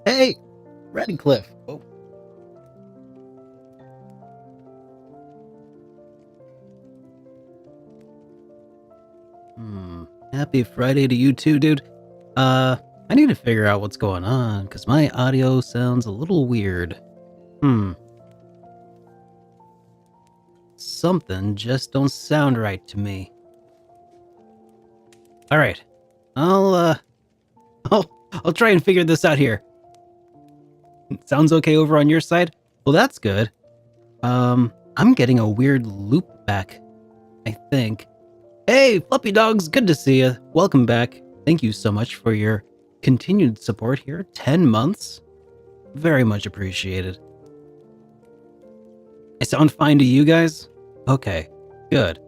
Hey, Redcliffe. Oh. Happy Friday to you too, dude. I need to figure out what's going on, because my audio sounds a little weird. Something just don't sound right to me. Alright. I'll try and figure this out here. Sounds okay over on your side? Well, that's good. I'm getting a weird loop back, I think. Hey, Fluffy Dogs, good to see you. Welcome back. Thank you so much for your continued support here. 10 months. Very much appreciated. I sound fine to you guys? Okay, good.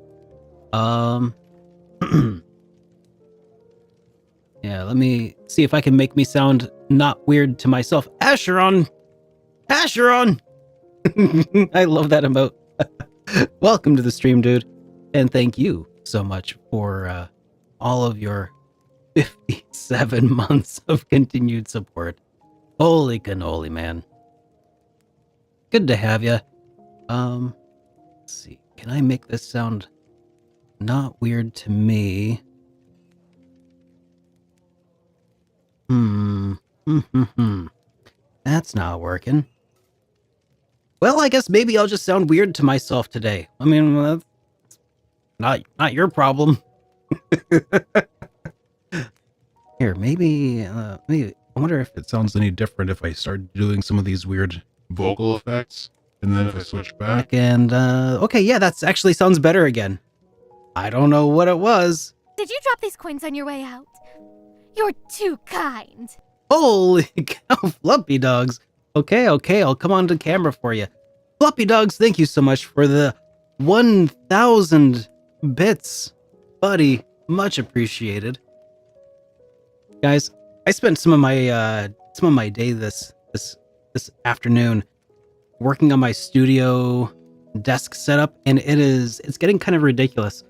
Yeah, let me see if I can make me sound not weird to myself. Asheron! Asheron! I love that emote. Welcome to the stream, dude. And thank you so much for all of your 57 months of continued support. Holy cannoli, man. Good to have you. Let's see. Can I make this sound not weird to me? That's not working. Well, I guess maybe I'll just sound weird to myself today. I mean, that's not your problem. Here, maybe I wonder if it sounds any different if I start doing some of these weird vocal effects, and then if I switch back. And okay, yeah, that's actually sounds better again. I don't know what it was. Did you drop these coins on your way out? You're too kind. Holy cow, Fluffy Dogs. Okay, I'll come on to camera for you. Fluffy Dogs, thank you so much for the 1,000 bits. Buddy, much appreciated. Guys, I spent some of my day this afternoon working on my studio desk setup, and it's getting kind of ridiculous.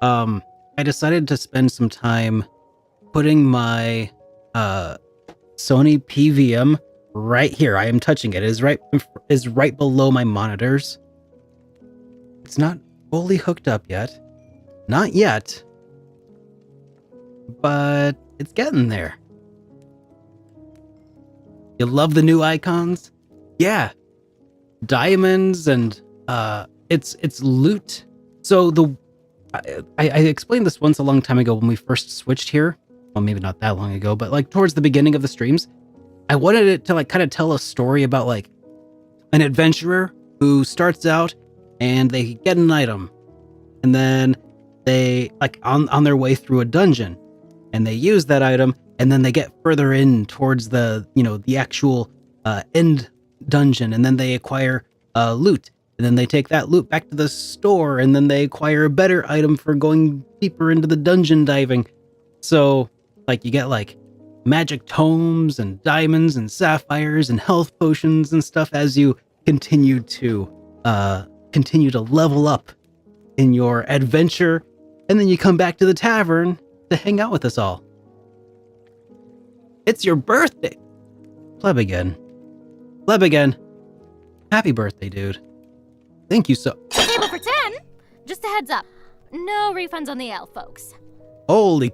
I decided to spend some time putting my Sony PVM right here. I am touching it. It is right below my monitors. It's not fully hooked up yet. Not yet. But it's getting there. You love the new icons? Yeah. Diamonds and it's loot. So I explained this once a long time ago when we first switched here. Well, maybe not that long ago, but like towards the beginning of the streams. I wanted it to like kind of tell a story about like an adventurer who starts out and they get an item, and then they like on their way through a dungeon, and they use that item, and then they get further in towards the the actual end dungeon, and then they acquire loot, and then they take that loot back to the store, and then they acquire a better item for going deeper into the dungeon diving. So like you get like magic tomes and diamonds and sapphires and health potions and stuff as you continue to level up in your adventure, and then you come back to the tavern to hang out with us all. It's your birthday, Plebigan. Happy birthday, dude. Thank you so. Table for 10. Just a heads up, no refunds on the L, folks. Holy.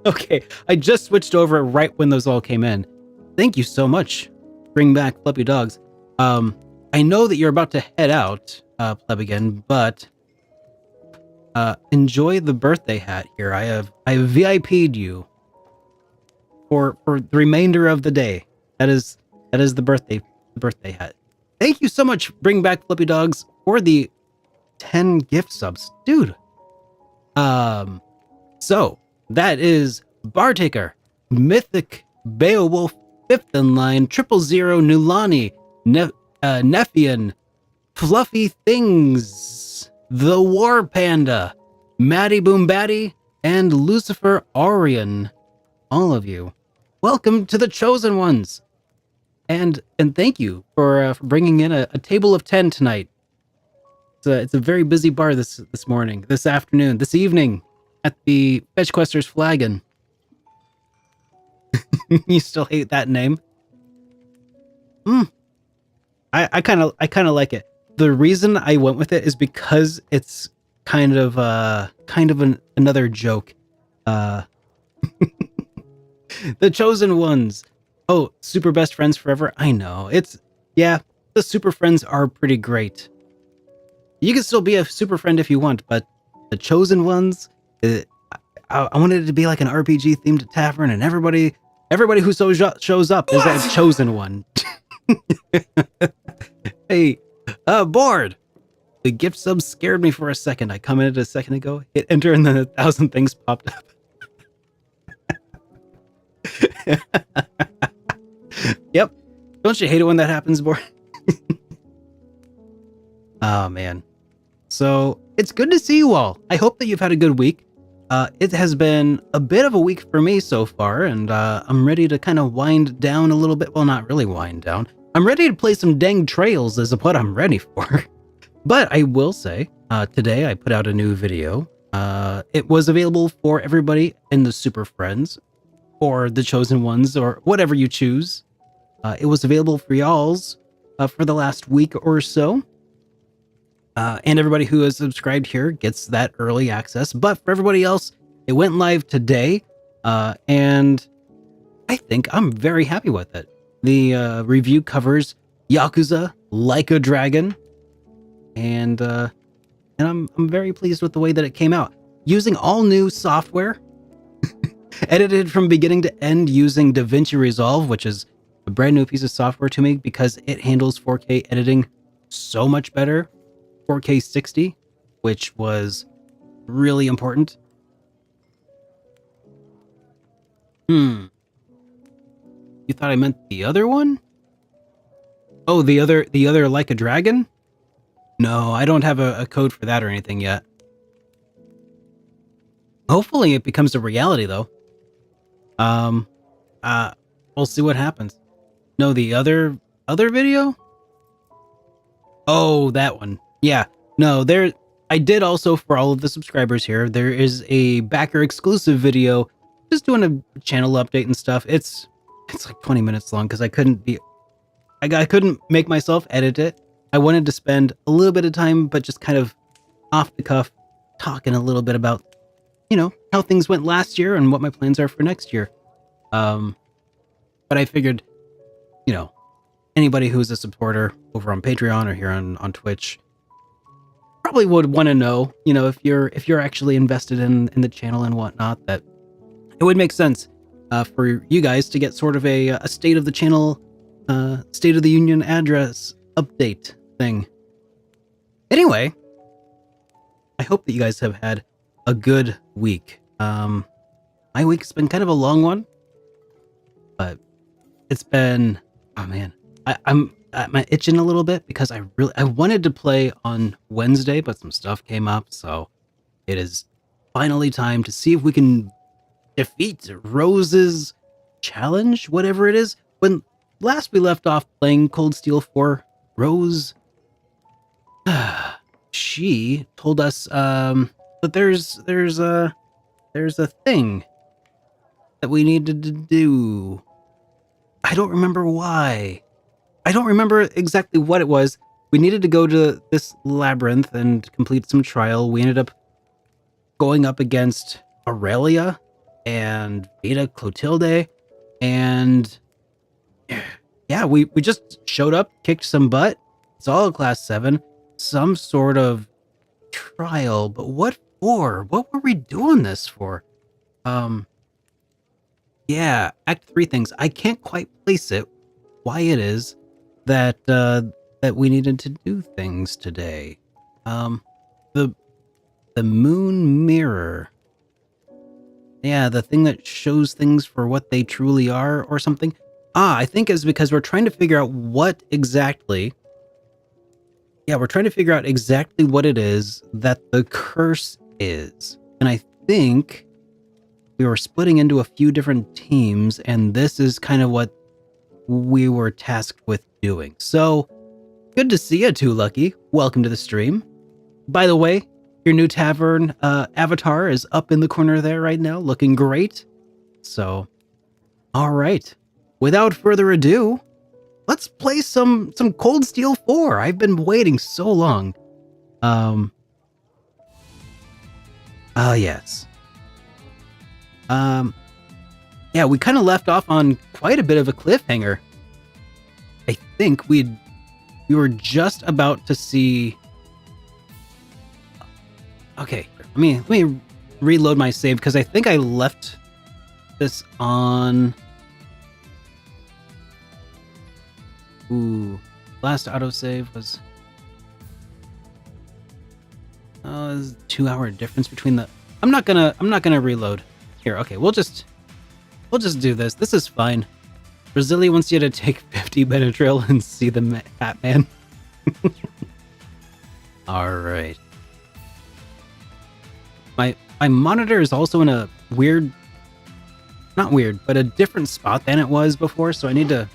Okay, I just switched over right when those all came in. Thank you so much. Bring back Fluffy Dogs. I know that you're about to head out, Plebigan, but enjoy the birthday hat here. I VIP'd you for the remainder of the day. That is the birthday hat. Thank you so much, Bring Back Fluffy Dogs, for the 10 gift subs, dude. So that is Bartaker, Mythic, Beowulf, Fifth in Line, 000, Nulani, Nephian, Fluffy Things, The War Panda, Maddie Boom Batty, and Lucifer Orion. All of you, welcome to the Chosen Ones, and thank you for bringing in a table of 10 tonight. It's a very busy bar this morning, this afternoon, this evening at the Fetch Questers Flagon. You still hate that name? I kind of like it. The reason I went with it is because it's kind of another joke. Uh, the Chosen Ones. Oh, super best friends forever. I know. Yeah, the super friends are pretty great. You can still be a super friend if you want, but the Chosen Ones, I wanted it to be like an RPG themed tavern, and everybody who shows up is a chosen one. Hey, bored. The gift sub scared me for a second. I commented a second ago, hit enter, and then 1,000 things popped up. Yep. Don't you hate it when that happens, bored? Oh, man. So, it's good to see you all. I hope that you've had a good week. It has been a bit of a week for me so far, and I'm ready to kind of wind down a little bit. Well, not really wind down. I'm ready to play some dang trails is what I'm ready for. But I will say, today I put out a new video. It was available for everybody in the Super Friends, or the Chosen Ones, or whatever you choose. It was available for y'alls for the last week or so. And everybody who is subscribed here gets that early access. But for everybody else, it went live today. And I think I'm very happy with it. The review covers Yakuza Like a Dragon. And I'm very pleased with the way that it came out. Using all new software. Edited from beginning to end using DaVinci Resolve, which is a brand new piece of software to me because it handles 4K editing so much better. 4K 60, which was really important. You thought I meant the other one? Oh, the other Like a Dragon? No, I don't have a code for that or anything yet. Hopefully it becomes a reality though. We'll see what happens. No, the other video? Oh, that one. Yeah, no, I did also, for all of the subscribers here, there is a backer exclusive video, just doing a channel update and stuff. It's like 20 minutes long because I couldn't make myself edit it. I wanted to spend a little bit of time, but just kind of off the cuff, talking a little bit about, how things went last year and what my plans are for next year. But I figured, anybody who's a supporter over on Patreon or here on Twitch probably would want to know, if you're actually invested in the channel and whatnot, that it would make sense for you guys to get sort of a state of the channel, state of the union address update thing. Anyway, I hope that you guys have had a good week. My week's been kind of a long one, but it's been, oh man, I'm itching a little bit because I wanted to play on Wednesday, but some stuff came up, so it is finally time to see if we can defeat Rose's challenge, whatever it is. When last we left off playing Cold Steel 4, Rose, she told us that there's a thing that we needed to do. I don't remember why. I don't remember exactly what it was. We needed to go to this labyrinth and complete some trial. We ended up going up against Aurelia and Vita Clotilde. And yeah, we just showed up, kicked some butt. It's all class 7. Some sort of trial, but what for? What were we doing this for? Yeah, Act 3 things. I can't quite place it, why it is that we needed to do things today. The moon mirror. Yeah, the thing that shows things for what they truly are or something. I think it's because we're trying to figure out what exactly. Yeah, we're trying to figure out exactly what it is that the curse is. And I think we were splitting into a few different teams, and this is kind of what we were tasked with doing. So, good to see you too, Lucky. Welcome to the stream. By the way, your new tavern avatar is up in the corner there right now, looking great. So, All right. Without further ado, let's play some Cold Steel 4. I've been waiting so long. Yes. Yeah, we kind of left off on quite a bit of a cliffhanger. I think we were just about to see. Okay, let me reload my save because I think I left this on. Ooh, last autosave was. There's a 2-hour difference between the. I'm not gonna reload. Here, okay, we'll just do this. This is fine. Brazili wants you to take 50 Benadryl and see the Batman. All right. My monitor is also in a weird, not weird, but a different spot than it was before, so I need to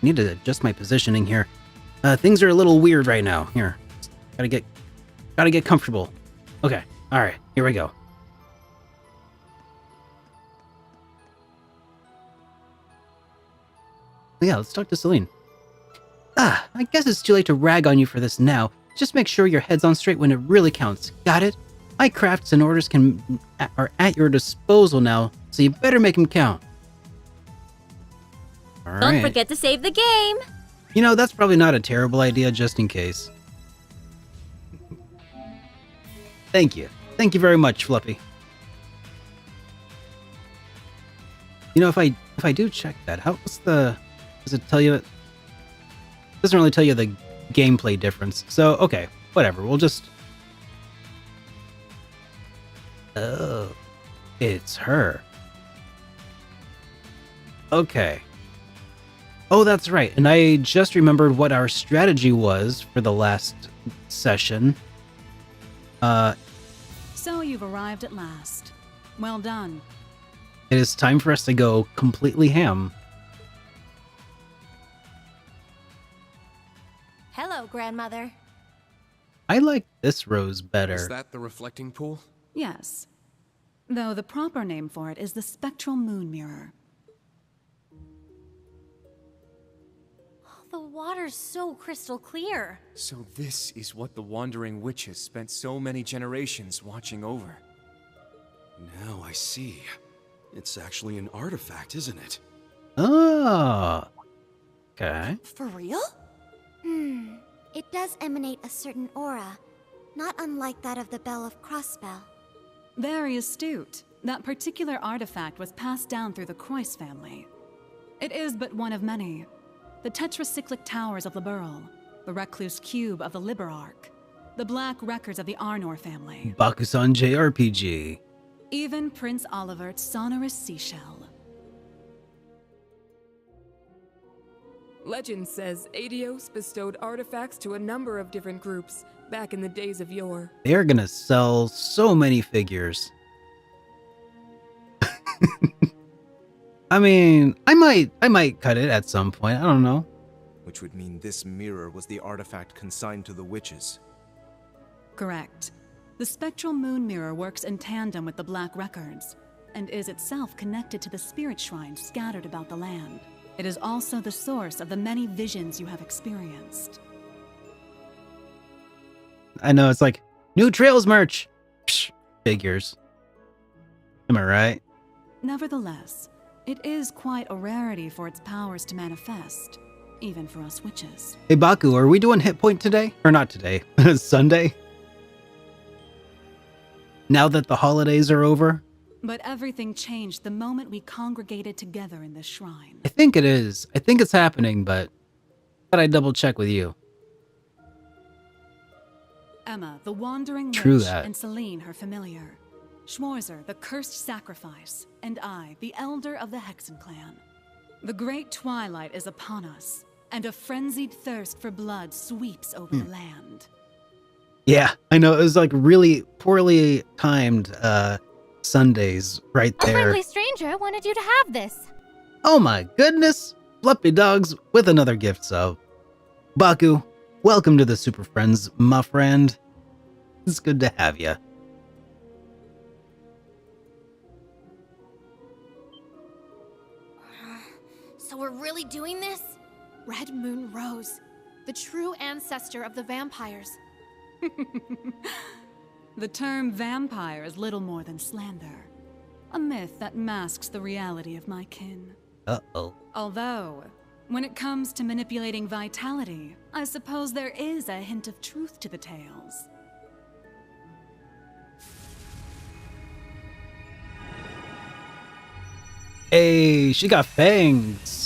adjust my positioning here. Things are a little weird right now. Here, gotta get comfortable. Okay, all right, here we go. Yeah, let's talk to Celine. I guess it's too late to rag on you for this now. Just make sure your head's on straight when it really counts. Got it? My crafts and orders are at your disposal now, so you better make them count. All right. Don't forget to save the game. You know, that's probably not a terrible idea, just in case. Thank you. Thank you very much, Fluffy. You know, if I do check that, does it tell you? It doesn't really tell you the gameplay difference. So, okay, whatever. We'll just. Oh, it's her. Okay. Oh, that's right. And I just remembered what our strategy was for the last session. So you've arrived at last. Well done. It is time for us to go completely ham. Hello, grandmother. I like this rose better. Is that the reflecting pool? Yes. Though the proper name for it is the Spectral Moon Mirror. The water's so crystal clear. So this is what the Wandering Witches spent so many generations watching over. Now I see. It's actually an artifact, isn't it? Oh. Okay. For real? It does emanate a certain aura, not unlike that of the Bell of Crossbell. Very astute. That particular artifact was passed down through the Croyce family. It is but one of many. The tetracyclic towers of Liberl, the recluse cube of the Liberarch, the black records of the Arnor family. Bakusan JRPG. Even Prince Olivert's sonorous seashell. Legend says Adios bestowed artifacts to a number of different groups back in the days of yore. They're gonna sell so many figures. I mean, I might cut it at some point. I don't know. Which would mean this mirror was the artifact consigned to the witches. Correct. The Spectral Moon Mirror works in tandem with the Black Records, and is itself connected to the spirit shrines scattered about the land. It is also the source of the many visions you have experienced. I know, it's like, new Trails merch! Psh, figures. Am I right? Nevertheless, it is quite a rarity for its powers to manifest, even for us witches. Hey Baku, are we doing hit point today? Or not today, Sunday? Now that the holidays are over? But everything changed the moment we congregated together in this shrine. I think it is. I think it's happening, but thought I'd double check with you. Emma, the Wandering True Witch, that. and Celine, her familiar. Schwarzer, the Cursed Sacrifice, and I, the Elder of the Hexen Clan. The Great Twilight is upon us, and a frenzied thirst for blood sweeps over the land. Yeah, I know. It was like really poorly timed Sundays right A there. friendly stranger wanted you to have this. Oh my goodness! Fluffy Dogs with another gift sub. Baku, welcome to the Super Friends, my friend. It's good to have you. So we're really doing this? Red Moon Rose, the true ancestor of the vampires. The term vampire is little more than slander. A myth that masks the reality of my kin. Uh-oh. Although, when it comes to manipulating vitality, I suppose there is a hint of truth to the tales. Hey, she got fangs.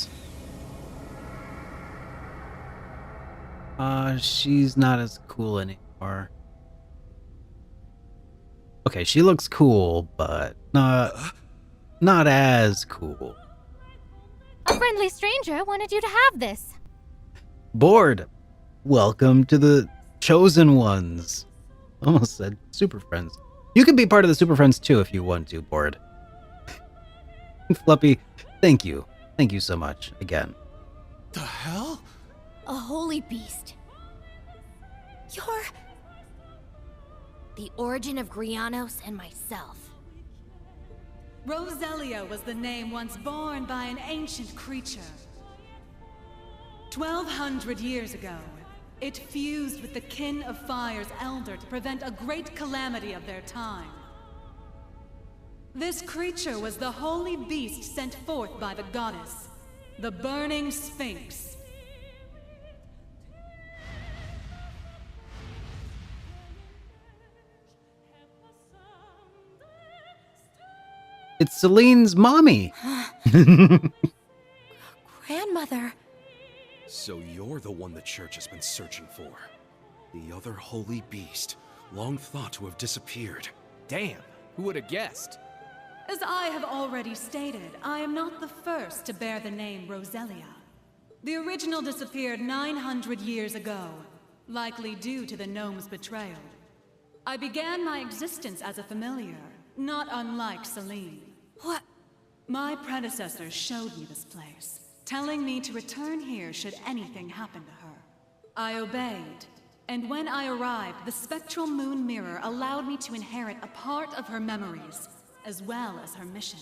She's not as cool anymore. Okay, she looks cool, but not as cool. A friendly stranger wanted you to have this. Bored. Welcome to the Chosen Ones. Almost said Super Friends. You can be part of the Super Friends too if you want to, Bored. Fluppy, thank you. Thank you so much again. The hell? A holy beast. You're... the origin of Grianos and myself. Roselia was the name once borne by an ancient creature. 1,200 years ago, it fused with the kin of Fire's elder to prevent a great calamity of their time. This creature was the holy beast sent forth by the goddess, the Burning Sphinx. It's Celine's mommy. Grandmother. So you're the one the church has been searching for. The other holy beast, long thought to have disappeared. Damn, who would have guessed? As I have already stated, I am not the first to bear the name Roselia. The original disappeared 900 years ago, likely due to the gnome's betrayal. I began my existence as a familiar, not unlike Celine. What? My predecessors showed me this place, telling me to return here should anything happen to her. I obeyed, and when I arrived, the spectral moon mirror allowed me to inherit a part of her memories, as well as her mission.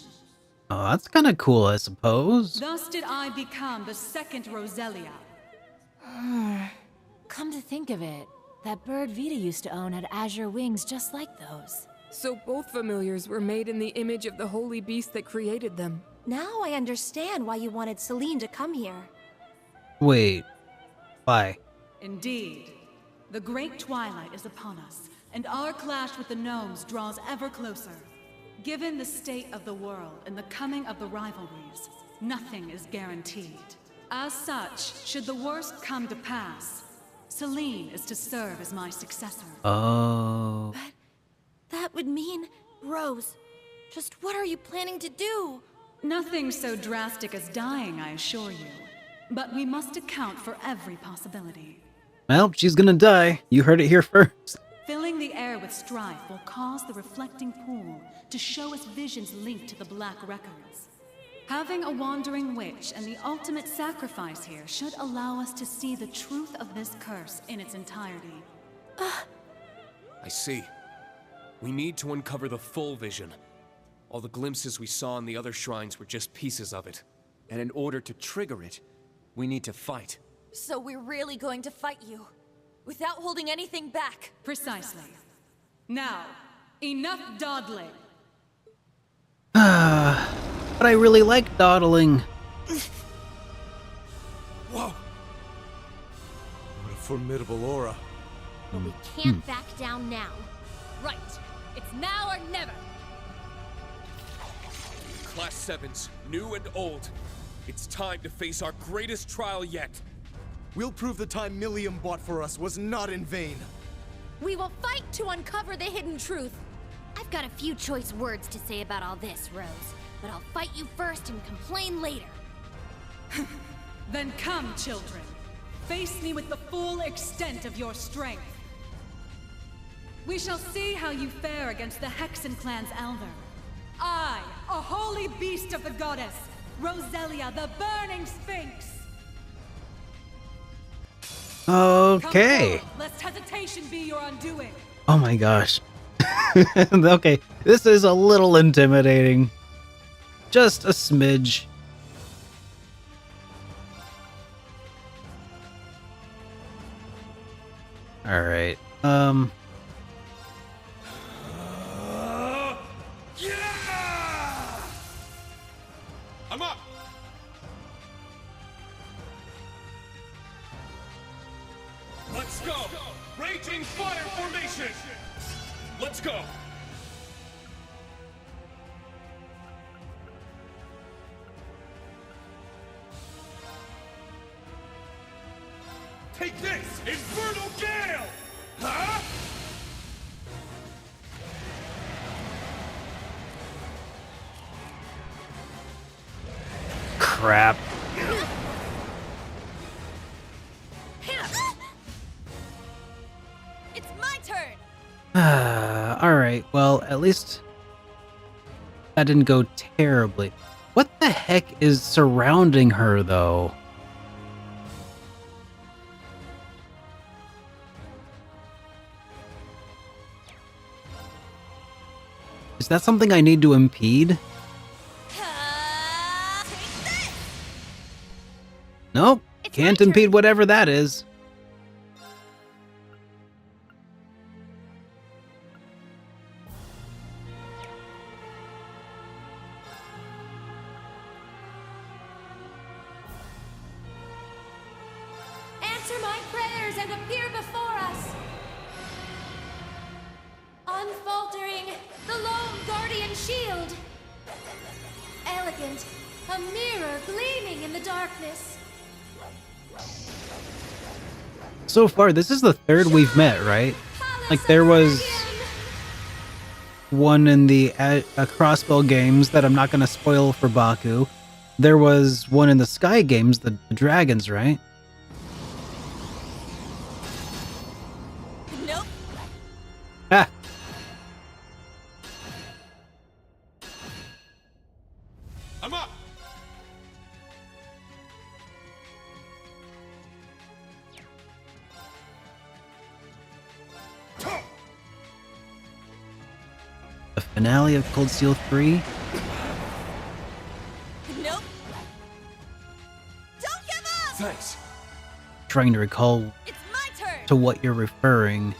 Oh, that's kind of cool, I suppose. Thus did I become the second Roselia. Come to think of it, that bird Vita used to own had azure wings just like those. So both familiars were made in the image of the holy beast that created them. Now I understand why you wanted Celine to come here. Wait, why? Indeed. The great twilight is upon us, and our clash with the gnomes draws ever closer. Given the state of the world and the coming of the rivalries, nothing is guaranteed. As such, should the worst come to pass, Celine is to serve as my successor. Oh. But that would mean... Rose, just what are you planning to do? Nothing so drastic as dying, I assure you. But we must account for every possibility. Well, she's gonna die. You heard it here first. Filling the air with strife will cause the reflecting pool to show us visions linked to the Black Records. Having a wandering witch and the ultimate sacrifice here should allow us to see the truth of this curse in its entirety. I see. We need to uncover the full vision. All the glimpses we saw in the other shrines were just pieces of it. And in order to trigger it, we need to fight. So we're really going to fight you, without holding anything back. Precisely. Now, enough dawdling. But I really like dawdling. Whoa! What a formidable aura. But we can't back down now. Right. It's now or never. Class 7s, new and old. It's time to face our greatest trial yet. We'll prove the time Millium bought for us was not in vain. We will fight to uncover the hidden truth. I've got a few choice words to say about all this, Rose. But I'll fight you first and complain later. Then come, children. Face me with the full extent of your strength. We shall see how you fare against the Hexen clan's elder. I, a holy beast of the goddess, Roselia, the Burning Sphinx. Okay. Come forward, lest hesitation be your undoing. Oh my gosh. Okay, this is a little intimidating. Just a smidge. All right. Yeah! I'm up. Let's go. Raging fire formation. Let's go. Take this, Infernal Gale! Huh? Crap. It's my turn! All right. Well, at least that didn't go terribly. What the heck is surrounding her, though? Is that something I need to impede? Nope. Can't impede whatever that is. Answer my prayers and appear before us. Unfaltering, the lone guardian shield. Elegant, a mirror gleaming in the darkness. So far, this is the third we've met, right? Like, there was one in the Crossbell games that I'm not going to spoil for Baku. There was one in the Sky games, the dragons, right? Nope. Ah. I'm up. The finale of Cold Steel 3. Nope. Don't give up! Thanks. Trying to recall It's my turn! to what you're referring.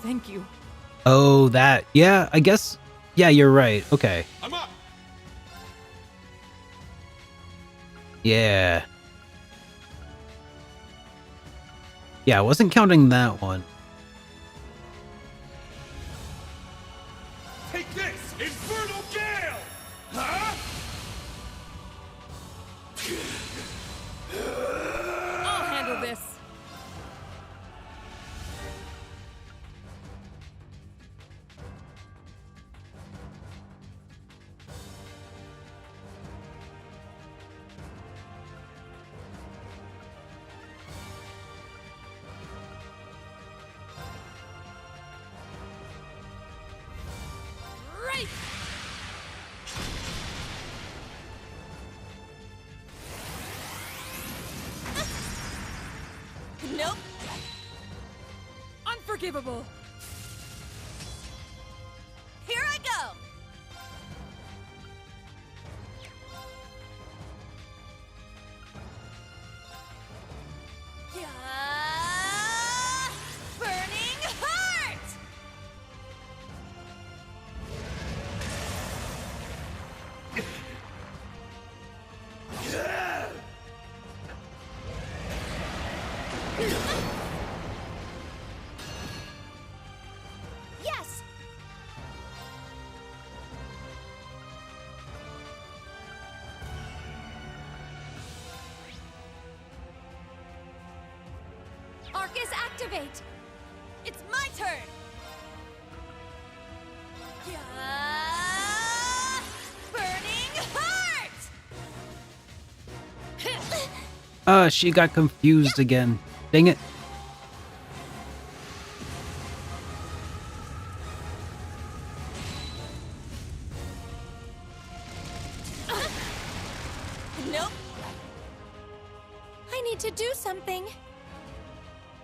Thank you. Oh, that. Yeah, I guess. Yeah, you're right. Okay. I'm up. Yeah. Yeah, I wasn't counting that one. Take this, Infernal Gale! Huh? I'll handle this. Right! Nope. Unforgivable. Here I go! Yeah! Burning Heart! Yes! Arcus, activate! It's my turn! Yeah! Burning Heart! She got confused again. Dang it. Nope. I need to do something.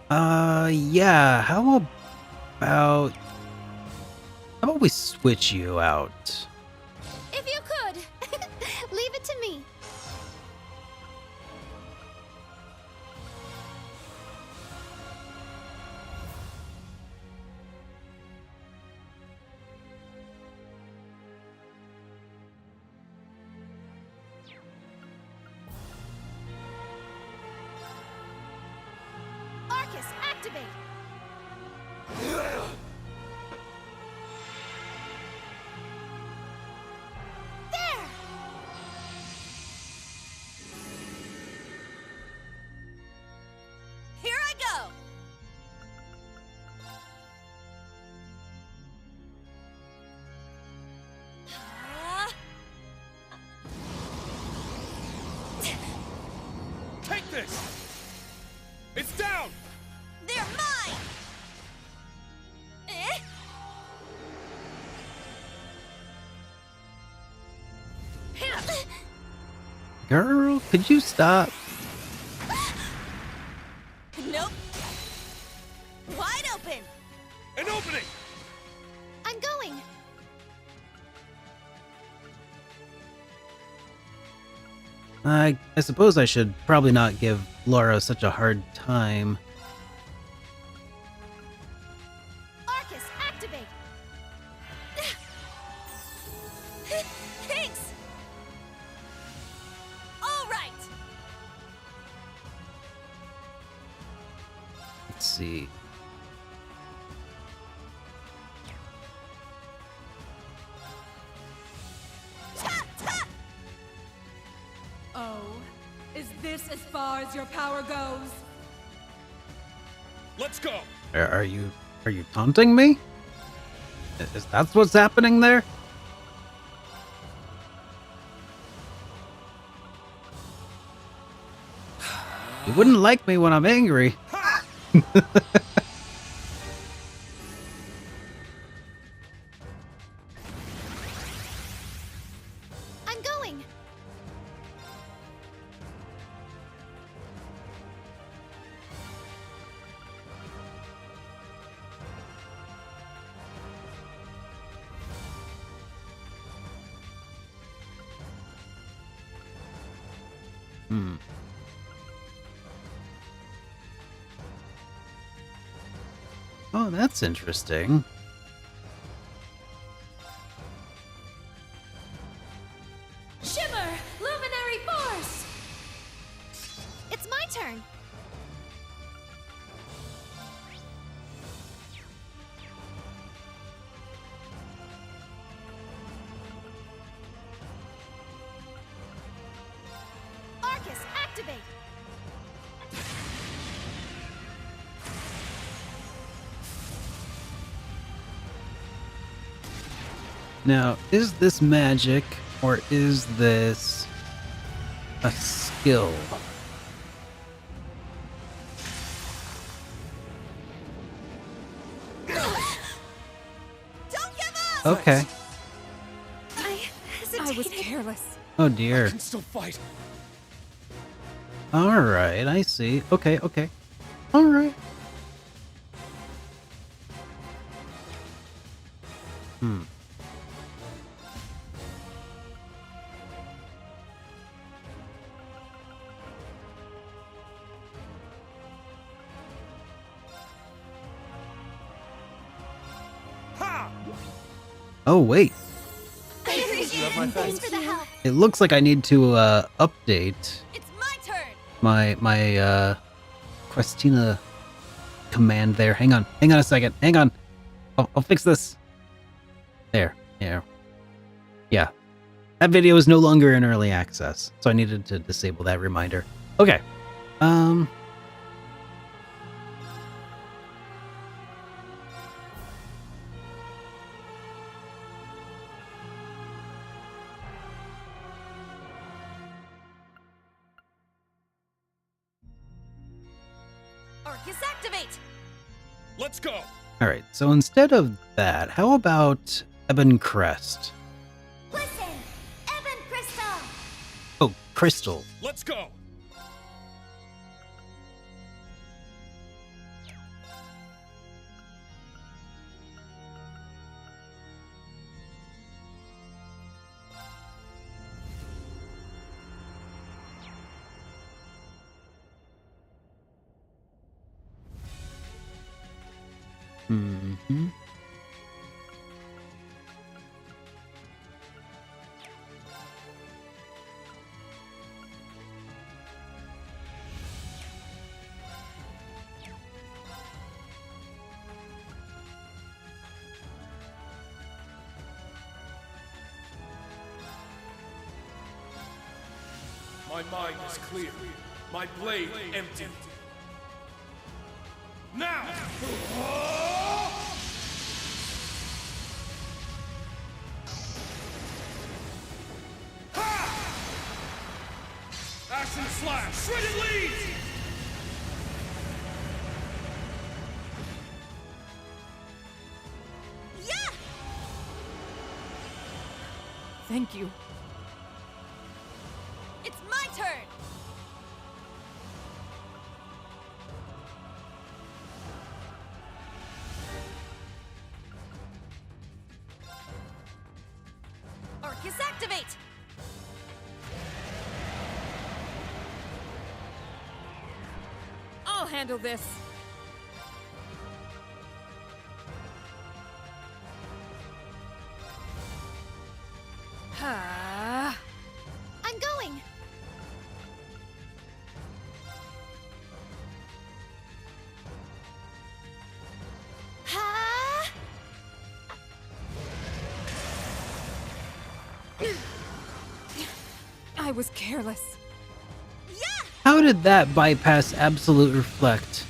Yeah, how about we switch you out? Here I go! Take this! It's down! They're mine! Eh? Girl, could you stop? Nope. Wide open! An opening! I'm going. I suppose I should probably not give Laura such a hard time. Arcus, activate! Thanks! All right! Let's see. Oh, is this as far as your power goes? Let's go! Are you taunting me? Is that what's happening there? You wouldn't like me when I'm angry. I'm going. Hmm. Oh, that's interesting. Shimmer! Luminary force! It's my turn. Arcus, activate! Now, is this magic or is this a skill? Don't give up! Okay. I was careless. Oh dear. I can still fight. All right, I see. Okay, okay. All right. Hmm. Ha! Oh wait. I appreciate it. Thanks for the help. It looks like I need to update It's my turn! my Questina command there. Hang on a second. Hang on. I'll fix this. There. Yeah. That video is no longer in early access, so I needed to disable that reminder. Okay. Arcus, activate! Let's go! All right. So instead of that, how about Ebon Crest? Listen! Ebon Crystal! Oh, Crystal. Let's go! Mm-hmm. My mind is clear. My blade empty. Now! Action slash! Shredded leads! Yeah! Thank you. It's my turn! Arcus activate! I'll handle this. I'm going! Ha! I was careless. How did that bypass Absolute Reflect?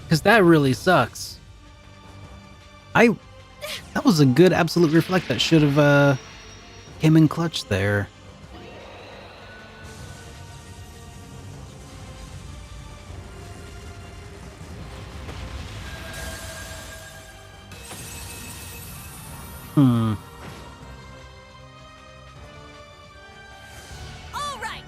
Because that really sucks. That was a good Absolute Reflect that should have came in clutch there. Hmm. All right!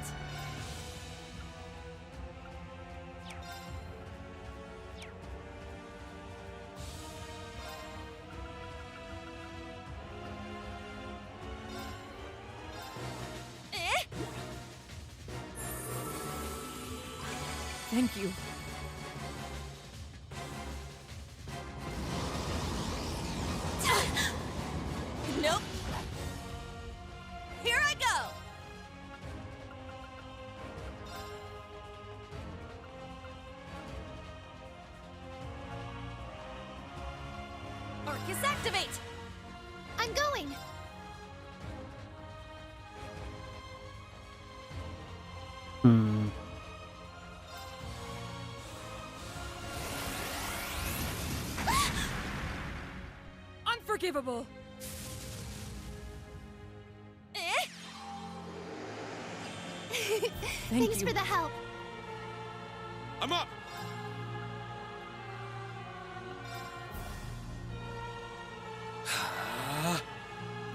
Thank you. Nope. Here I go! Arcus activate! I'm going! Hmm. Unforgivable! Thanks you. for the help. I'm up!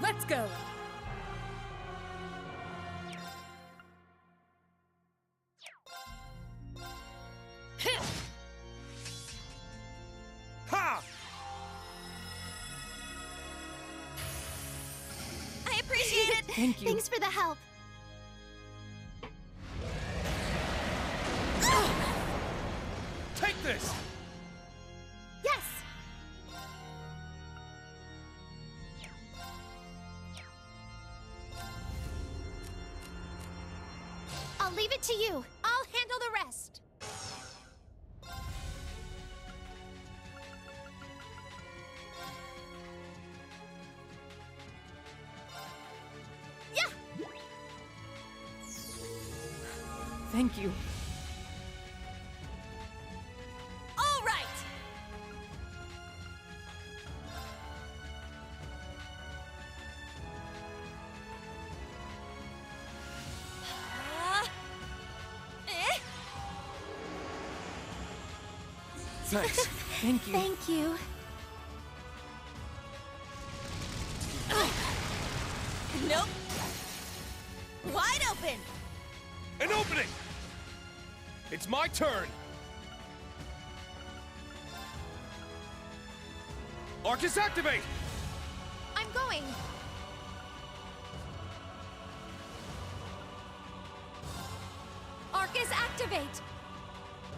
Let's go! Ha! I appreciate it. Thank you. Thanks for the help. Take this! Yes! I'll leave it to you. I'll handle the rest. Yeah! Thank you. All right! Thanks. Thank you. Thank you. Nope. Wide open. An opening! It's my turn! Arcus activate! I'm going. Arcus activate.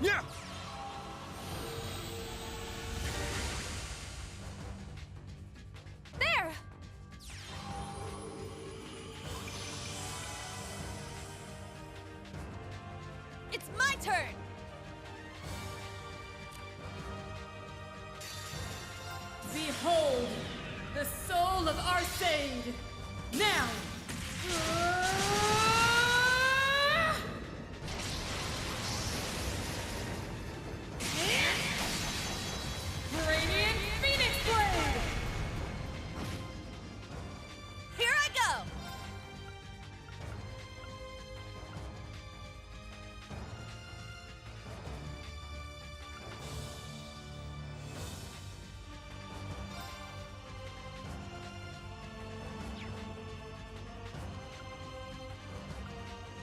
Yeah! There. It's my turn. Behold, the soul of Arseid! Now!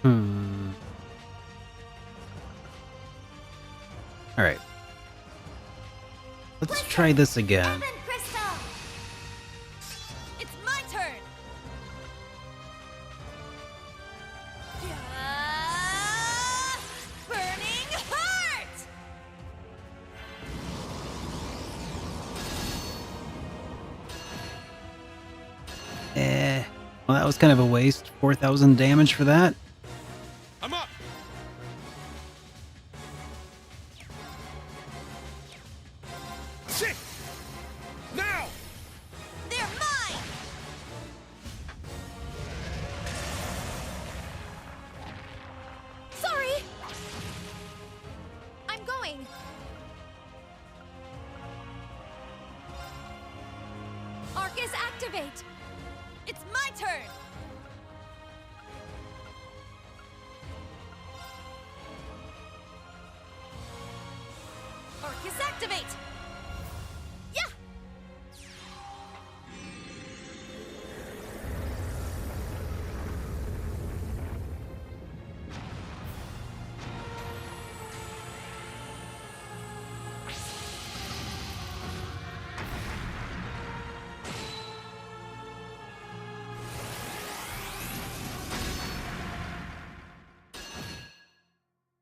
All right. Let's try this again. Crystal! It's my turn! Burning Heart! Well, that was kind of a waste. 4,000 damage for that. I'm up! Shit! Now! They're mine! Sorry! I'm going! Arcus, activate! It's my turn! Arcus, activate! Yeah!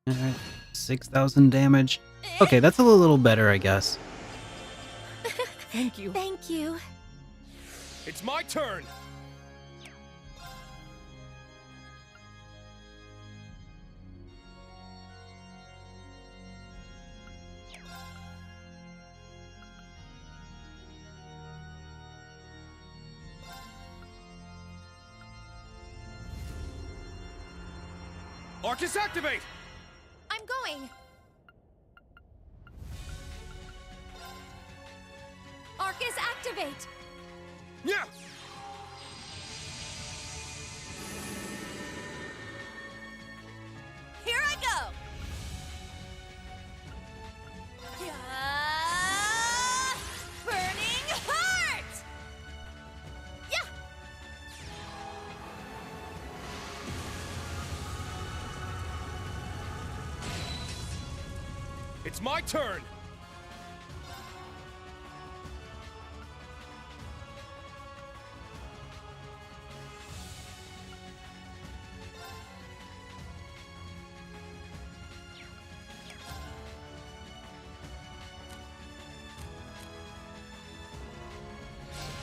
All right, 6,000 damage. Okay, that's a little better, I guess. Thank you. Thank you. It's my turn! Arcus, activate! I'm going! Arcus, activate! Yeah! Here I go! Burning Heart! Yeah! It's my turn!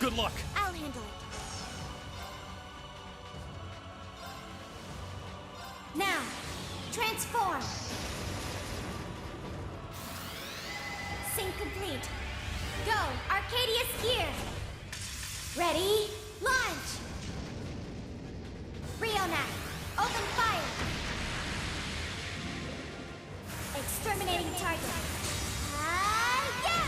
Good luck! I'll handle it. Now, transform. Sync complete. Go, Arcadius gear. Ready, launch. Rionac, open fire. Exterminating target. Yeah!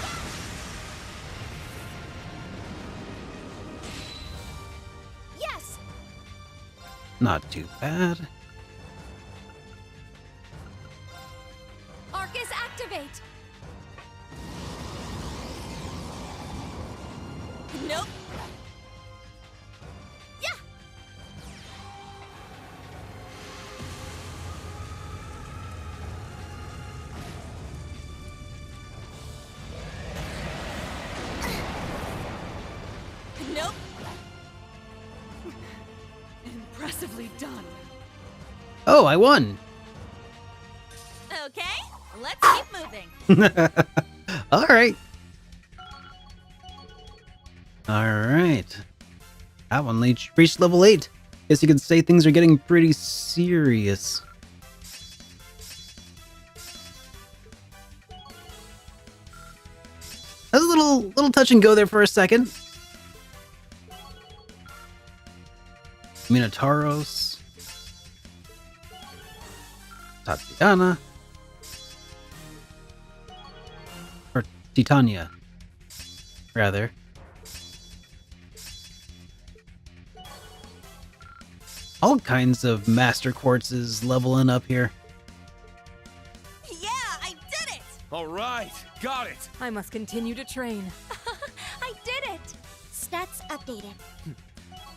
Yes! Not too bad. Arcus, activate! Nope. Yeah! Nope. Impressively done. Oh, I won. Okay, let's keep moving. All right. All right. That one reached level 8. Guess you could say things are getting pretty serious. That was a little touch and go there for a second. Minotauros. Tatiana. Or Titania, rather. All kinds of Master Quartzes leveling up here. Yeah, I did it! Alright, got it! I must continue to train. I did it! Stats updated.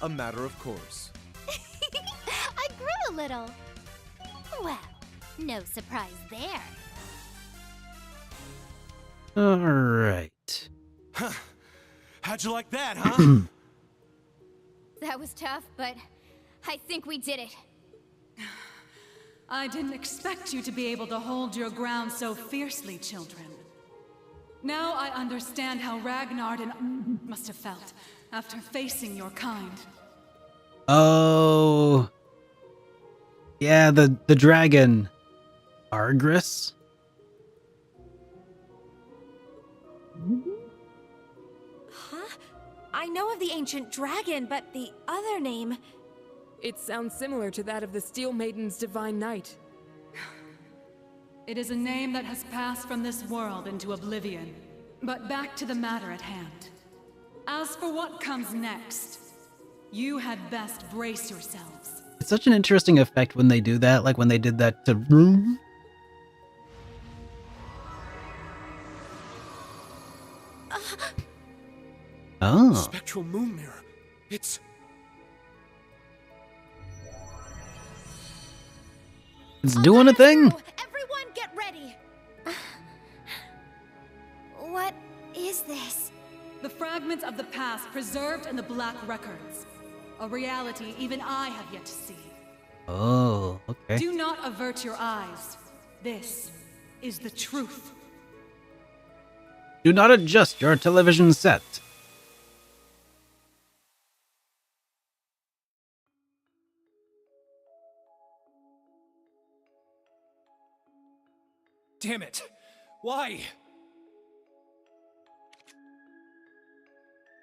A matter of course. I grew a little. Well, no surprise there. All right. Huh. How'd you like that, huh? That was tough, but I think we did it. I didn't expect you to be able to hold your ground so fiercely, children. Now I understand how Ragnard and must have felt after facing your kind. Oh. Yeah, the dragon. Argris? Huh? I know of the ancient dragon, but the other name... It sounds similar to that of the Steel Maiden's divine knight. It is a name that has passed from this world into oblivion. But back to the matter at hand. As for what comes next, you had best brace yourselves. It's such an interesting effect when they do that, like when they did that to Room. Oh. Spectral moon mirror. It's doing a thing. Everyone get ready! What is this? The fragments of the past preserved in the Black Records. A reality even I have yet to see. Oh, okay. Do not avert your eyes. This is the truth. Do not adjust your television set. Damn it! Why?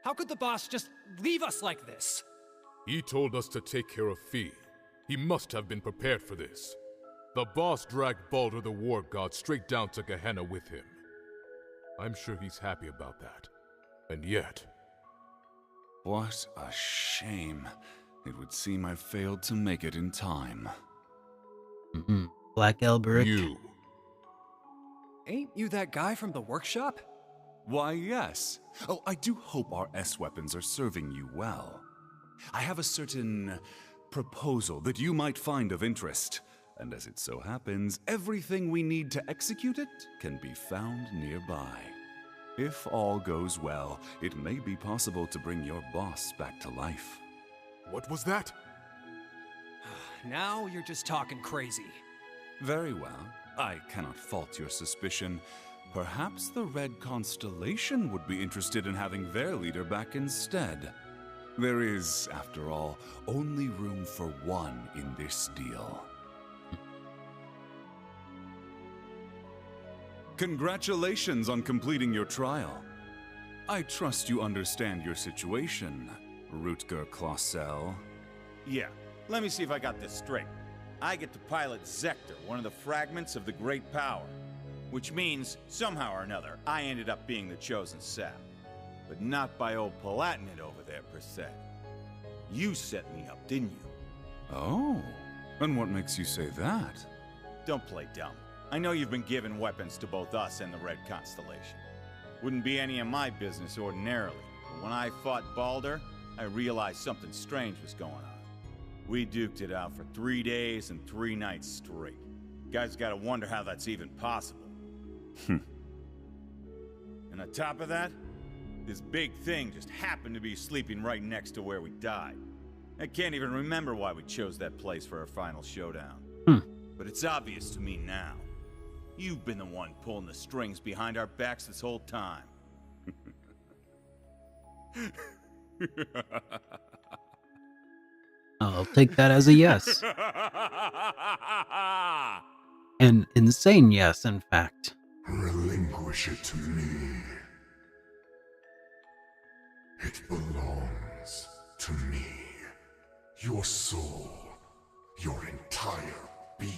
How could the boss just leave us like this? He told us to take care of Fee. He must have been prepared for this. The boss dragged Baldur the War God straight down to Gehenna with him. I'm sure he's happy about that. And yet... What a shame. It would seem I failed to make it in time. Black Elberic. You. Ain't you that guy from the workshop? Why, yes. Oh, I do hope our S-weapons are serving you well. I have a certain proposal that you might find of interest. And as it so happens, everything we need to execute it can be found nearby. If all goes well, it may be possible to bring your boss back to life. What was that? Now you're just talking crazy. Very well. I cannot fault your suspicion. Perhaps the Red Constellation would be interested in having their leader back instead. There is, after all, only room for one in this deal. Congratulations on completing your trial. I trust you understand your situation, Rutger Clausel. Yeah, let me see if I got this straight. I get to pilot Zector, one of the fragments of the Great Power. Which means, somehow or another, I ended up being the chosen sap. But not by old Palatinate over there, per se. You set me up, didn't you? Oh, and what makes you say that? Don't play dumb. I know you've been giving weapons to both us and the Red Constellation. Wouldn't be any of my business ordinarily, but when I fought Baldur, I realized something strange was going on. We duked it out for 3 days and 3 nights straight. Guys gotta wonder how that's even possible. And on top of that, this big thing just happened to be sleeping right next to where we died. I can't even remember why we chose that place for our final showdown. But it's obvious to me now. You've been the one pulling the strings behind our backs this whole time. I'll take that as a yes. An insane yes, in fact. Relinquish it to me. It belongs to me. Your soul, your entire being.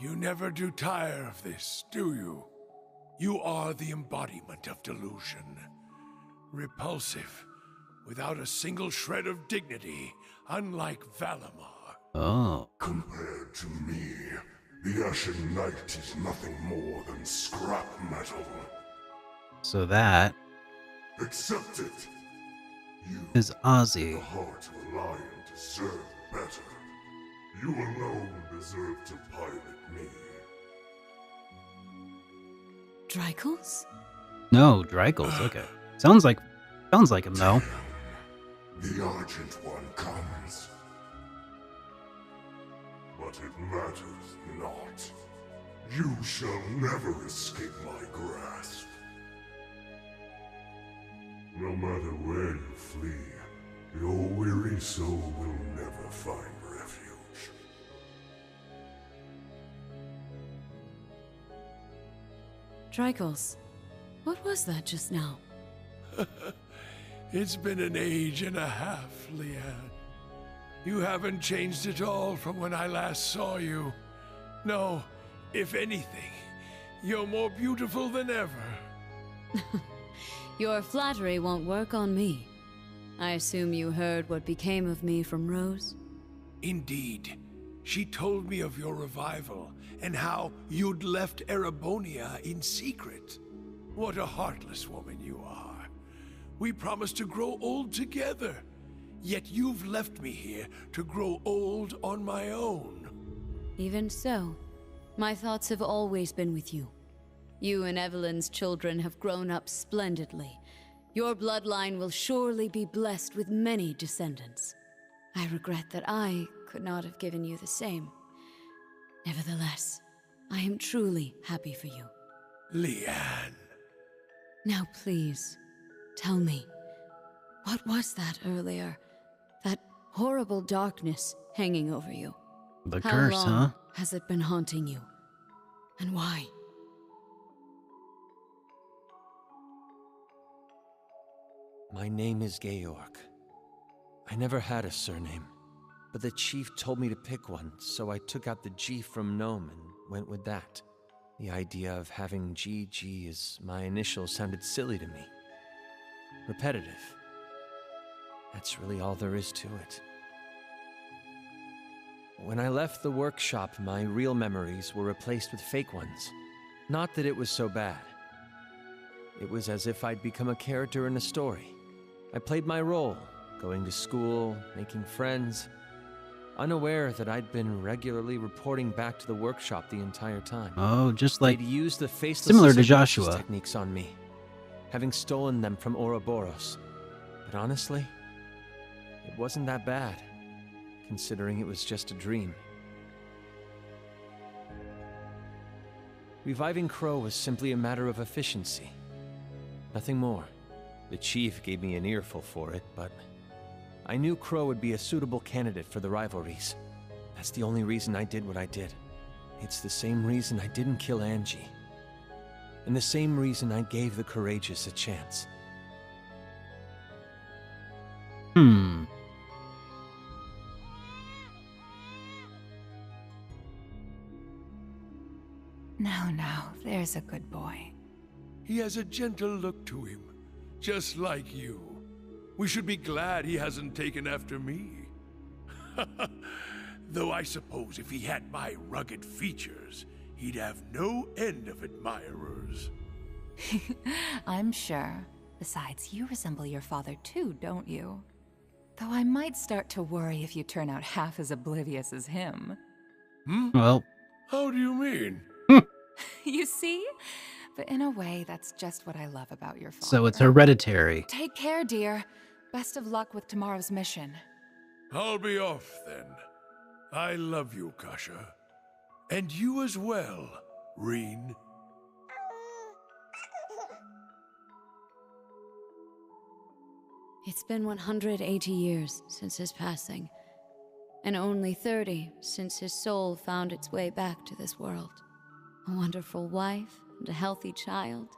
You never do tire of this, do you? You are the embodiment of delusion. Repulsive, without a single shred of dignity, unlike Valamar. Oh. Compared to me, the Ashen Knight is nothing more than scrap metal. So that... Accept it. is Ozzy. The heart of a lion deserve better. You alone deserve to pilot me. Drycles? No, Drycles. Okay. Sounds like him though. The Argent One comes. But it matters not. You shall never escape my grasp. No matter where you flee, your weary soul will never find refuge. Drycles, what was that just now? It's been an age and a half, Leanne. You haven't changed at all from when I last saw you. No, if anything, you're more beautiful than ever. Your flattery won't work on me. I assume you heard what became of me from Rose? Indeed. She told me of your revival and how you'd left Erebonia in secret. What a heartless woman you are. We promised to grow old together, yet you've left me here to grow old on my own. Even so, my thoughts have always been with you. You and Evelyn's children have grown up splendidly. Your bloodline will surely be blessed with many descendants. I regret that I could not have given you the same. Nevertheless, I am truly happy for you. Leanne. Now please, tell me, what was that earlier? That horrible darkness hanging over you? The How curse, long huh? has it been haunting you? And why? My name is Georg. I never had a surname, but the chief told me to pick one, so I took out the G from Gnome and went with that. The idea of having GG as my initial sounded silly to me. Repetitive. That's really all there is to it. When I left the workshop, my real memories were replaced with fake ones. Not that it was so bad. It was as if I'd become a character in a story. I played my role, going to school, making friends, unaware that I'd been regularly reporting back to the workshop the entire time. Oh, just like They'd used the faceless similar to hypnosis Joshua. techniques on me, having stolen them from Ouroboros. But honestly, it wasn't that bad, considering it was just a dream. Reviving Crow was simply a matter of efficiency. Nothing more. The chief gave me an earful for it, but I knew Crow would be a suitable candidate for the rivalries. That's the only reason I did what I did. It's the same reason I didn't kill Angie. And the same reason I gave the courageous a chance. Now, there's a good boy. He has a gentle look to him, just like you. We should be glad he hasn't taken after me. Though I suppose if he had my rugged features, he'd have no end of admirers. I'm sure. Besides, you resemble your father too, don't you? Though I might start to worry if you turn out half as oblivious as him. Well, How do you mean? You see? But in a way, that's just what I love about your father. so it's hereditary. Take care, dear. Best of luck with tomorrow's mission. I'll be off then. I love you, Kasha. And you as well, Reen. It's been 180 years since his passing, and only 30 since his soul found its way back to this world. A wonderful wife and a healthy child.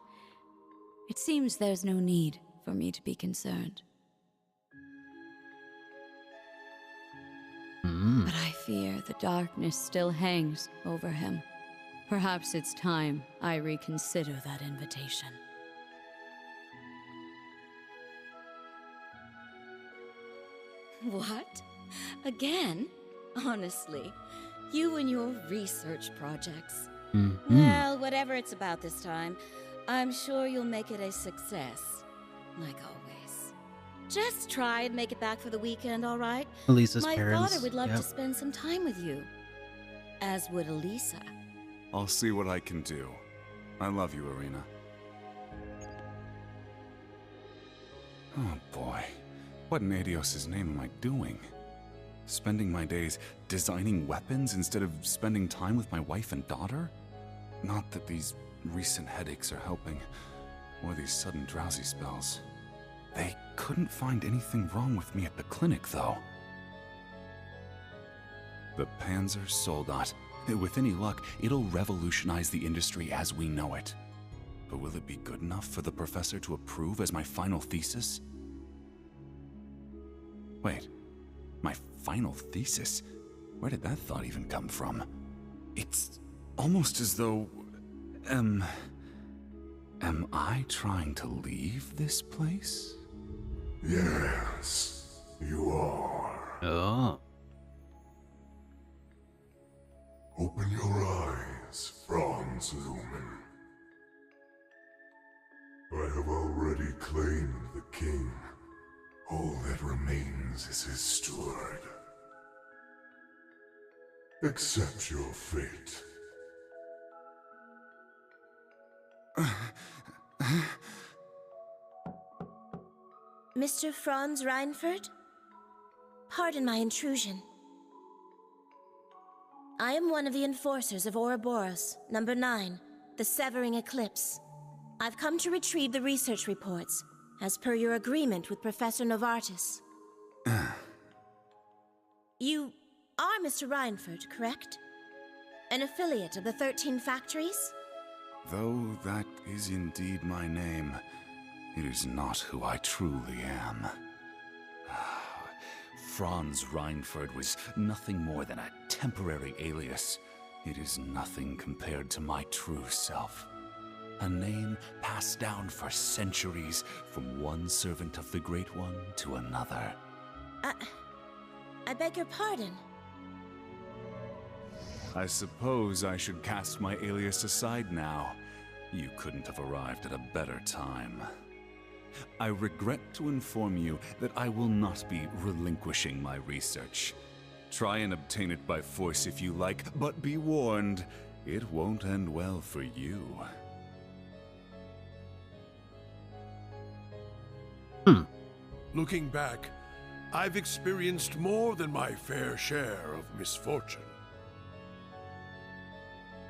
It seems there's no need for me to be concerned. But I fear the darkness still hangs over him. Perhaps it's time I reconsider that invitation. What? Again? Honestly, you and your research projects. Well, whatever it's about this time, I'm sure you'll make it a success, like always. Just try and make it back for the weekend, all right? Elisa's My parents. father would love Yep. to spend some time with you. As would Elisa. I'll see what I can do. I love you, Irina. Oh boy. What in Adios' name am I doing? Spending my days designing weapons instead of spending time with my wife and daughter? Not that these recent headaches are helping, or these sudden drowsy spells. They couldn't find anything wrong with me at the clinic, though. The Panzer Soldat. With any luck, it'll revolutionize the industry as we know it. But will it be good enough for the professor to approve as my final thesis? Wait, my final thesis? Where did that thought even come from? It's almost as though... Am I trying to leave this place? Yes, you are. Oh. Open your eyes, Franz Lumen. I have already claimed the king. All that remains is his steward. Accept your fate. Mr. Franz Reinford? Pardon my intrusion. I am one of the enforcers of Ouroboros, number 9, the Severing Eclipse. I've come to retrieve the research reports, as per your agreement with Professor Novartis. You are Mr. Reinford, correct? An affiliate of the 13 factories? Though that is indeed my name, it is not who I truly am. Franz Reinford was nothing more than a temporary alias. It is nothing compared to my true self. A name passed down for centuries from one servant of the Great One to another. I beg your pardon. I suppose I should cast my alias aside now. You couldn't have arrived at a better time. I regret to inform you that I will not be relinquishing my research. Try and obtain it by force if you like, but be warned, it won't end well for you. Looking back, I've experienced more than my fair share of misfortune.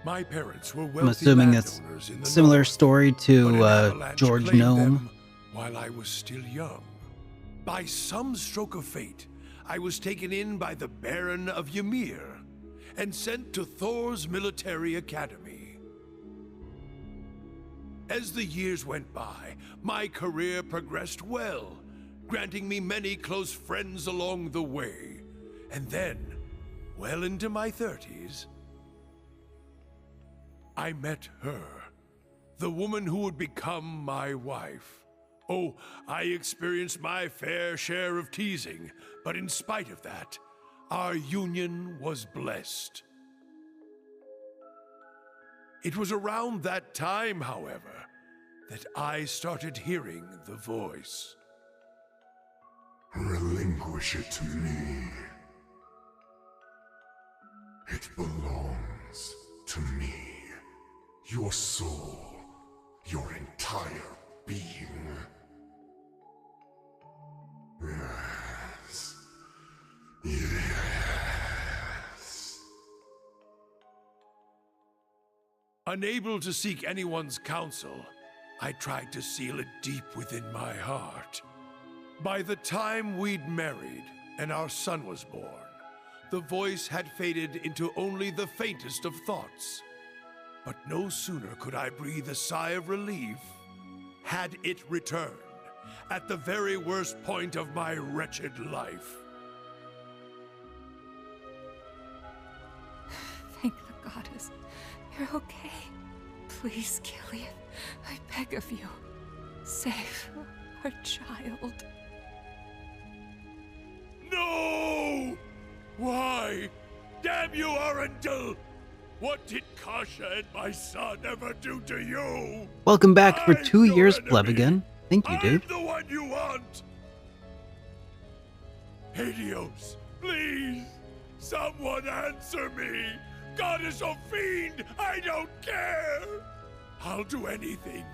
My parents were wealthy I'm assuming it's landowners in the similar north, story but to an avalanche George claimed Gnome. them while I was still young. By some stroke of fate, I was taken in by the Baron of Ymir and sent to Thor's military academy. As the years went by, my career progressed well, granting me many close friends along the way. And then, well into my 30s, I met her, the woman who would become my wife. Oh, I experienced my fair share of teasing, but in spite of that, our union was blessed. It was around that time, however, that I started hearing the voice. Relinquish it to me. It belongs to me. Your soul, your entire being. Yes. Yes. Unable to seek anyone's counsel, I tried to seal it deep within my heart. By the time we'd married and our son was born, the voice had faded into only the faintest of thoughts. But no sooner could I breathe a sigh of relief, had it returned, at the very worst point of my wretched life. Thank the goddess. You're okay. Please, Killian, I beg of you. Save our child. No! Why? Damn you, Arundel! What did Kasha and my son ever do to you? Welcome back for I'm 2 your years, enemy. Plebigan. Thank you, dude. I'm the one you want! Helios, please! Someone answer me! Goddess or fiend, I don't care! I'll do anything.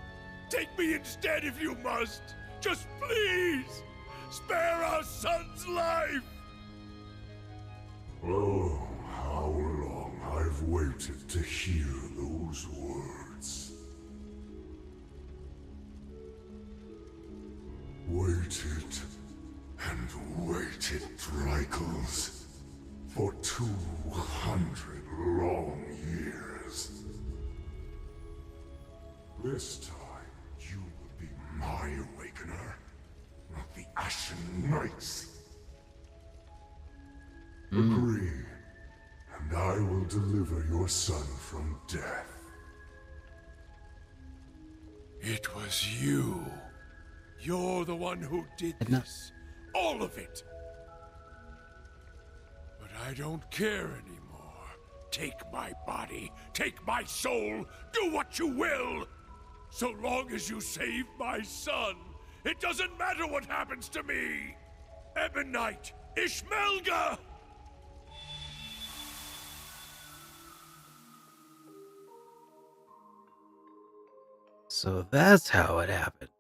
Take me instead if you must. Just please! Spare our son's life! Oh, how long I've waited to hear those words. Waited and waited, Drycles, for 200 long years. This time, you will be my awakener, not the Ashen Knights. Agree, and I will deliver your son from death. It was you. You're the one who did this. All of it. But I don't care anymore. Take my body, take my soul, do what you will! So long as you save my son, it doesn't matter what happens to me! Ebonite, Ishmelga! So that's how it happened.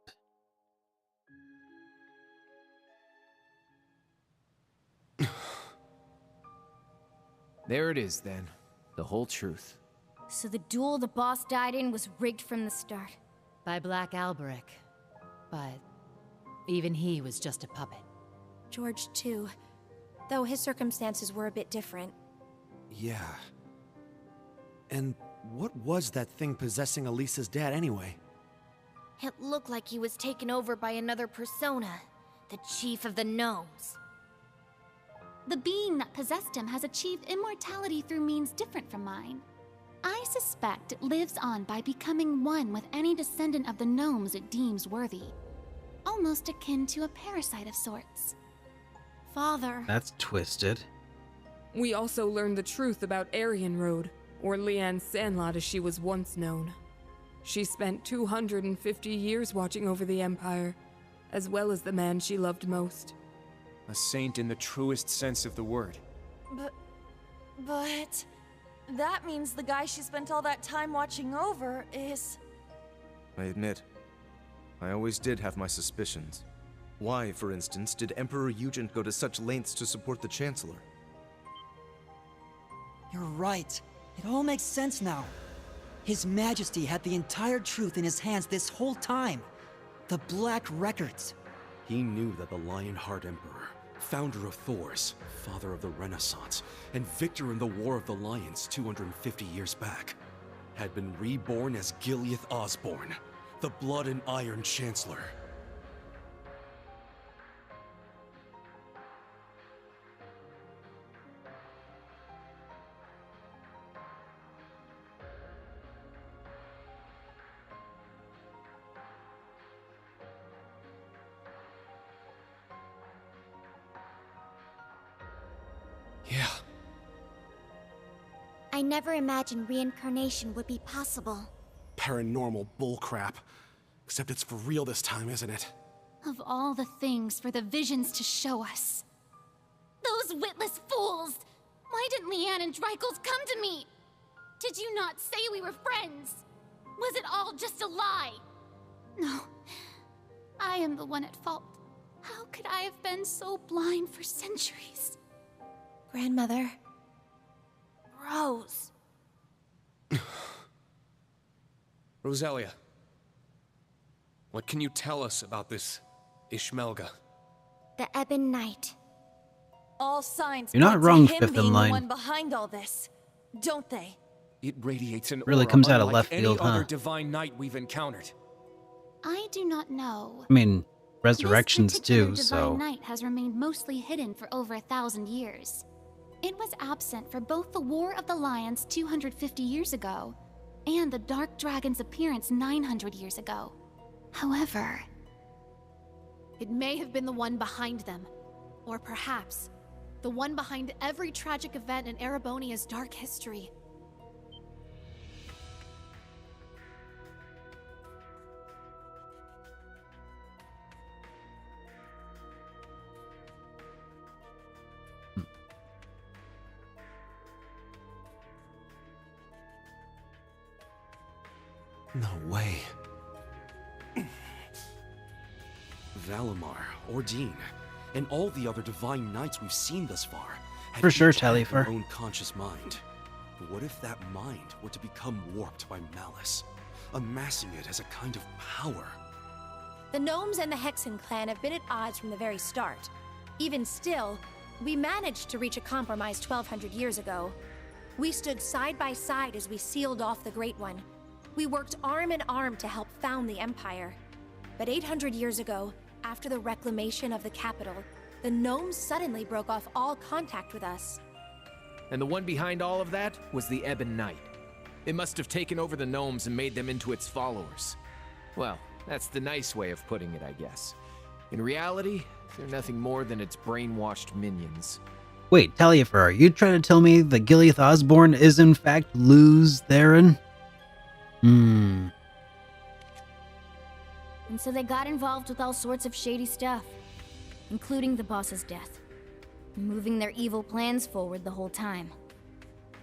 There it is, then. The whole truth. So the duel the boss died in was rigged from the start. By Black Alberic. But even he was just a puppet. George, too. Though his circumstances were a bit different. Yeah. And what was that thing possessing Elisa's dad anyway? It looked like he was taken over by another persona, the Chief of the Gnomes. The being that possessed him has achieved immortality through means different from mine. I suspect it lives on by becoming one with any descendant of the gnomes it deems worthy. Almost akin to a parasite of sorts. Father. That's twisted. We also learned the truth about Aryan Road, or Leanne Sandlot as she was once known. She spent 250 years watching over the Empire, as well as the man she loved most. A saint in the truest sense of the word. But... that means the guy she spent all that time watching over is... I admit, I always did have my suspicions. Why, for instance, did Emperor Eugen go to such lengths to support the Chancellor? You're right. It all makes sense now. His Majesty had the entire truth in his hands this whole time. The Black Records. He knew that the Lionheart Emperor, founder of Thors, father of the Renaissance, and victor in the War of the Lions 250 years back, had been reborn as Gileath Osborne, the Blood and Iron Chancellor. Yeah. I never imagined reincarnation would be possible. Paranormal bullcrap. Except it's for real this time, isn't it? Of all the things for the visions to show us. Those witless fools! Why didn't Leanne and Drycles come to me? Did you not say we were friends? Was it all just a lie? No. I am the one at fault. How could I have been so blind for centuries? Grandmother. Rose. Roselia. What can you tell us about this Ishmelga? The Ebon Knight. All signs You're not point to wrong, him fifth in being line. the one behind all this, don't they? It radiates an Really aura comes out of unlike left any field, other huh? divine knight we've encountered. I do not know. I mean, resurrections This particular too, divine so. knight has remained mostly hidden for over 1,000 years. It was absent for both the War of the Lions 250 years ago and the Dark Dragon's appearance 900 years ago. However, It may have been the one behind them. Or perhaps, the one behind every tragic event in Erebonia's dark history. No way. Valimar, Ordine, and all the other divine knights we've seen thus far have For sure, each had Talifer. their own conscious mind. What if that mind were to become warped by malice, amassing it as a kind of power? The Gnomes and the Hexen clan have been at odds from the very start. Even still, we managed to reach a compromise 1200 years ago. We stood side by side as we sealed off the Great One. We worked arm in arm to help found the Empire. But 800 years ago, after the reclamation of the capital, the Gnomes suddenly broke off all contact with us. And the one behind all of that was the Ebon Knight. It must have taken over the Gnomes and made them into its followers. Well, that's the nice way of putting it, I guess. In reality, they're nothing more than its brainwashed minions. Wait, Talifer, are you trying to tell me that Gileath Osborne is in fact Luz Theron? And so they got involved with all sorts of shady stuff, including the boss's death, moving their evil plans forward the whole time.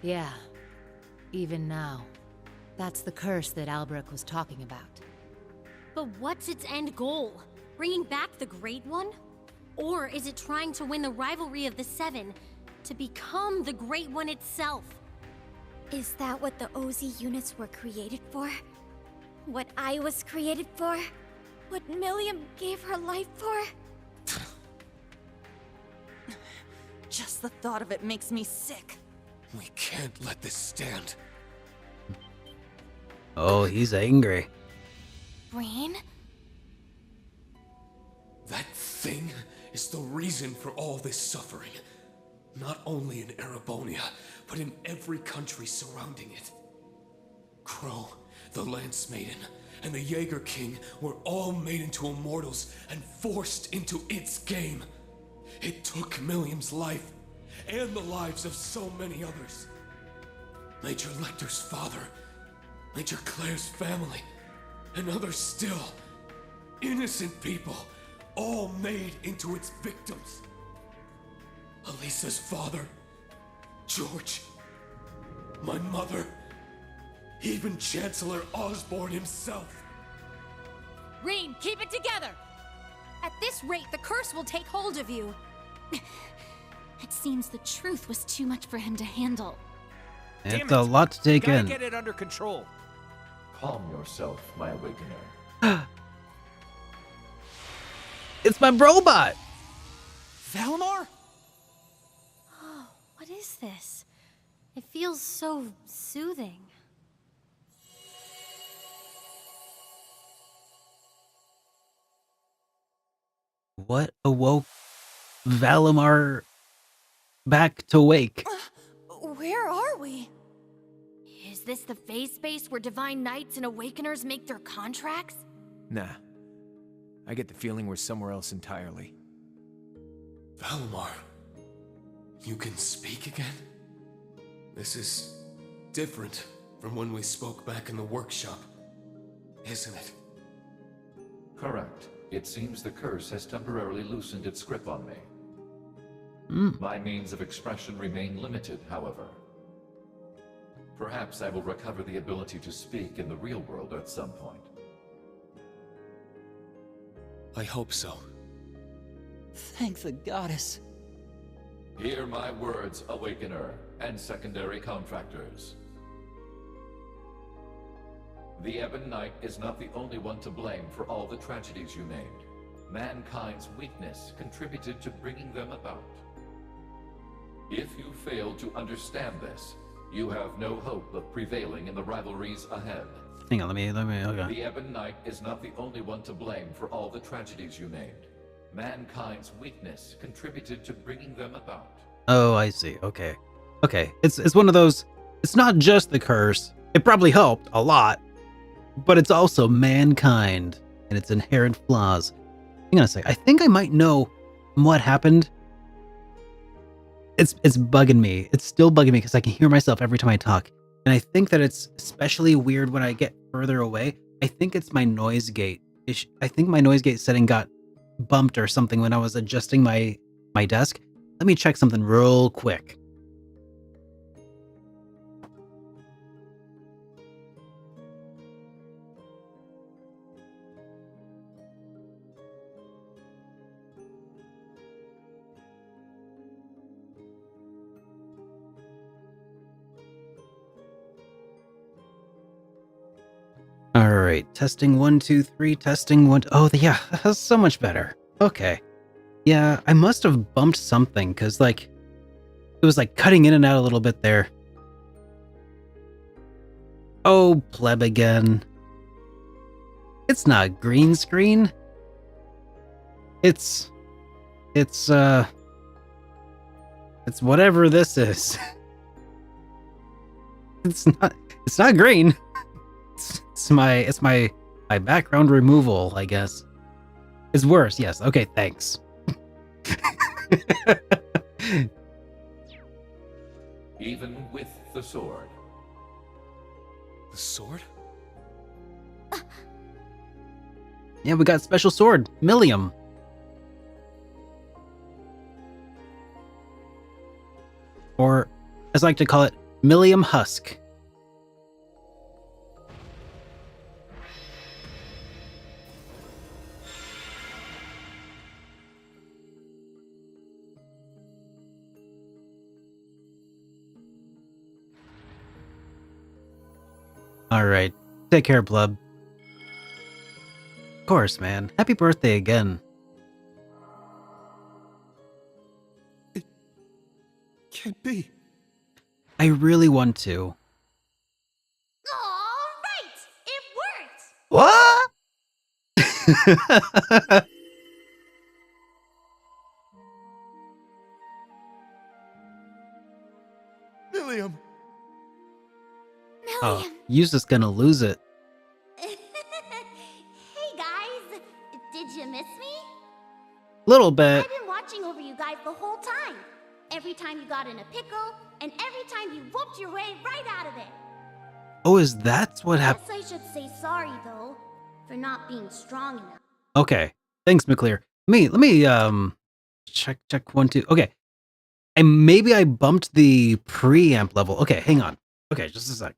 Yeah, even now. That's the curse that Albrecht was talking about. But what's its end goal? Bringing back the Great One? Or is it trying to win the rivalry of the Seven to become the Great One itself? Is that what the OZ units were created for? What I was created for? What Milliam gave her life for? Just the thought of it makes me sick. We can't let this stand. Oh, he's angry. Brain? That thing is the reason for all this suffering. Not only in Erebonia, but in every country surrounding it. Crow, the Lance Maiden, and the Jaeger King were all made into immortals and forced into its game. It took Milliam's life, and the lives of so many others. Major Lecter's father, Major Claire's family, and others still. Innocent people, all made into its victims. Elisa's father, George, my mother, even Chancellor Osborne himself. Rean, keep it together! At this rate, the curse will take hold of you. It seems the truth was too much for him to handle. It's a lot to take in. Get it under control. Calm yourself, my awakener. It's my robot! Valimar? Oh, what is this? It feels so soothing. What awoke Valimar back to wake? Where are we? Is this the phase space where Divine Knights and Awakeners make their contracts? Nah. I get the feeling we're somewhere else entirely. Valimar, you can speak again? This is different from when we spoke back in the workshop, isn't it? Correct. It seems the curse has temporarily loosened its grip on me. My means of expression remain limited, however. Perhaps I will recover the ability to speak in the real world at some point. I hope so. Thank the goddess. Hear my words, Awakener, and secondary contractors. The Ebon Knight is not the only one to blame for all the tragedies you named. Mankind's weakness contributed to bringing them about. If you fail to understand this, you have no hope of prevailing in the rivalries ahead. Hang on, let me, okay. The Ebon Knight is not the only one to blame for all the tragedies you named. Mankind's weakness contributed to bringing them about. Oh, I see. Okay. Okay. It's one of those, it's not just the curse. It probably helped a lot, but it's also mankind and its inherent flaws. Hang on a sec. I think I might know what happened. It's bugging me. It's still bugging me because I can hear myself every time I talk. And I think that it's especially weird when I get further away. I think it's my noise gate. I think my noise gate setting got bumped or something when I was adjusting my desk. Let me check something real quick. All right, testing 1, 2, 3, testing 1. Oh, yeah, that's so much better. Okay. Yeah, I must have bumped something because, like, it was like cutting in and out a little bit there. Oh, pleb again. It's not green screen. It's whatever this is. It's not green. It's my background removal, I guess. It's worse, yes. Okay, thanks. Even with the sword. The sword? Yeah, we got special sword, Millium. Or, as I like to call it, Millium Husk. Alright, take care, Blub. Of course, man. Happy birthday again. It can't be. I really want to. Alright! It worked! What? Millium! Oh, Yu's just gonna lose it. Hey guys! Did you miss me? Little bit. I've been watching over you guys the whole time. Every time you got in a pickle, and every time you whooped your way right out of it. Oh, is that what happened? Guess I should say sorry though, for not being strong enough. Okay. Thanks, McClear. Let me check 1, 2. Okay. And maybe I bumped the preamp level. Okay, hang on. Okay, just a sec.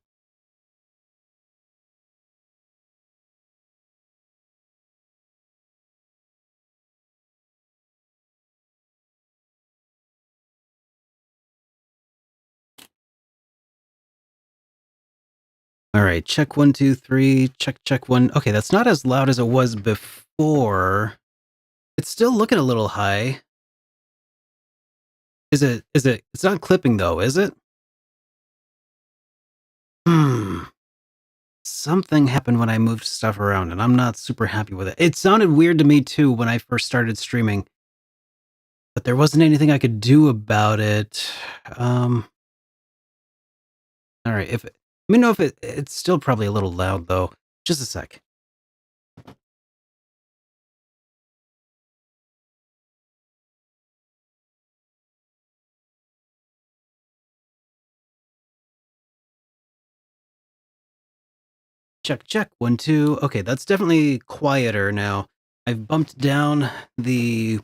All right, check 1, 2, 3. Check 1. Okay, that's not as loud as it was before. It's still looking a little high. Is it? It's not clipping though, is it? Something happened when I moved stuff around and I'm not super happy with it. It sounded weird to me too when I first started streaming. But there wasn't anything I could do about it. All right, let me know if it's still probably a little loud though. Just a sec. Check 1, 2. Okay, that's definitely quieter now. I've bumped down the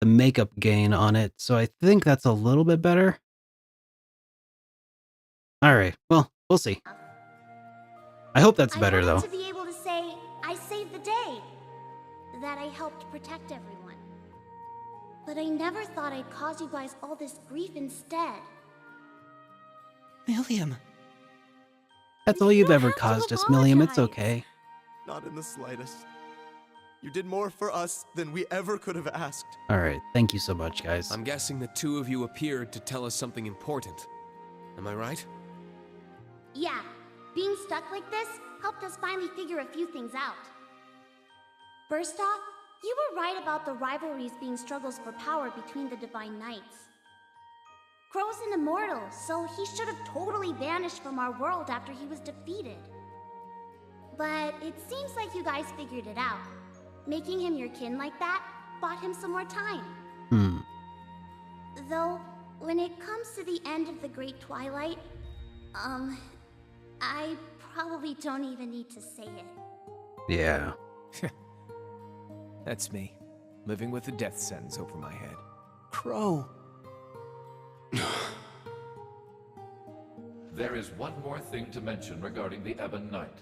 makeup gain on it, so I think that's a little bit better. All right, well, we'll see. I hope that's better though. To be able to say I saved the day, that I helped protect everyone. But I never thought I'd cause you guys all this grief instead. Millium. That's all you've ever caused us, Millium. It's okay. Not in the slightest. You did more for us than we ever could have asked. All right, thank you so much, guys. I'm guessing the two of you appeared to tell us something important. Am I right? Yeah, being stuck like this helped us finally figure a few things out. First off, you were right about the rivalries being struggles for power between the Divine Knights. Crow's an immortal, so he should have totally vanished from our world after he was defeated. But it seems like you guys figured it out. Making him your kin like that bought him some more time. Though, when it comes to the end of the Great Twilight, I probably don't even need to say it. Yeah. That's me, living with a death sentence over my head. Crow. There is one more thing to mention regarding the Ebon Knight.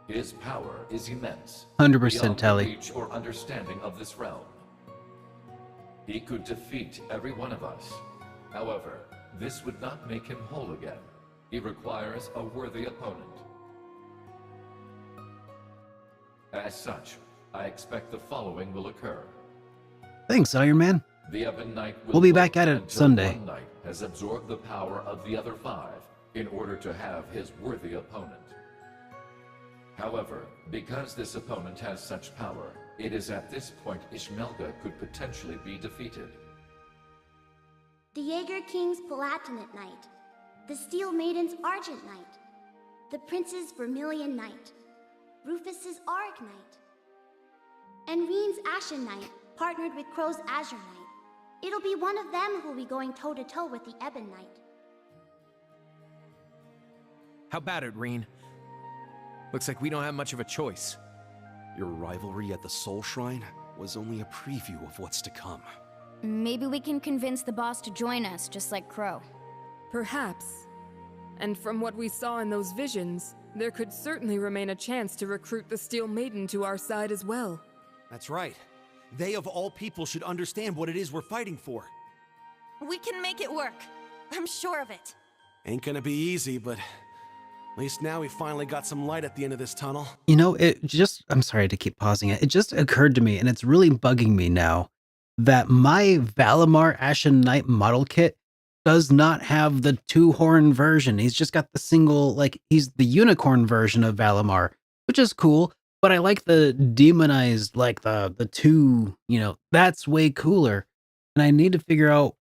His power is immense. 100% beyond the tally. reach or understanding of this realm. He could defeat every one of us. However, this would not make him whole again. He requires a worthy opponent. As such, I expect the following will occur. Thanks, Iron Man. The Ebon Knight will We'll be back wait at it until Sunday. one knight has absorbed the power of the other 5 in order to have his worthy opponent. However, because this opponent has such power, it is at this point Ishmelga could potentially be defeated. The Jaeger King's Palatinate Knight, the Steel Maiden's Argent Knight, the Prince's Vermilion Knight, Rufus's Auric Knight, and Reen's Ashen Knight partnered with Crow's Azure Knight. It'll be one of them who'll be going toe-to-toe with the Ebon Knight. How about it, Reen? Looks like we don't have much of a choice. Your rivalry at the Soul Shrine was only a preview of what's to come. Maybe we can convince the boss to join us, just like Crow. Perhaps. And from what we saw in those visions, there could certainly remain a chance to recruit the Steel Maiden to our side as well. That's right. They of all people should understand what it is we're fighting for. We can make it work. I'm sure of it. Ain't gonna be easy, but at least now we finally got some light at the end of this tunnel. You know, I'm sorry to keep pausing it. It just occurred to me, and it's really bugging me now, that my Valimar Ashen Knight model kit does not have the 2-horn version. He's just got the single, like, he's the unicorn version of Valimar, which is cool. But I like the demonized, like the 2, you know, that's way cooler. And I need to figure out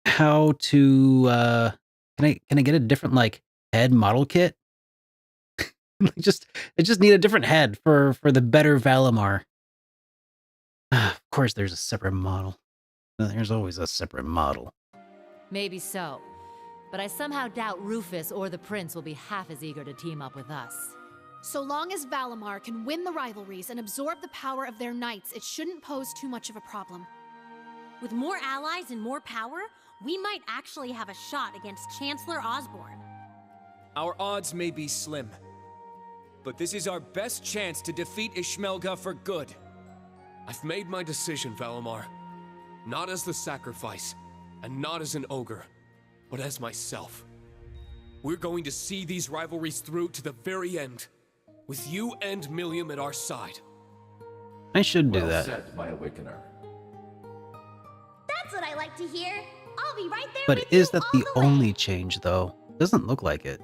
how to, can I get a different, like, head model kit? I just need a different head for the better Valimar. Of course, there's a separate model. There's always a separate model. Maybe so. But I somehow doubt Rufus or the Prince will be half as eager to team up with us. So long as Valimar can win the rivalries and absorb the power of their knights, it shouldn't pose too much of a problem. With more allies and more power, we might actually have a shot against Chancellor Osborn. Our odds may be slim, but this is our best chance to defeat Ishmelga for good. I've made my decision, Valimar. Not as the sacrifice, and not as an ogre, but as myself. We're going to see these rivalries through to the very end, with you and Millium at our side. I should do Well that. said, my Awakener. That's what I like to hear. I'll be right there But with is you that all the the way. only change, though? Doesn't look like it.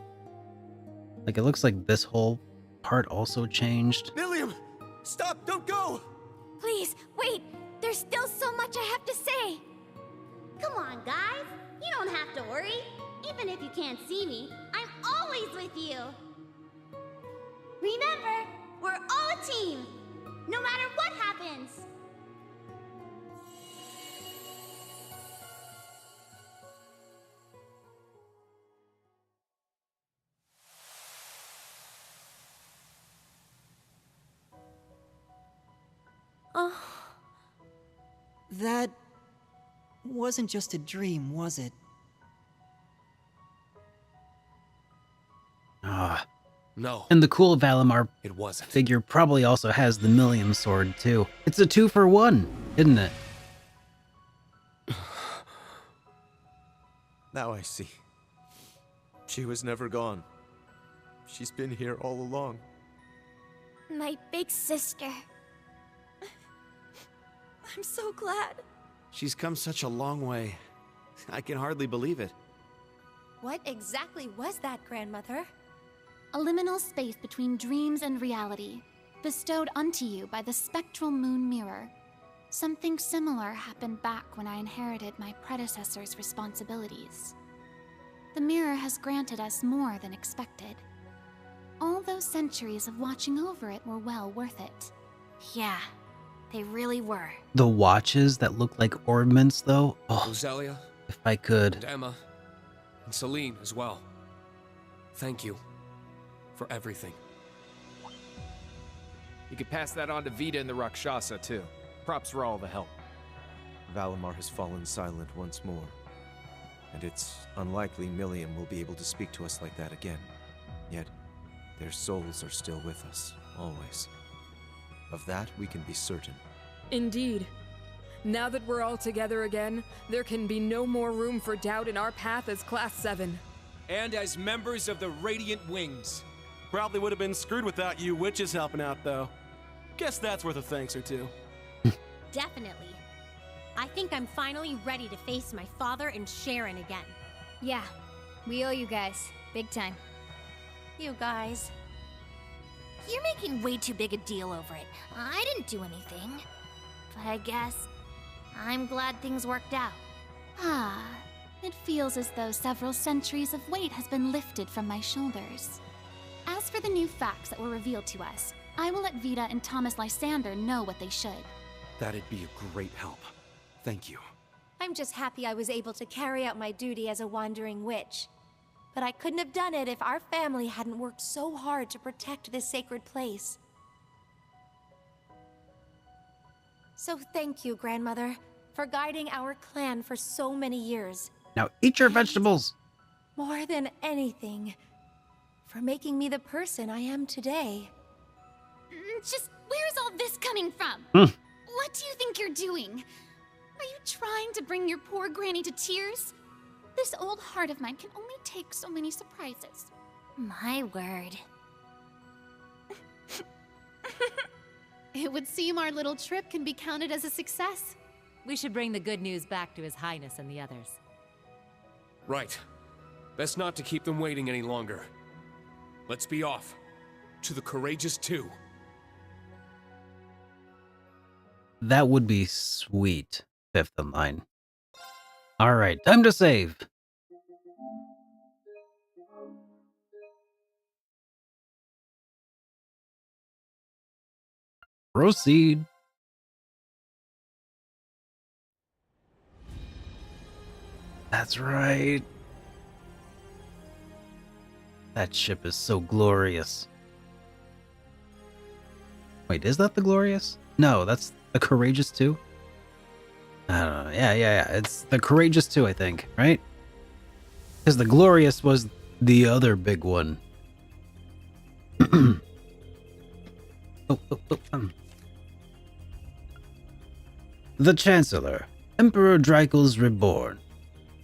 Like, it looks like this whole part also changed. Millium! Stop! Don't go! Please, wait! There's still so much I have to say! Come on, guys. You don't have to worry. Even if you can't see me, I'm always with you. Remember, we're all a team, no matter what happens. Oh. That wasn't just a dream, was it? Ah. No. And the cool Valimar It wasn't. figure probably also has the Millium sword, too. It's a 2-for-1, isn't it? Now I see. She was never gone. She's been here all along. My big sister. I'm so glad. She's come such a long way. I can hardly believe it. What exactly was that, Grandmother? A liminal space between dreams and reality, bestowed unto you by the spectral moon mirror. Something similar happened back when I inherited my predecessor's responsibilities. The mirror has granted us more than expected. All those centuries of watching over it were well worth it. Yeah, they really were. The watches that look like ornaments, though. Oh, Rosalia, if I could. and Emma, and Celine as well. Thank you for everything. You could pass that on to Vita and the Rakshasa, too. Props for all the help. Valimar has fallen silent once more. And it's unlikely Millium will be able to speak to us like that again. Yet, their souls are still with us, always. Of that, we can be certain. Indeed. Now that we're all together again, there can be no more room for doubt in our path as Class 7. and as members of the Radiant Wings. Probably would have been screwed without you witches helping out, though. Guess that's worth a thanks or two. Definitely. I think I'm finally ready to face my father and Sharon again. Yeah, we owe you guys. Big time. You guys. You're making way too big a deal over it. I didn't do anything. But I guess I'm glad things worked out. Ah, it feels as though several centuries of weight has been lifted from my shoulders. As for the new facts that were revealed to us, I will let Vita and Thomas Lysander know what they should. That'd be a great help. Thank you. I'm just happy I was able to carry out my duty as a wandering witch. But I couldn't have done it if our family hadn't worked so hard to protect this sacred place. So thank you, Grandmother, for guiding our clan for so many years. Now eat your vegetables. More than anything, for making me the person I am today. Just where's all this coming from? What do you think you're doing? Are you trying to bring your poor granny to tears? This old heart of mine can only take so many surprises. My word. It would seem our little trip can be counted as a success. We should bring the good news back to His Highness and the others. Right. Best not to keep them waiting any longer. Let's be off. To the Courageous Two. That would be sweet. Fifth in line. All right, time to save. Proceed. That's right. That ship is so glorious. Wait, is that the Glorious? No, that's the Courageous Two? I don't know. Yeah. It's the Courageous Two, I think, right? Because the Glorious was the other big one. The Chancellor, Emperor Drykel's reborn,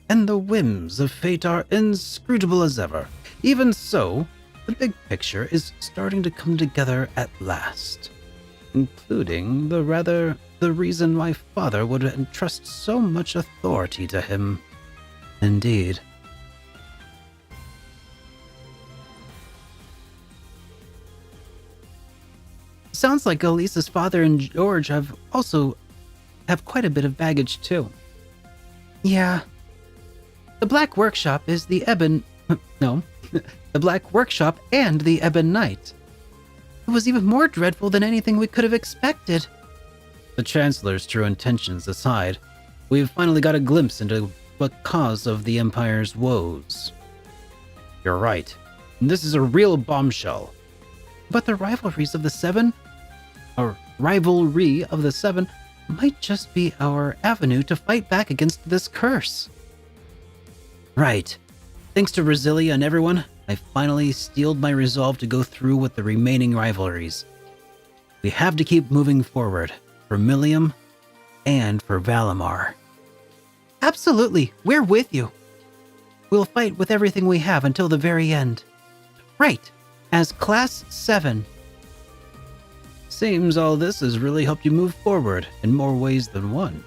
and the whims of fate are inscrutable as ever. Even so, the big picture is starting to come together at last, including the reason my father would entrust so much authority to him. Indeed. Sounds like Elisa's father and George have quite a bit of baggage too. Yeah. The Black Workshop is the Ebon... No. The Black Workshop and the Ebon Knight. It was even more dreadful than anything we could have expected. The Chancellor's true intentions aside, we've finally got a glimpse into the cause of the Empire's woes. You're right. This is a real bombshell. But the rivalry of the Seven might just be our avenue to fight back against this curse. Right. Thanks to Brasilia and everyone, I finally steeled my resolve to go through with the remaining rivalries. We have to keep moving forward, for Millium and for Valimar. Absolutely, we're with you. We'll fight with everything we have until the very end. Right, as Class 7. Seems all this has really helped you move forward in more ways than one.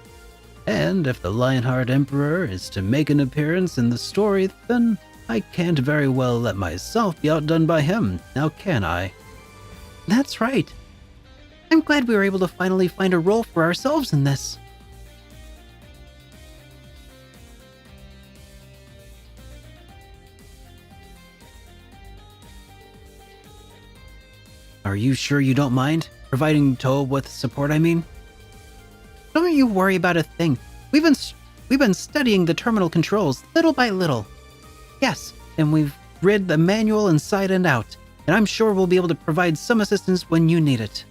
And if the Lionheart Emperor is to make an appearance in the story, then I can't very well let myself be outdone by him, now can I? That's right. I'm glad we were able to finally find a role for ourselves in this. Are you sure you don't mind? Providing Toa with support, I mean? Don't you worry about a thing. We've been studying the terminal controls little by little. Yes, and we've read the manual inside and out, and I'm sure we'll be able to provide some assistance when you need it.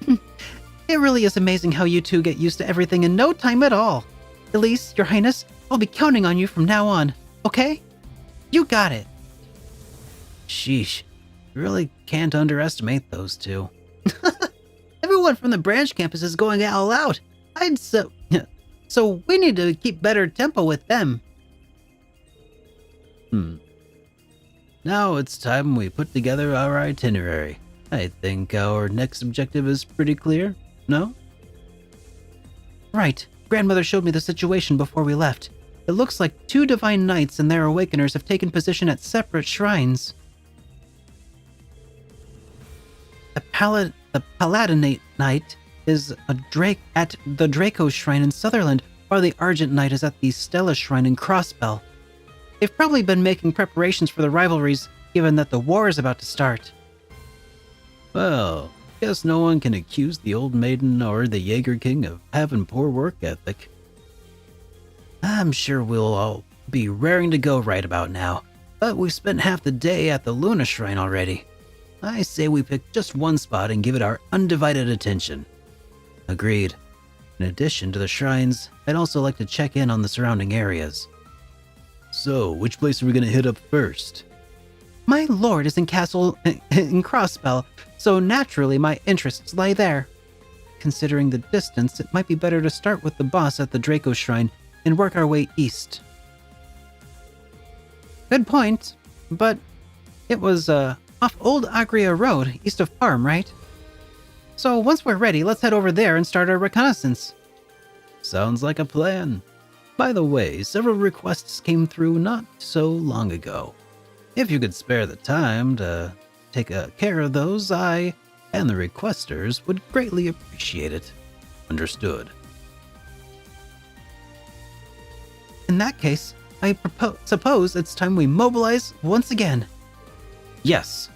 It really is amazing how you two get used to everything in no time at all. Elise, Your Highness, I'll be counting on you from now on, okay? You got it. Sheesh, you really can't underestimate those two. Everyone from the branch campus is going all out. So we need to keep better tempo with them. Now it's time we put together our itinerary. I think our next objective is pretty clear, no? Right. Grandmother showed me the situation before we left. It looks like 2 Divine Knights and their Awakeners have taken position at separate shrines. The Paladinate Knight is at the Draco Shrine in Sutherland, while the Argent Knight is at the Stella Shrine in Crossbell. They've probably been making preparations for the rivalries, given that the war is about to start. Well, guess no one can accuse the Old Maiden or the Jaeger King of having poor work ethic. I'm sure we'll all be raring to go right about now, but we've spent half the day at the Luna Shrine already. I say we pick just one spot and give it our undivided attention. Agreed. In addition to the shrines, I'd also like to check in on the surrounding areas. So, which place are we going to hit up first? My lord is in Crossbell, so naturally my interests lie there. Considering the distance, it might be better to start with the boss at the Draco Shrine and work our way east. Good point, but it was off Old Agria Road, east of Farm, right? So once we're ready, let's head over there and start our reconnaissance. Sounds like a plan. By the way, several requests came through not so long ago. If you could spare the time to take care of those, I and the requesters would greatly appreciate it. Understood. In that case, I suppose it's time we mobilize once again. Yes.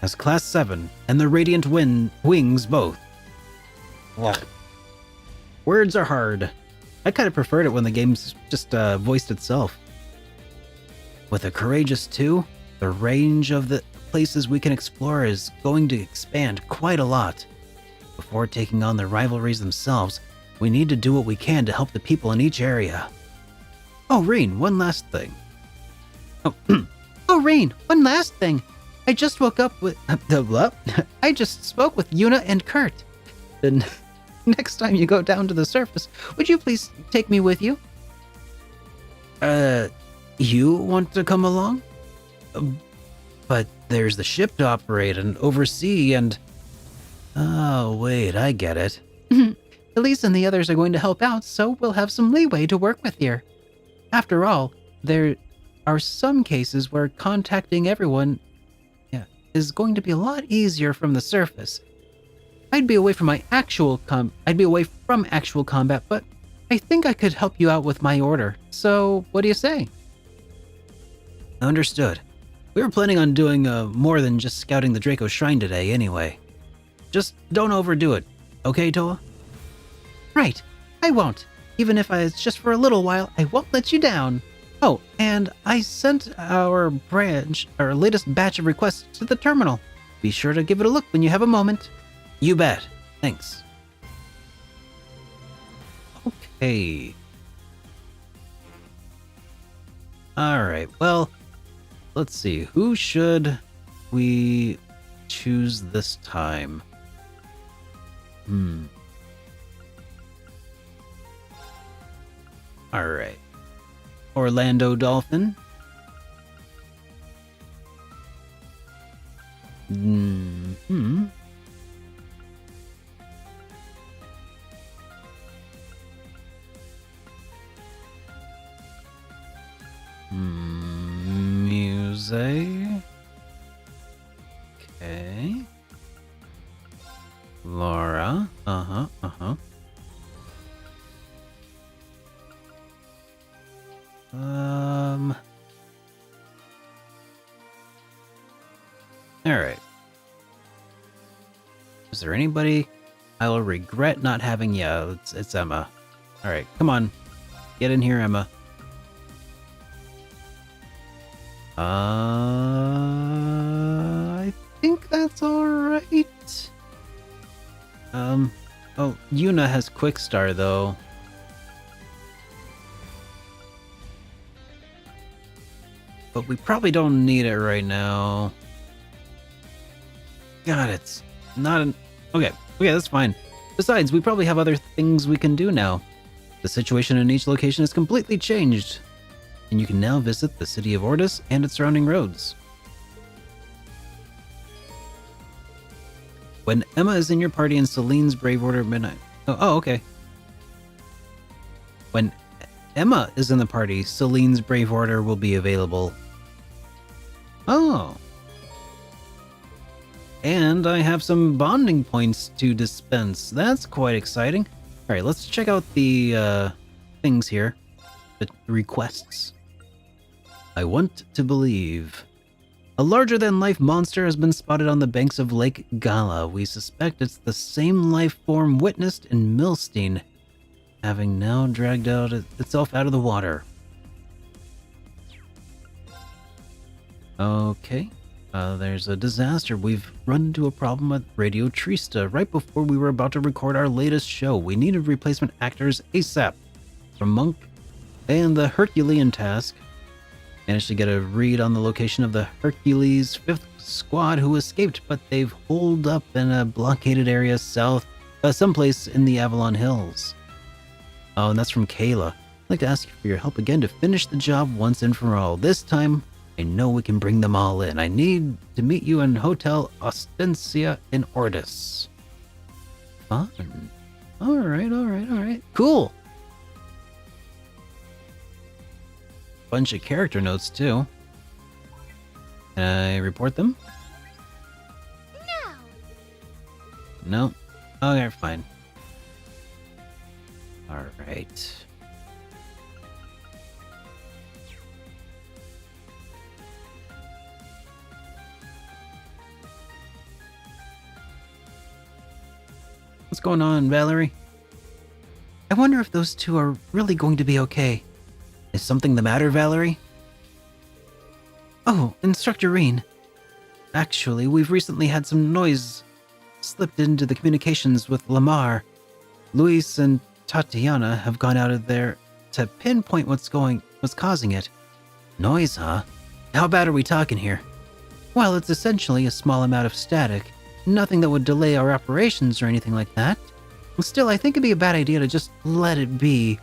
As Class 7 and the Radiant Wings both. Ugh. Words are hard. I kind of preferred it when the game's just voiced itself. With a Courageous 2, the range of the places we can explore is going to expand quite a lot. Before taking on the rivalries themselves, we need to do what we can to help the people in each area. Oh, Reen, one last thing. Oh, Reen, one last thing. I just woke up with... I just spoke with Yuna and Kurt. Then next time you go down to the surface, would you please take me with you? You want to come along? But there's the ship to operate and oversee and... Oh, wait, I get it. Elise and the others are going to help out, so we'll have some leeway to work with here. After all, there are some cases where contacting everyone is going to be a lot easier from the surface. I'd be away from actual combat, but I think I could help you out with my order. So, what do you say? Understood. We were planning on doing more than just scouting the Draco Shrine today anyway. Just don't overdo it, okay, Toa? Right, I won't. Even if it's just for a little while, I won't let you down. Oh, and I sent our latest batch of requests to the terminal. Be sure to give it a look when you have a moment. You bet. Thanks. Okay. Alright, well, let's see. Who should we choose this time? Alright. Orlando Dolphin. Muse. Okay. Laura. Alright. Is there anybody? I will regret not having... Yeah, it's Emma. Alright, come on. Get in here, Emma. I think that's alright. Oh, Yuna has Quick Star, though. But we probably don't need it right now. God, it's not an... Okay, that's fine. Besides, we probably have other things we can do now. The situation in each location has completely changed. and you can now visit the city of Ordis and its surrounding roads. When Emma is in your party in Celine's Brave Order Midnight... Oh, okay. When Emma is in the party, Celine's Brave Order will be available. Oh. And I have some bonding points to dispense. That's quite exciting. Alright, let's check out the things here. The requests. I want to believe. A larger-than-life monster has been spotted on the banks of Lake Gala. We suspect it's the same life form witnessed in Milstein, having now dragged itself out of the water. Okay. There's a disaster. We've run into a problem at Radio Trista right before we were about to record our latest show. We needed replacement actors ASAP. From Monk and the Herculean task. Managed to get a read on the location of the Hercules 5th Squad who escaped, but they've holed up in a blockaded area south, someplace in the Avalon Hills. Oh, and that's from Kayla. I'd like to ask you for your help again to finish the job once and for all. This time, I know we can bring them all in. I need to meet you in Hotel Ostencia in Ordis. Fun. Alright. Cool. Bunch of character notes too. Can I report them? No. Okay, fine. Alright. What's going on, Valerie? I wonder if those two are really going to be okay. Is something the matter, Valerie? Oh, Instructor Reen. Actually, we've recently had some noise slipped into the communications with Lamar. Luis and Tatiana have gone out of there to pinpoint what's causing it. Noise, huh? How bad are we talking here? Well, it's essentially a small amount of static. Nothing that would delay our operations or anything like that. Still, I think it'd be a bad idea to just let it be.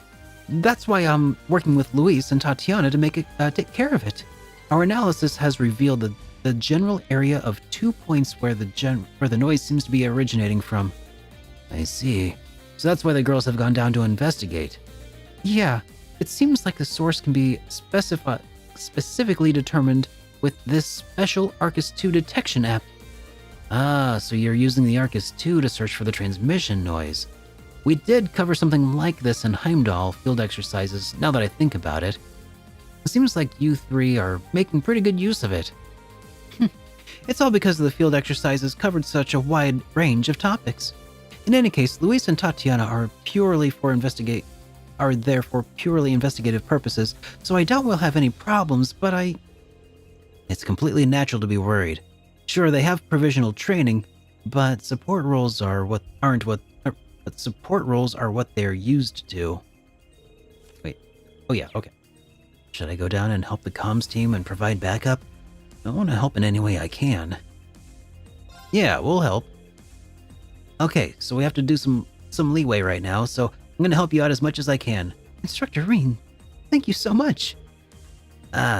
That's why I'm working with Luis and Tatiana to make it take care of it. Our analysis has revealed the general area of 2 points where the noise seems to be originating from. I see. So that's why the girls have gone down to investigate. Yeah, it seems like the source can be specifically determined with this special Arcus 2 detection app. Ah, so you're using the Arcus 2 to search for the transmission noise. We did cover something like this in Heimdall field exercises, now that I think about it. It seems like you three are making pretty good use of it. It's all because the field exercises covered such a wide range of topics. In any case, Luis and Tatiana are there for purely investigative purposes, so I doubt we'll have any problems, but it's completely natural to be worried. Sure, they have provisional training, but support roles are what they're used to. Wait. Oh yeah, okay. Should I go down and help the comms team and provide backup? I want to help in any way I can. Yeah, we'll help. Okay, so we have to do some leeway right now, so I'm going to help you out as much as I can. Instructor Reen, thank you so much.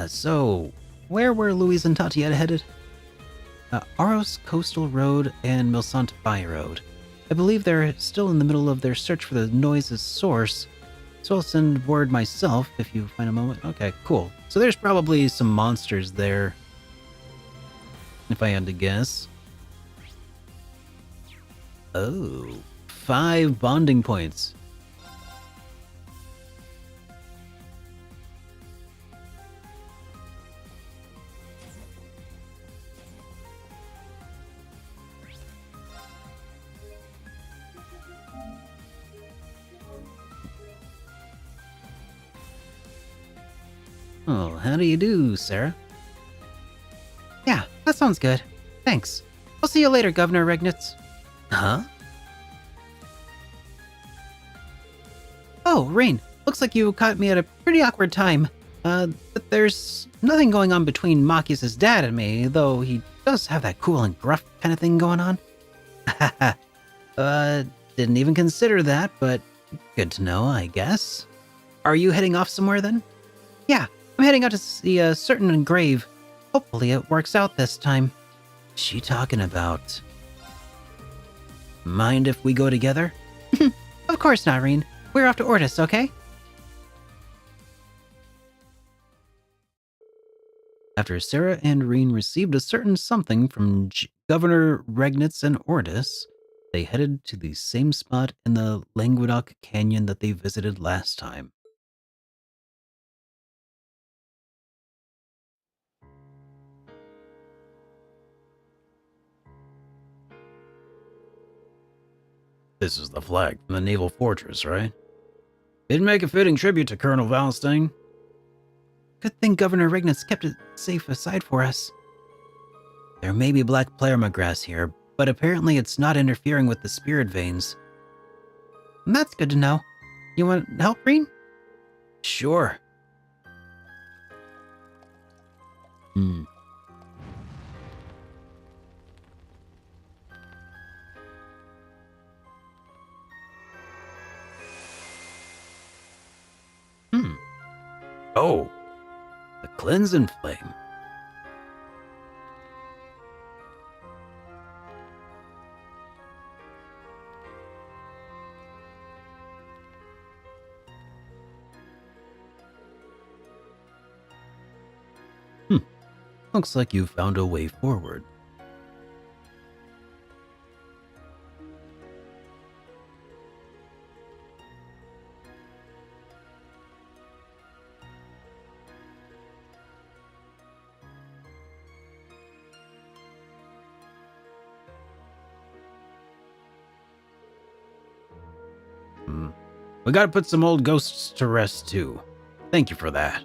So where were Luis and Tatiana headed? Aros Coastal Road and Milsant Bay Road. I believe they're still in the middle of their search for the noise's source, so I'll send word myself if you find a moment. Okay, cool. So there's probably some monsters there, if I had to guess. Oh, 5 bonding points. Oh, how do you do, Sarah? Yeah, that sounds good. Thanks. I'll see you later, Governor Regnitz. Huh? Oh, Rain, looks like you caught me at a pretty awkward time. But there's nothing going on between Machias' dad and me, though he does have that cool and gruff kind of thing going on. Didn't even consider that, but good to know, I guess. Are you heading off somewhere then? Yeah, I'm heading out to see a certain grave. Hopefully it works out this time. She talking about... Mind if we go together? Of course not, Reen. We're off to Ortis, okay? After Sarah and Reen received a certain something from Governor Regnitz and Ortis, they headed to the same spot in the Languedoc Canyon that they visited last time. This is the flag from the naval fortress, right? It'd make a fitting tribute to Colonel Valstein. Good thing Governor Regnitz kept it safe aside for us. There may be black pleroma grass here, but apparently it's not interfering with the spirit veins. That's good to know. You want help, Reen? Sure. Oh, the cleansing flame. Looks like you found a way forward. We gotta put some old ghosts to rest, too. Thank you for that.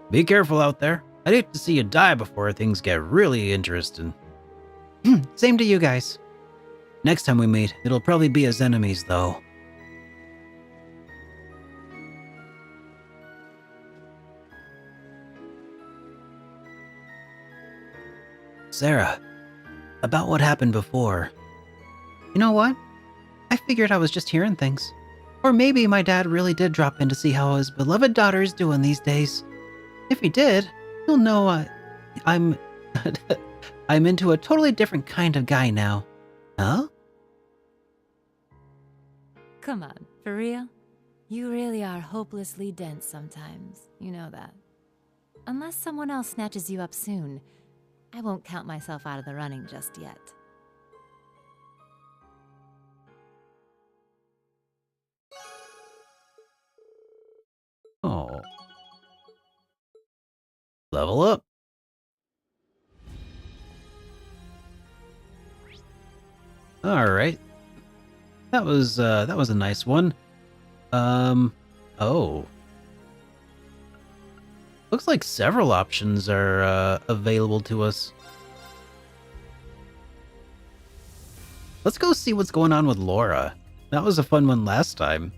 Be careful out there. I'd hate to see you die before things get really interesting. Same to you guys. Next time we meet, it'll probably be as enemies, though. Sarah, about what happened before. You know what? I figured I was just hearing things. Or maybe my dad really did drop in to see how his beloved daughter is doing these days. If he did, he'll know I'm into a totally different kind of guy now. Huh? Come on, for real? You really are hopelessly dense sometimes. You know that. Unless someone else snatches you up soon, I won't count myself out of the running just yet. Oh. Level up. All right. That was a nice one. Oh. Looks like several options are available to us. Let's go see what's going on with Laura. That was a fun one last time.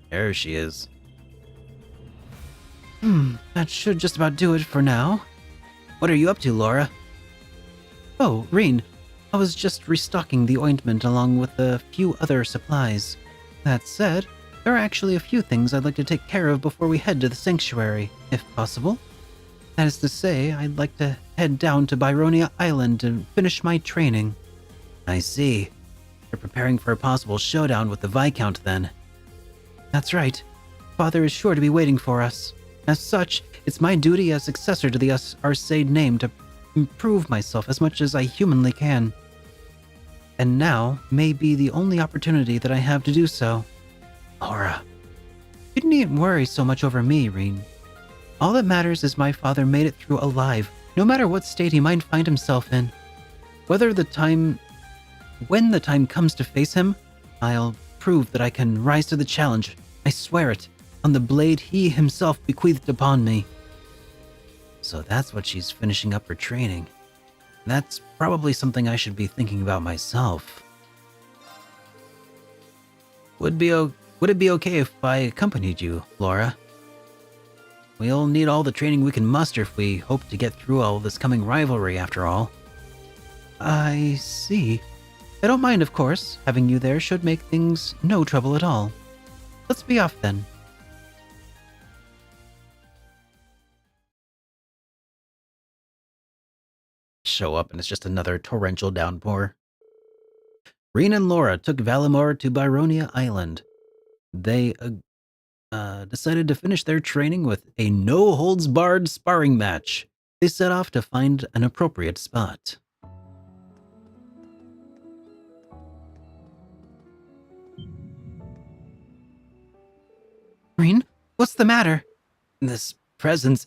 There she is. That should just about do it for now. What are you up to, Laura? Oh, Reen. I was just restocking the ointment along with a few other supplies. That said, there are actually a few things I'd like to take care of before we head to the sanctuary, if possible. That is to say, I'd like to head down to Byronia Island and finish my training. I see. You're preparing for a possible showdown with the Viscount, then. That's right. Father is sure to be waiting for us. As such, it's my duty as successor to the Arcade name to improve myself as much as I humanly can. And now may be the only opportunity that I have to do so. Laura, you needn't worry so much over me, Reen. All that matters is my father made it through alive, no matter what state he might find himself in. When the time comes to face him, I'll prove that I can rise to the challenge. I swear it, on the blade he himself bequeathed upon me. So that's what she's finishing up her training. That's probably something I should be thinking about myself. Would it be okay if I accompanied you, Laura? We'll need all the training we can muster if we hope to get through all this coming rivalry, after all. I see. I don't mind, of course. Having you there should make things no trouble at all. Let's be off then. Show up and it's just another torrential downpour. Rean and Laura took Valimar to Byronia Island. They decided to finish their training with a no-holds-barred sparring match. They set off to find an appropriate spot. Rean, what's the matter? This presence,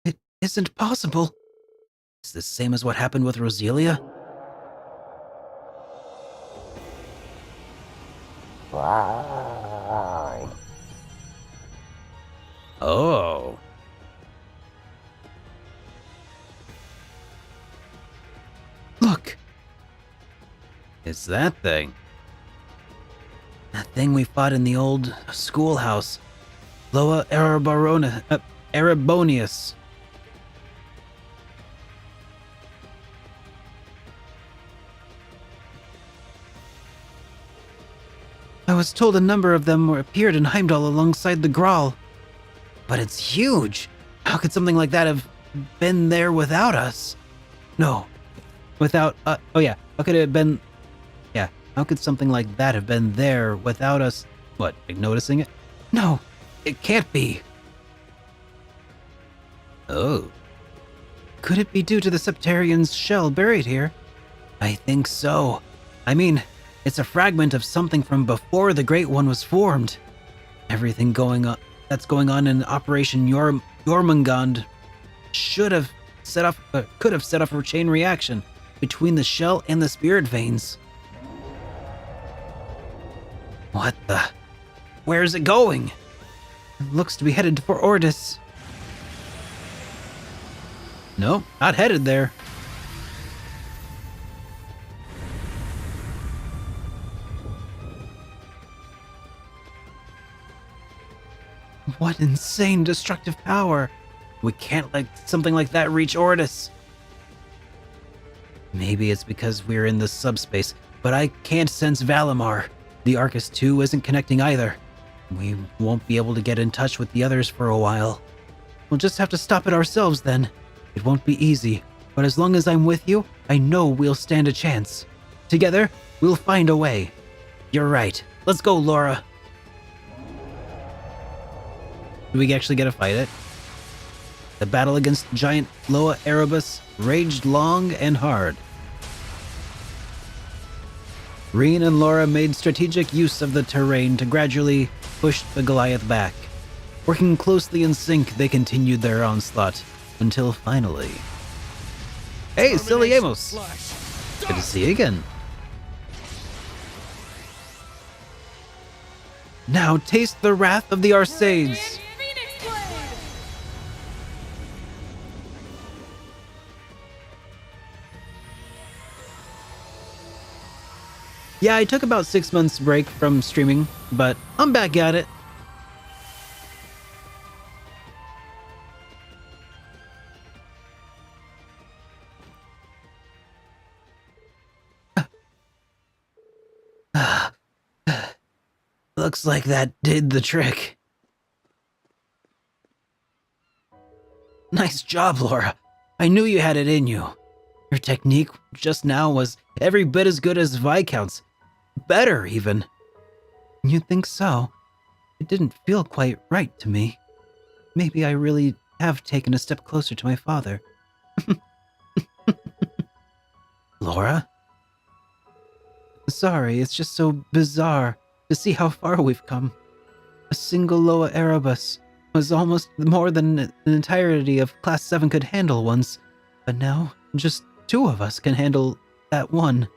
It isn't possible. It's the same as what happened with Roselia? Oh. Look. It's that thing. That thing we fought in the old schoolhouse. Loa Erebonius. I was told a number of them appeared in Heimdall alongside the Graal. But it's huge. How could something like that have been there without us? No. Without, oh yeah. How could it have been, yeah. How could something like that have been there without us, what, like noticing it? No, it can't be. Oh. Could it be due to the Septarian's shell buried here? I think so. I mean, it's a fragment of something from before the Great One was formed. Everything that's going on in Operation Jormungand could have set off a chain reaction between the shell and the spirit veins. What the? Where is it going? It looks to be headed for Ordis. No, not headed there. What insane destructive power! We can't let something like that reach Ordis. Maybe it's because we're in the subspace, but I can't sense Valimar. The Arcus 2 isn't connecting either. We won't be able to get in touch with the others for a while. We'll just have to stop it ourselves then. It won't be easy, but as long as I'm with you, I know we'll stand a chance. Together, we'll find a way. You're right. Let's go, Laura. Do we actually get to fight it? The battle against giant Loa Erebus raged long and hard. Rean and Laura made strategic use of the terrain to gradually push the Goliath back. Working closely in sync, they continued their onslaught until finally... Hey, Silly Amos! Good to see you again. Now taste the wrath of the Arcades! Yeah, I took about 6 months break from streaming, but I'm back at it. Looks like that did the trick. Nice job, Laura. I knew you had it in you. Your technique just now was every bit as good as Viscount's. Better, even. You think so? It didn't feel quite right to me. Maybe I really have taken a step closer to my father. Laura? Sorry, it's just so bizarre to see how far we've come. A single Loa Erebus was almost more than an entirety of Class 7 could handle once, but now just 2 of us can handle that one.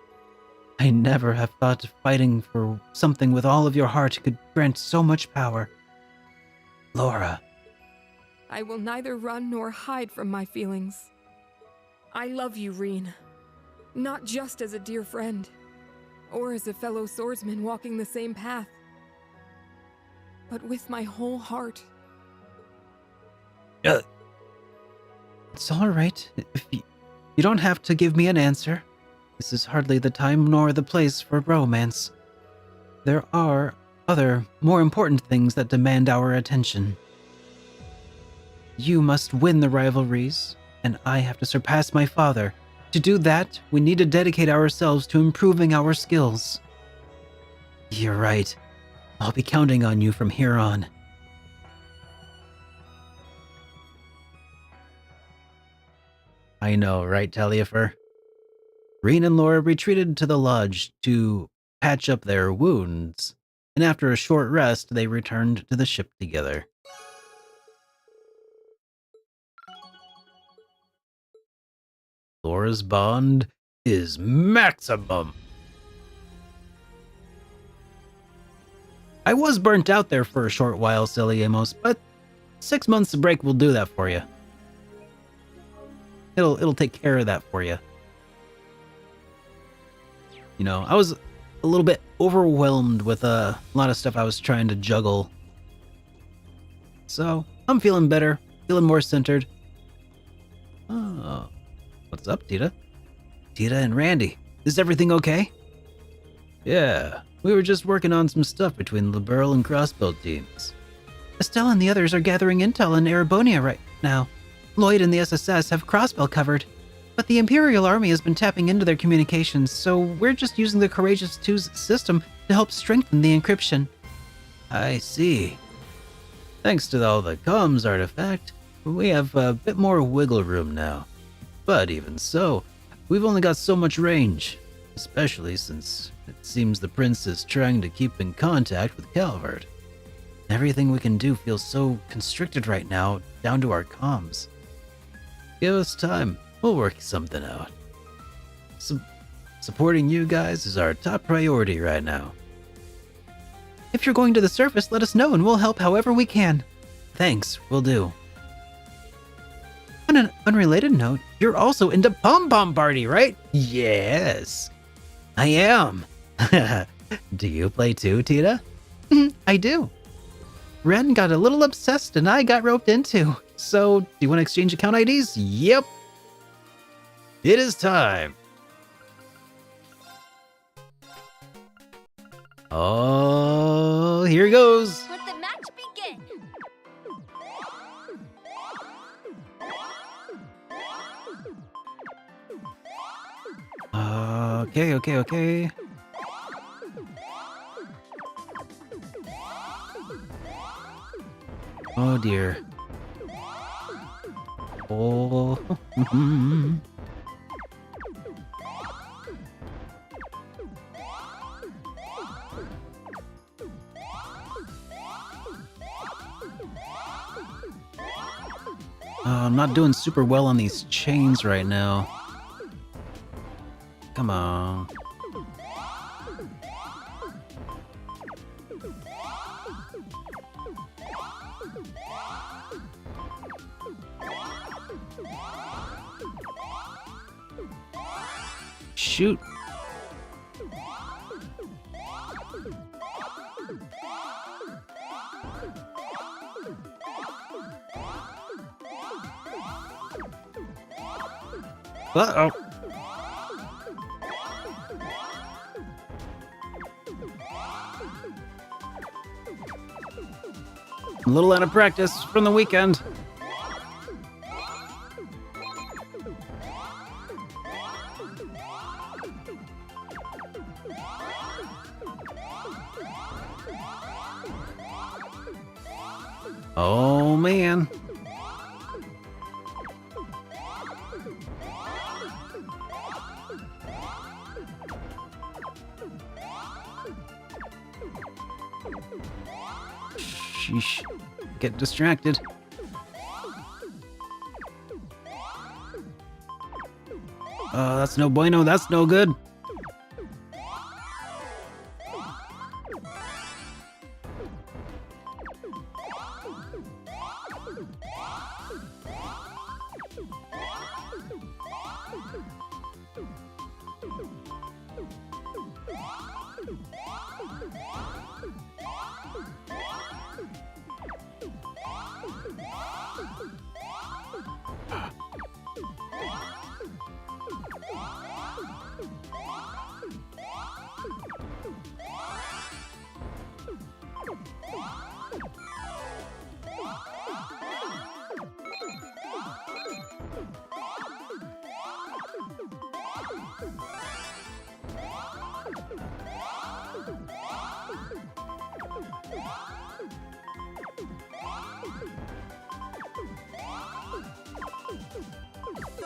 I never have thought fighting for something with all of your heart could grant so much power. Laura. I will neither run nor hide from my feelings. I love you, Rean. Not just as a dear friend, or as a fellow swordsman walking the same path, but with my whole heart. It's all right. If you don't have to give me an answer. This is hardly the time nor the place for romance. There are other, more important things that demand our attention. You must win the rivalries, and I have to surpass my father. To do that, we need to dedicate ourselves to improving our skills. You're right. I'll be counting on you from here on. I know, right, Taliafer? Reen and Laura retreated to the lodge to patch up their wounds, and after a short rest, they returned to the ship together. Laura's bond is maximum. I was burnt out there for a short while, Silly Amos, but 6 months of break will do that for you. It'll take care of that for you. You know, I was a little bit overwhelmed with a lot of stuff I was trying to juggle. So, I'm feeling better, feeling more centered. Oh, what's up, Tita? Tita and Randy, is everything okay? Yeah, we were just working on some stuff between the Burl and Crossbow teams. Estelle and the others are gathering intel in Erebonia right now. Lloyd and the SSS have Crossbell covered, but the Imperial Army has been tapping into their communications, so we're just using the Courageous Two's system to help strengthen the encryption. I see. Thanks to all the comms artifact, we have a bit more wiggle room now. But even so, we've only got so much range, especially since it seems the Prince is trying to keep in contact with Calvert. Everything we can do feels so constricted right now, down to our comms. Give us time. We'll work something out. Supporting you guys is our top priority right now. If you're going to the surface, let us know and we'll help however we can. Thanks, will do. On an unrelated note, you're also into Pom Pom Party, right? Yes, I am. Do you play too, Tita? I do. Ren got a little obsessed and I got roped into. So, do you want to exchange account IDs? Yep. It is time. Oh, here goes. Let the match begin. Okay. Oh dear. Oh. I'm not doing super well on these chains right now. Come on. Shoot. Uh-oh. A little out of practice from the weekend. Oh, man. Sheesh. Get distracted. That's no bueno. That's no good.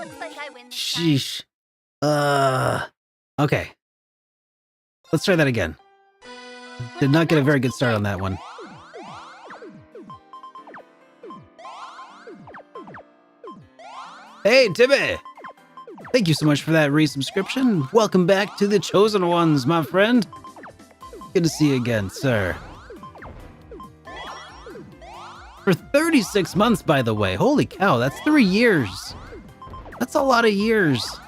Looks like I win this Sheesh. Okay. Let's try that again. Did not get a very good start on that one. Hey, Timmy! Thank you so much for that resubscription. Welcome back to the Chosen Ones, my friend. Good to see you again, sir. For 36 months, by the way. Holy cow, that's 3 years. That's a lot of years.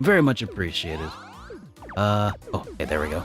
Very much appreciated. Okay, there we go.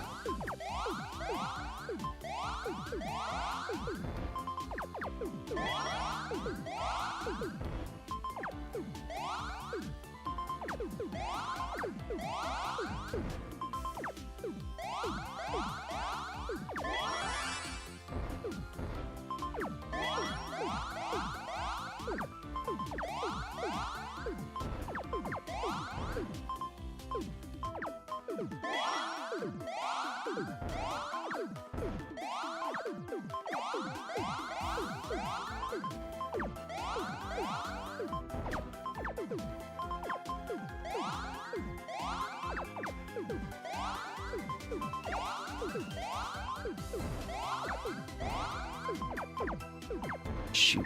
Shoot.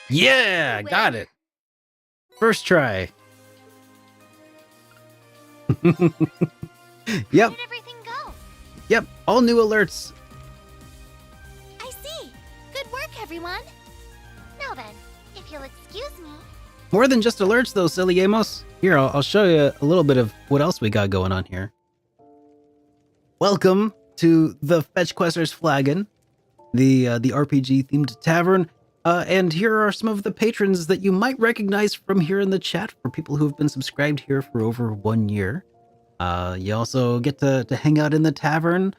Yeah, got it. First try. Yep. Yep, all new alerts. I see. Good work, everyone. Now then, if you'll excuse me. More than just alerts, though, Silly Amos. Here, I'll show you a little bit of what else we got going on here. Welcome to the Fetch Questers Flagon, the RPG-themed tavern. And here are some of the patrons that you might recognize from here in the chat for people who have been subscribed here for over 1 year. You also get to hang out in the tavern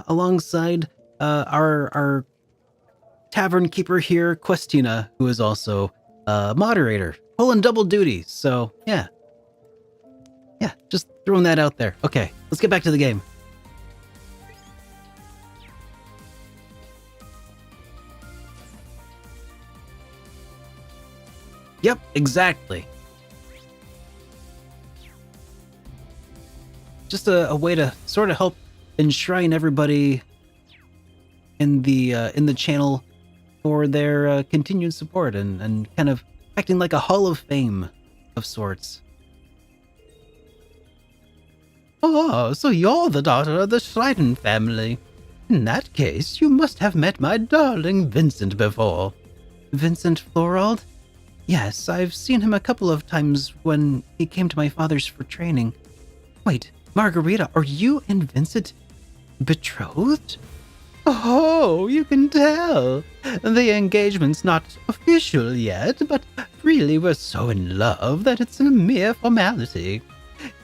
alongside our tavern keeper here, Questina, who is also moderator, pulling double duty. So yeah, just throwing that out there. Okay, let's get back to the game. Yep, exactly. Just a way to sort of help enshrine everybody in the channel for their continued support and kind of acting like a hall of fame of sorts. Oh, so you're the daughter of the Schleiden family. In that case, you must have met my darling Vincent before. Vincent Florald? Yes, I've seen him a couple of times when he came to my father's for training. Wait, Margarita, are you and Vincent betrothed? Oh, you can tell. The engagement's not official yet, but really we're so in love that it's a mere formality.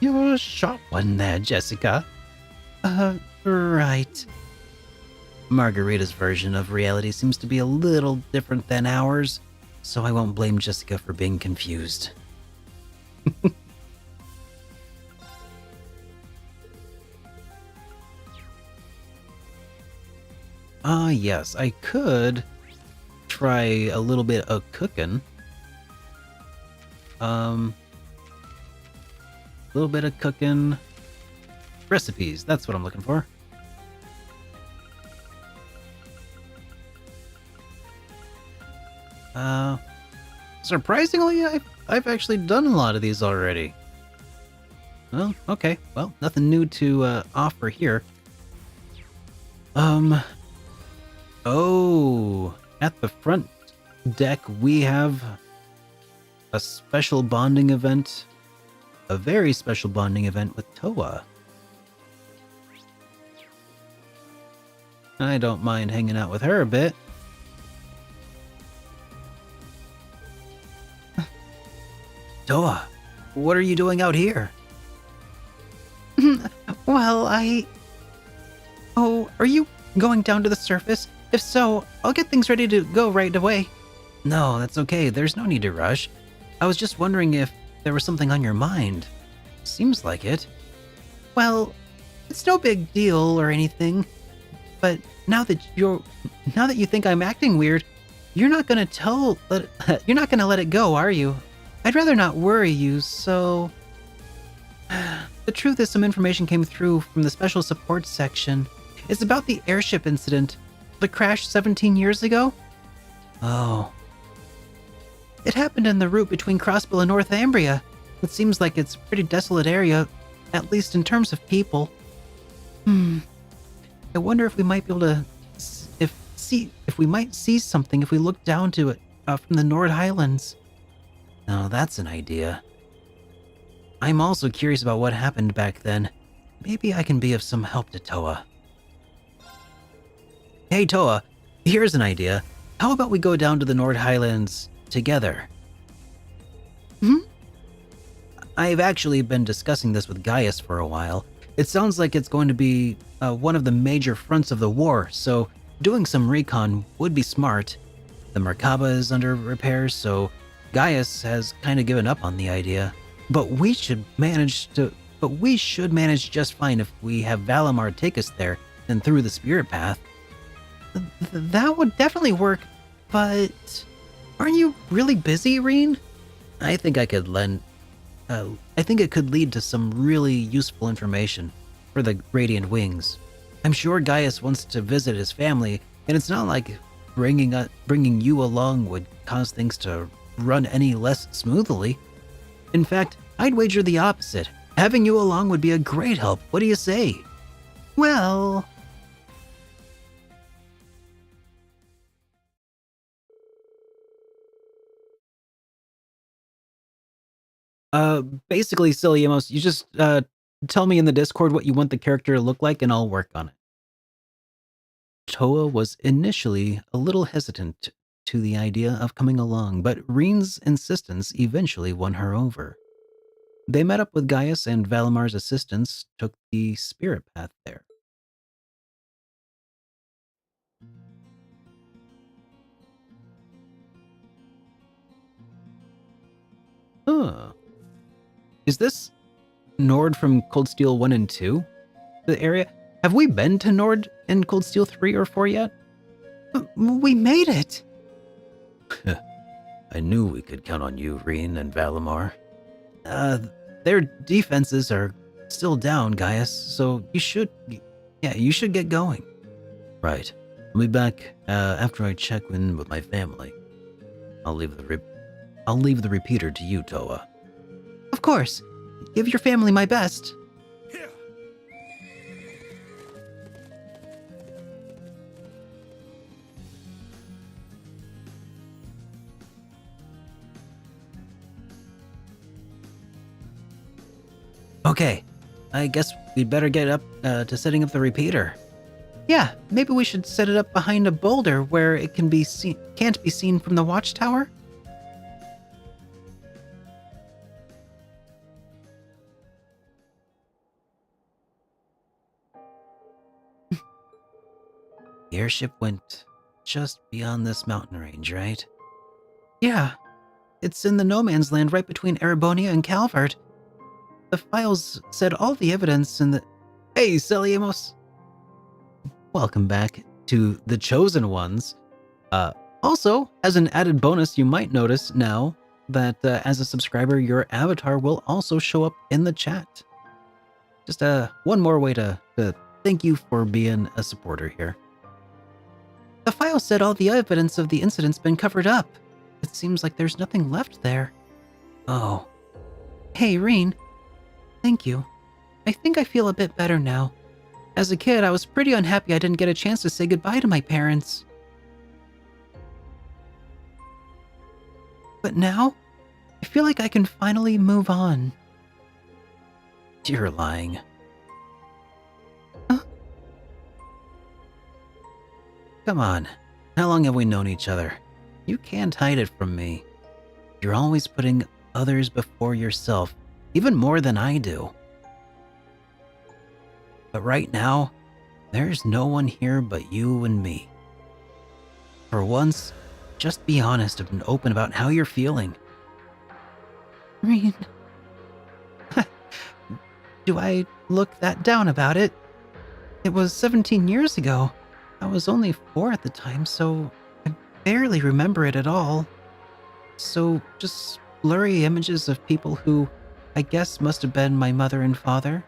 You're a sharp one there, Jessica. Right. Margarita's version of reality seems to be a little different than ours, so I won't blame Jessica for being confused. Yes, I could try a little bit of cooking. A little bit of cooking. Recipes, that's what I'm looking for. Surprisingly, I I've actually done a lot of these already. Well, okay. Well, nothing new to offer here. Oh, at the front deck we have a special bonding event. A very special bonding event with Toa. I don't mind hanging out with her a bit. Toa, what are you doing out here? Well, Oh, are you going down to the surface? If so, I'll get things ready to go right away. No, that's okay. There's no need to rush. I was just wondering if there was something on your mind. Seems like it. Well, it's no big deal or anything. But now that you think I'm acting weird, you're not gonna let it go, are you? I'd rather not worry you, so... The truth is some information came through from the special support section. It's about the airship incident. The crash 17 years ago? Oh. It happened in the route between Crossbill and Northumbria. It seems like it's a pretty desolate area, at least in terms of people. I wonder if we might be able to if we might see something if we look down to it from the Nord Highlands. Oh, that's an idea. I'm also curious about what happened back then. Maybe I can be of some help to Toa. Hey Toa, here's an idea. How about we go down to the Nord Highlands together? I've actually been discussing this with Gaius for a while. It sounds like it's going to be one of the major fronts of the war, so doing some recon would be smart. The Merkaba is under repair, so Gaius has kind of given up on the idea. But we should manage just fine if we have Valimar take us there and through the spirit path. That would definitely work, but aren't you really busy, Rean? I think it could lead to some really useful information for the Radiant Wings. I'm sure Gaius wants to visit his family, and it's not like bringing you along would cause things to run any less smoothly. In fact, I'd wager the opposite. Having you along would be a great help. What do you say? Well... Basically, Ciliamos, you just tell me in the Discord what you want the character to look like and I'll work on it. Toa was initially a little hesitant to the idea of coming along, but Reen's insistence eventually won her over. They met up with Gaius, and Valimar's assistants took the spirit path there. Huh. Is this Nord from Cold Steel 1 and 2? The area? Have we been to Nord in Cold Steel 3 or 4 yet? We made it! I knew we could count on you, Reen and Valimar. Their defenses are still down, Gaius, so you should get going. Right. I'll be back after I check in with my family. I'll leave the repeater to you, Toa. Of course. Give your family my best. Okay, I guess we'd better get up to setting up the repeater. Yeah, maybe we should set it up behind a boulder where it can't be seen from the watchtower. The airship went just beyond this mountain range, right? Yeah, it's in the no man's land right between Erebonia and Calvert. The files said all the evidence in the... Hey, Ciliamos! Welcome back to The Chosen Ones. Also, as an added bonus, you might notice now that as a subscriber, your avatar will also show up in the chat. Just one more way to thank you for being a supporter here. The file said all the evidence of the incident's been covered up. It seems like there's nothing left there. Oh. Hey, Reen. Thank you. I think I feel a bit better now. As a kid, I was pretty unhappy I didn't get a chance to say goodbye to my parents. But now, I feel like I can finally move on. You're lying. Huh? Come on. How long have we known each other? You can't hide it from me. You're always putting others before yourself, even more than I do. But right now, there's no one here but you and me. For once, just be honest and open about how you're feeling. Reen. Do I look that down about it? It was 17 years ago. I was only 4 at the time, so I barely remember it at all. So just blurry images of people who I guess must have been my mother and father.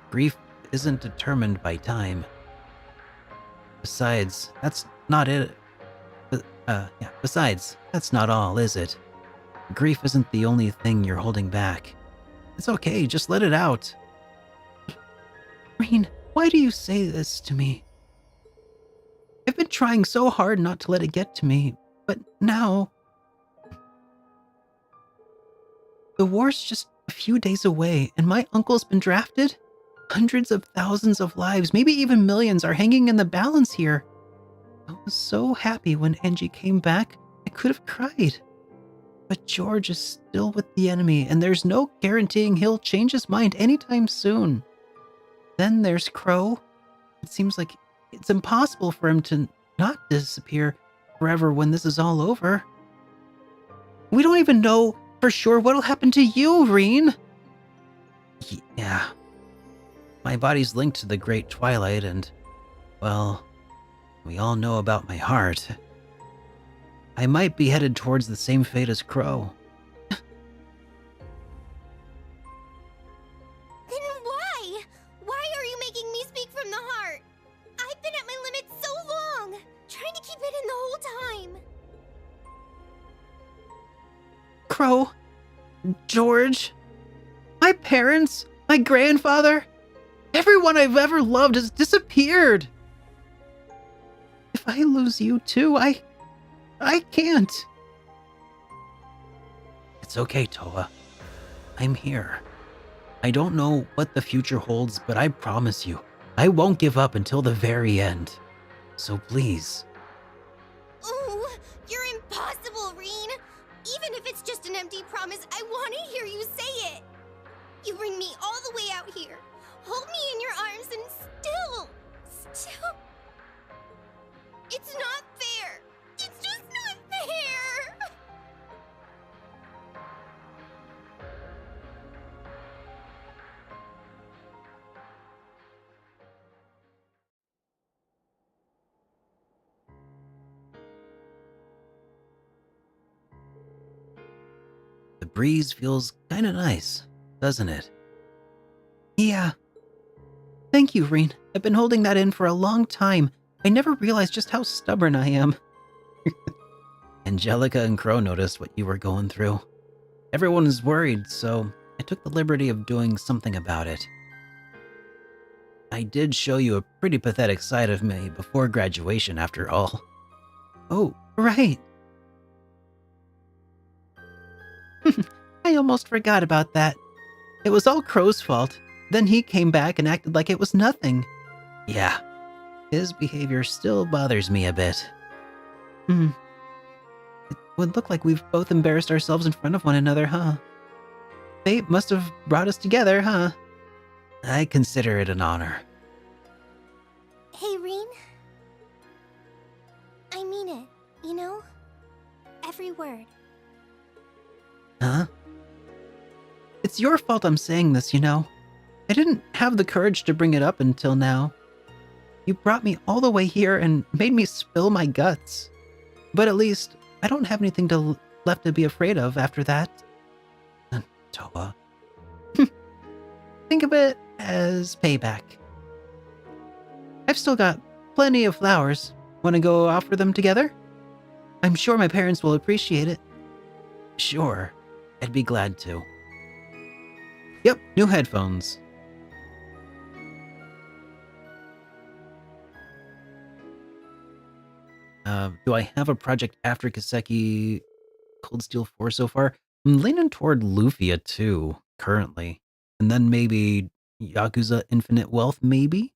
Grief isn't determined by time. Besides, that's not it. Besides, that's not all, is it? Grief isn't the only thing you're holding back. It's okay, just let it out. Reen, why do you say this to me? I've been trying so hard not to let it get to me, but now... The war's just a few days away, and my uncle's been drafted? Hundreds of thousands of lives, maybe even millions, are hanging in the balance here. I was so happy when Angie came back, I could have cried. But George is still with the enemy, and there's no guaranteeing he'll change his mind anytime soon. Then there's Crow. It seems like it's impossible for him to not disappear forever when this is all over. We don't even know for sure what'll happen to you, Reen. Yeah. My body's linked to the Great Twilight, and, well, we all know about my heart. I might be headed towards the same fate as Crow. Then why? Why are you making me speak from the heart? I've been at my limit so long, trying to keep it in the whole time. Crow, George, my parents, my grandfather, everyone I've ever loved has disappeared. If I lose you too, I can't. It's okay, Toa. I'm here. I don't know what the future holds, but I promise you, I won't give up until the very end. So please. Ooh, you're impossible, Reen. Even if it's just an empty promise, I want to hear you say it. You bring me all the way out here, hold me in your arms, and still... It's not fair. It's just not fair. The breeze feels kinda nice, doesn't it? Yeah. Thank you, Reen. I've been holding that in for a long time. I never realized just how stubborn I am. Angelica and Crow noticed what you were going through. Everyone is worried, so I took the liberty of doing something about it. I did show you a pretty pathetic side of me before graduation, after all. Oh, right. I almost forgot about that. It was all Crow's fault. Then he came back and acted like it was nothing. Yeah. His behavior still bothers me a bit. It would look like we've both embarrassed ourselves in front of one another, huh? Fate must have brought us together, huh? I consider it an honor. Hey, Reen. I mean it, you know? Every word. Huh? It's your fault I'm saying this, you know? I didn't have the courage to bring it up until now. You brought me all the way here and made me spill my guts. But at least, I don't have anything left to be afraid of after that. Toa. Think of it as payback. I've still got plenty of flowers, Want to go offer them together? I'm sure my parents will appreciate it. Sure, I'd be glad to. Yep, new headphones. Do I have a project after Kaseki Cold Steel 4 so far? I'm leaning toward Lufia 2, currently. And then maybe Yakuza Infinite Wealth, maybe?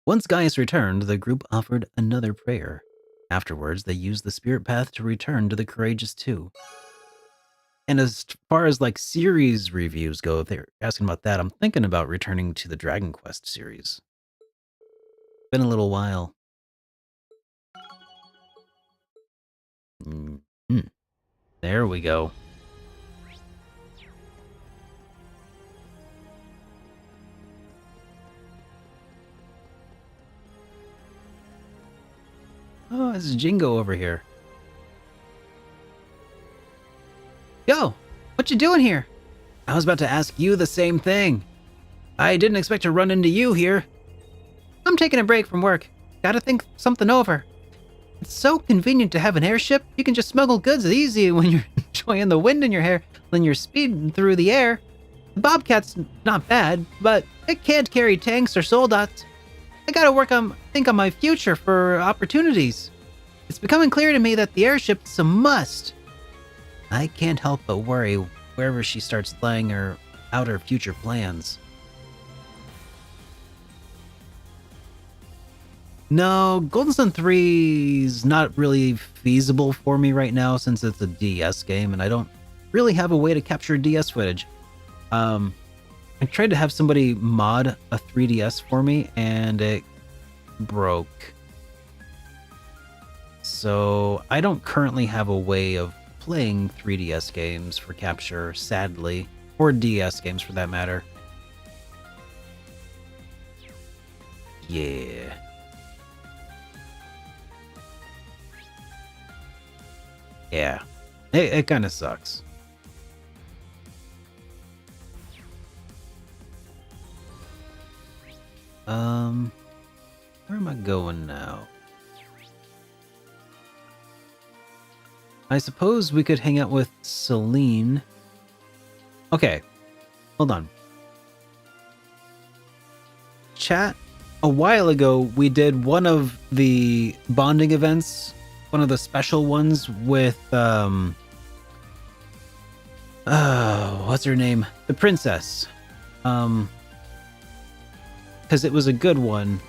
Once Gaius returned, the group offered another prayer. Afterwards, they used the spirit path to return to the Courageous 2. And as far as like series reviews go, if they're asking about that, I'm thinking about returning to the Dragon Quest series. Been a little while. There we go. Oh, it's Jingo over here. Yo, what you doing here? I was about to ask you the same thing. I didn't expect to run into you here. I'm taking a break from work. Gotta think something over. It's so convenient to have an airship. You can just smuggle goods easy when you're enjoying the wind in your hair when you're speeding through the air. The Bobcat's not bad, but it can't carry tanks or soldats. I gotta think on my future for opportunities. It's becoming clear to me that the airship's a must. I can't help but worry wherever she starts laying out her future plans. No, Golden Sun 3 is not really feasible for me right now since it's a DS game and I don't really have a way to capture DS footage. I tried to have somebody mod a 3DS for me and it broke. So I don't currently have a way of playing 3DS games for capture, sadly, or DS games for that matter. Yeah. Yeah, it kind of sucks. Where am I going now? I suppose we could hang out with Celine. Okay, hold on. Chat, a while ago we did one of the bonding events, one of the special ones with what's her name? The princess. Because it was a good one.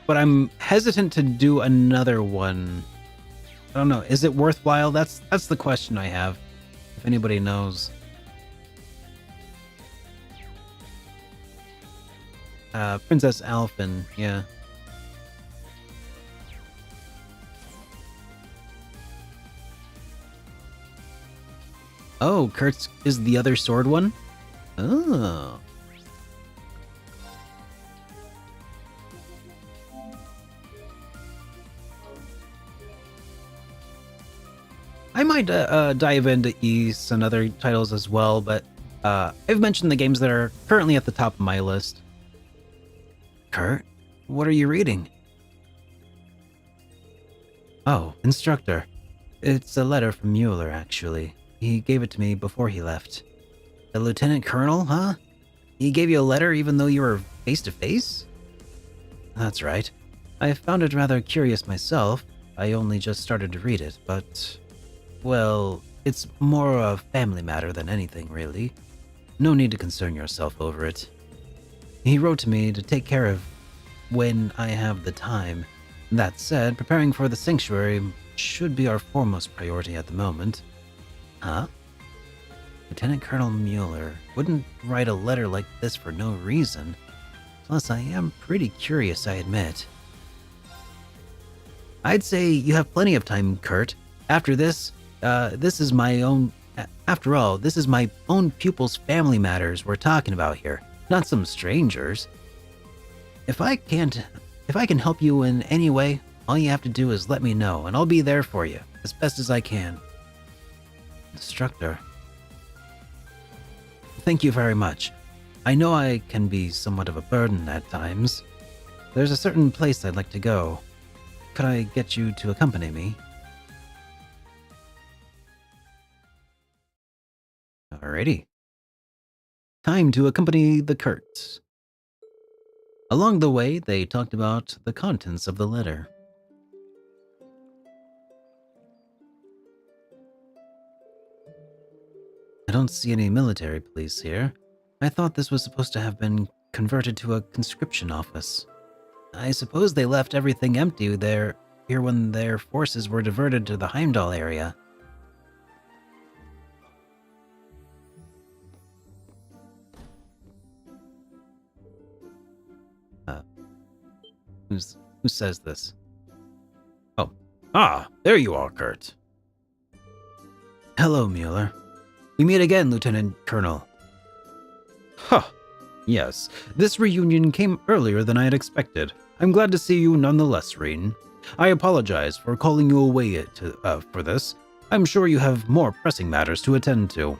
But I'm hesitant to do another one. I don't know. Is it worthwhile? That's the question I have. If anybody knows. Princess Alphen, yeah. Oh, Kurtz is the other sword one? Oh. I might dive into Ys and other titles as well, but I've mentioned the games that are currently at the top of my list. Kurt, what are you reading? Oh, instructor. It's a letter from Mueller, actually. He gave it to me before he left. The lieutenant colonel, huh? He gave you a letter even though you were face to face? That's right. I found it rather curious myself. I only just started to read it, but... well, it's more a family matter than anything, really. No need to concern yourself over it. He wrote to me to take care of when I have the time. That said, preparing for the sanctuary should be our foremost priority at the moment. Huh? Lieutenant Colonel Mueller wouldn't write a letter like this for no reason. Plus, I am pretty curious, I admit. I'd say you have plenty of time, Kurt. After this, this is my own... After all, this is my own pupil's family matters we're talking about here, not some strangers. If I can help you in any way, all you have to do is let me know, and I'll be there for you, as best as I can. Instructor. Thank you very much. I know I can be somewhat of a burden at times. there's a certain place I'd like to go. Could I get you to accompany me? Alrighty. Time to accompany the Kurtz. Along the way, they talked about the contents of the letter. I don't see any military police here. I thought this was supposed to have been converted to a conscription office. I suppose they left everything empty here when their forces were diverted to the Heimdall area. Who says this? Oh. Ah, there you are, Kurt. Hello, Mueller. We meet again, Lieutenant Colonel. Huh. Yes, this reunion came earlier than I had expected. I'm glad to see you nonetheless, Reen. I apologize for calling you away for this. I'm sure you have more pressing matters to attend to.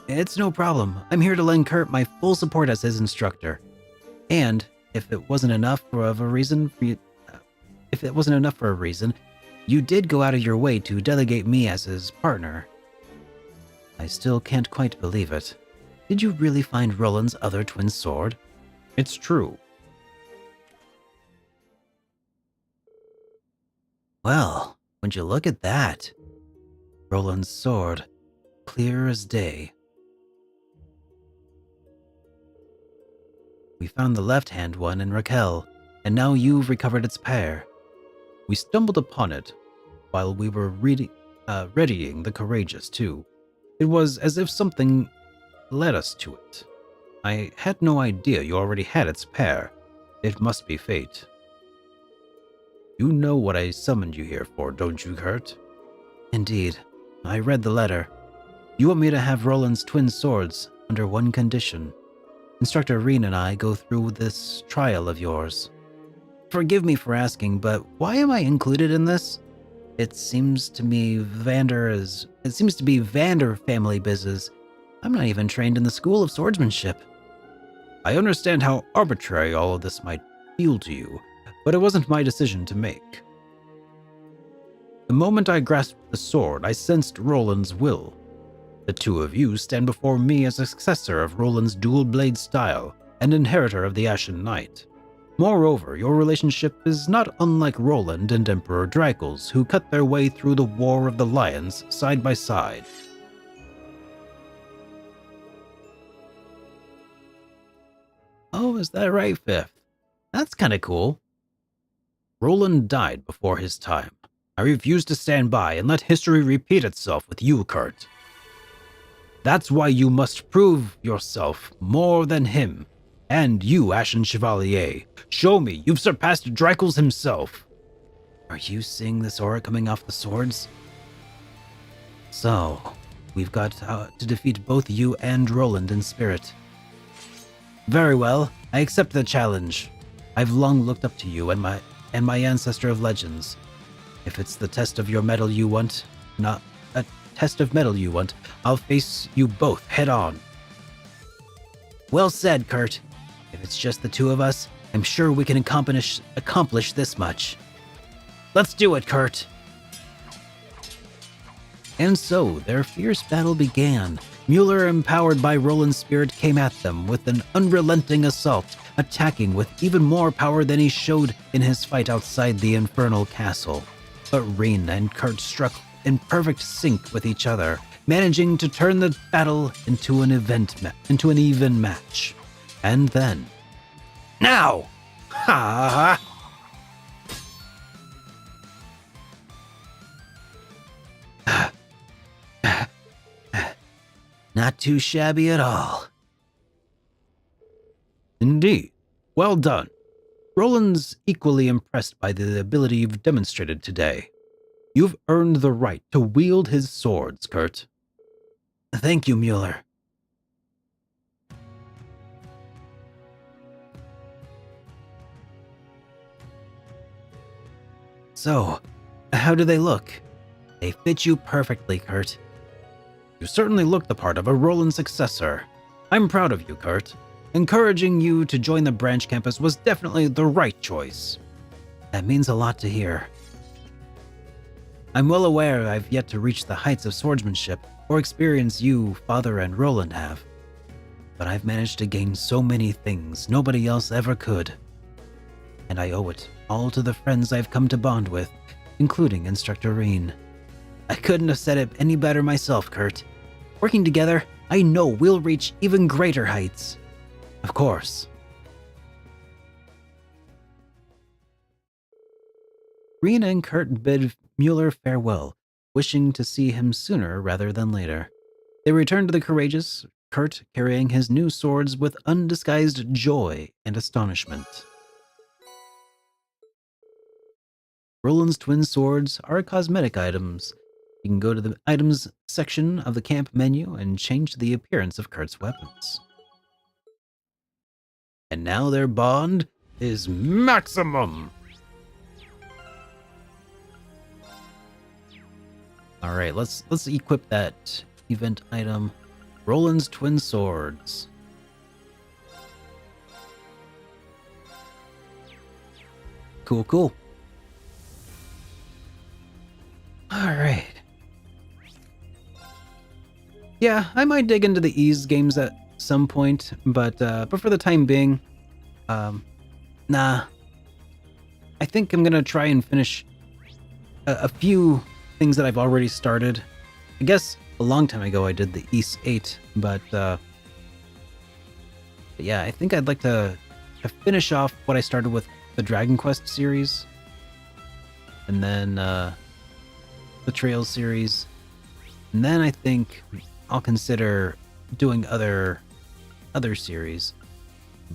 It's no problem. I'm here to lend Kurt my full support as his instructor. And if it wasn't enough for a reason, you did go out of your way to delegate me as his partner. I still can't quite believe it. Did you really find Roland's other twin sword? It's true. Well, would you look at that? Roland's sword, clear as day. We found the left-hand one in Raquel, and now you've recovered its pair. We stumbled upon it while we were readying the Courageous, too. It was as if something led us to it. I had no idea you already had its pair. It must be fate. You know what I summoned you here for, don't you, Kurt? Indeed. I read the letter. You want me to have Roland's twin swords under one condition. Instructor Reen and I go through this trial of yours. Forgive me for asking, but why am I included in this? It seems to be Vander family business. I'm not even trained in the School of Swordsmanship. I understand how arbitrary all of this might feel to you, but it wasn't my decision to make. The moment I grasped the sword, I sensed Roland's will. The two of you stand before me as a successor of Roland's dual-blade style and inheritor of the Ashen Knight. Moreover, your relationship is not unlike Roland and Emperor Dracul's, who cut their way through the War of the Lions side by side. Oh, is that right, Fifth? That's kinda cool. Roland died before his time. I refuse to stand by and let history repeat itself with you, Kurt. That's why you must prove yourself more than him. And you, Ashen Chevalier, show me you've surpassed Dracul's himself. Are you seeing this aura coming off the swords? So, we've got to defeat both you and Roland in spirit. Very well, I accept the challenge. I've long looked up to you and my ancestor of legends. If it's the test of your mettle you want, I'll face you both head on. Well said, Kurt. If it's just the two of us, I'm sure we can accomplish this much. Let's do it, Kurt. And so, their fierce battle began. Mueller, empowered by Roland's spirit, came at them with an unrelenting assault, attacking with even more power than he showed in his fight outside the infernal castle. But Reen and Kurt struck in perfect sync with each other, managing to turn the battle into an even match. And then... Now! Ha! Not too shabby at all. Indeed. Well done. Roland's equally impressed by the ability you've demonstrated today. You've earned the right to wield his swords, Kurt. Thank you, Mueller. So, how do they look? They fit you perfectly, Kurt. You certainly look the part of a Roland successor. I'm proud of you, Kurt. Encouraging you to join the branch campus was definitely the right choice. That means a lot to hear. I'm well aware I've yet to reach the heights of swordsmanship or experience you, Father, and Roland have. But I've managed to gain so many things nobody else ever could. And I owe it all to the friends I've come to bond with, including Instructor Reen. I couldn't have said it any better myself, Kurt. Working together, I know we'll reach even greater heights. Of course. Reen and Kurt bid Mueller farewell, wishing to see him sooner rather than later. They returned to the Courageous, Kurt carrying his new swords with undisguised joy and astonishment. Roland's twin swords are cosmetic items. You can go to the items section of the camp menu and change the appearance of Kurt's weapons. And now their bond is maximum! Alright, let's equip that event item. Roland's twin swords. Cool. Alright. Yeah, I might dig into the Ease games at some point, but for the time being, nah. I think I'm gonna try and finish a few things that I've already started. I guess a long time ago I did the East 8, but yeah, I think I'd like to finish off what I started with the Dragon Quest series, and then the Trails series, and then I think I'll consider doing other series.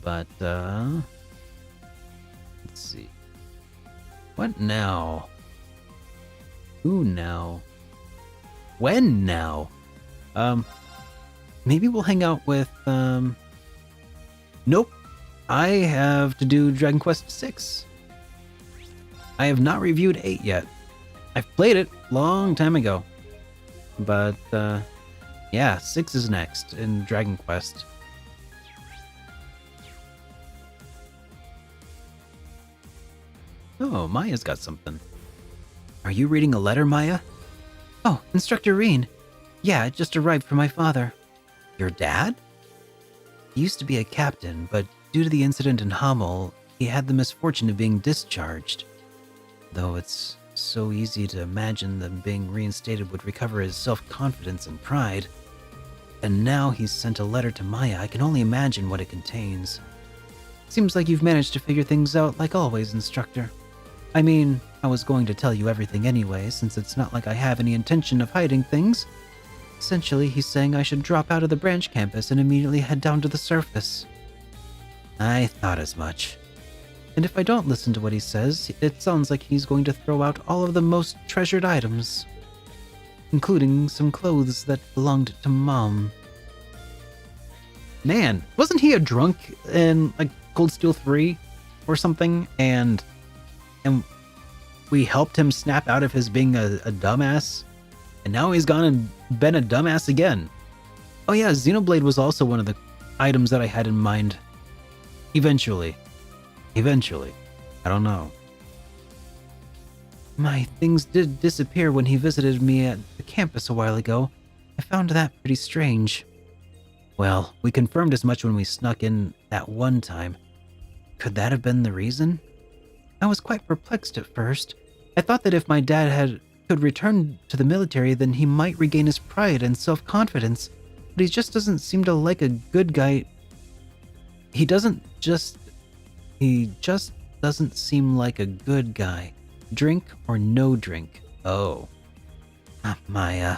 But let's see. What now? Who now? When now? Maybe we'll hang out with nope. I have to do Dragon Quest 6. I have not reviewed 8 yet. I've played it long time ago. But yeah, 6 is next in Dragon Quest. Oh, Maya's got something. Are you reading a letter, Maya? Oh, Instructor Reen. Yeah, it just arrived from my father. Your dad? He used to be a captain, but due to the incident in Hamel, he had the misfortune of being discharged. Though it's so easy to imagine that being reinstated would recover his self-confidence and pride. And now he's sent a letter to Maya. I can only imagine what it contains. Seems like you've managed to figure things out like always, Instructor. I mean, I was going to tell you everything anyway, since it's not like I have any intention of hiding things. Essentially, he's saying I should drop out of the branch campus and immediately head down to the surface. I thought as much. And if I don't listen to what he says, it sounds like he's going to throw out all of the most treasured items, including some clothes that belonged to Mom. Man, wasn't he a drunk in like Cold Steel 3 or something? And we helped him snap out of his being a dumbass, and now he's gone and been a dumbass again. Oh yeah, Xenoblade was also one of the items that I had in mind. Eventually. I don't know. My things did disappear when he visited me at the campus a while ago. I found that pretty strange. Well, we confirmed as much when we snuck in that one time. Could that have been the reason? I was quite perplexed at first. I thought that if my dad could return to the military, then he might regain his pride and self-confidence, but he just doesn't seem to like a good guy. He just doesn't seem like a good guy. Drink or no drink. Oh. Maya.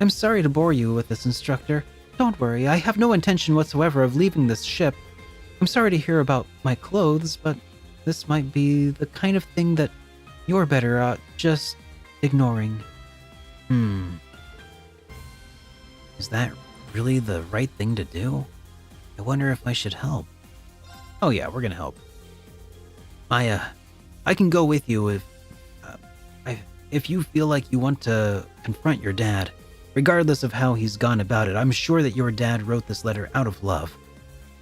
I'm sorry to bore you with this, Instructor. Don't worry, I have no intention whatsoever of leaving this ship. I'm sorry to hear about my clothes, but this might be the kind of thing that you're better at just ignoring. Is that really the right thing to do? I wonder if I should help. Oh yeah, we're gonna help. Maya, I can go with you if you feel like you want to confront your dad. Regardless of how he's gone about it, I'm sure that your dad wrote this letter out of love.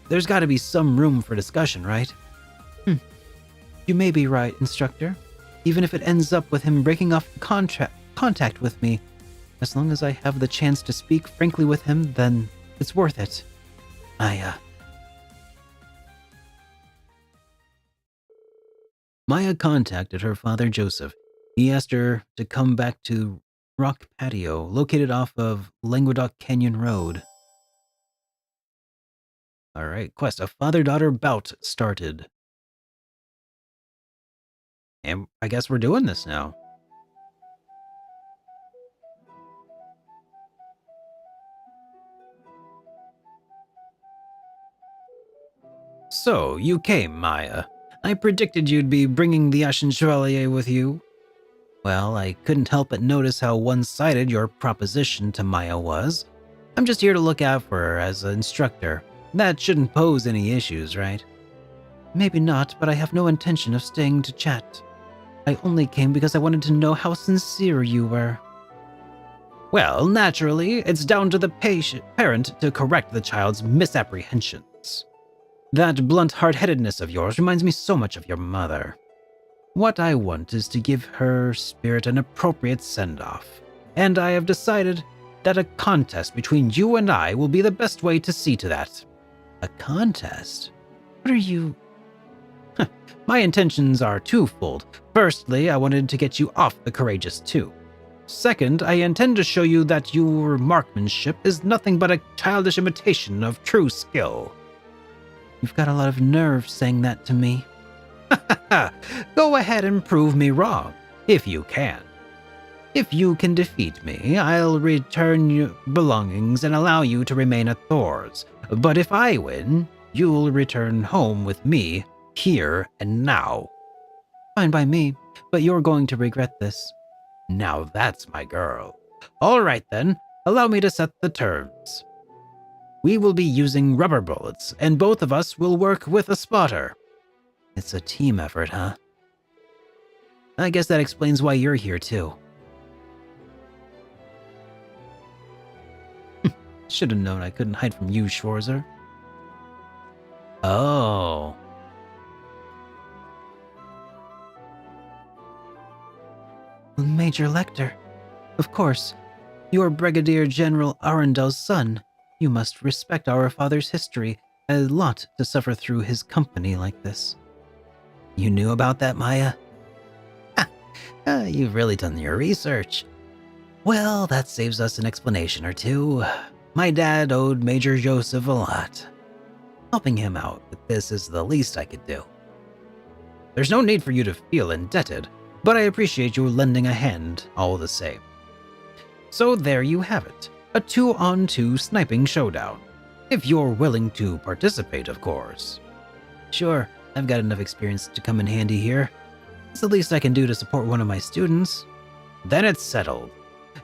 There's got to be some room for discussion, right? You may be right, Instructor. Even if it ends up with him breaking off contact with me, as long as I have the chance to speak frankly with him, then it's worth it. Maya contacted her father, Joseph. He asked her to come back to Rock Patio, located off of Languedoc Canyon Road. Alright, quest. A father-daughter bout started. And I guess we're doing this now. So, you came, Maya. I predicted you'd be bringing the Ashen Chevalier with you. Well, I couldn't help but notice how one-sided your proposition to Maya was. I'm just here to look out for her as an instructor. That shouldn't pose any issues, right? Maybe not, but I have no intention of staying to chat. I only came because I wanted to know how sincere you were. Well, naturally, it's down to the parent to correct the child's misapprehensions. That blunt hard-headedness of yours reminds me so much of your mother. What I want is to give her spirit an appropriate send-off, and I have decided that a contest between you and I will be the best way to see to that. A contest? What are you... My intentions are twofold. Firstly, I wanted to get you off the Courageous 2. Second, I intend to show you that your marksmanship is nothing but a childish imitation of true skill. You've got a lot of nerve saying that to me. Go ahead and prove me wrong, if you can. If you can defeat me, I'll return your belongings and allow you to remain at Thor's. But if I win, you'll return home with me, here and now. Fine by me, but you're going to regret this. Now that's my girl. All right then, allow me to set the terms. We will be using rubber bullets, and both of us will work with a spotter. It's a team effort, huh? I guess that explains why you're here, too. Should have known I couldn't hide from you, Schwarzer. Oh. Major Lecter. Of course. You're Brigadier General Arundel's son. You must respect our father's history. A lot to suffer through his company like this. You knew about that, Maya? You've really done your research. Well, that saves us an explanation or two. My dad owed Major Joseph a lot. Helping him out with this is the least I could do. There's no need for you to feel indebted, but I appreciate you lending a hand all the same. So there you have it, a 2-on-2 sniping showdown. If you're willing to participate, of course. Sure, I've got enough experience to come in handy here. It's the least I can do to support one of my students. Then it's settled.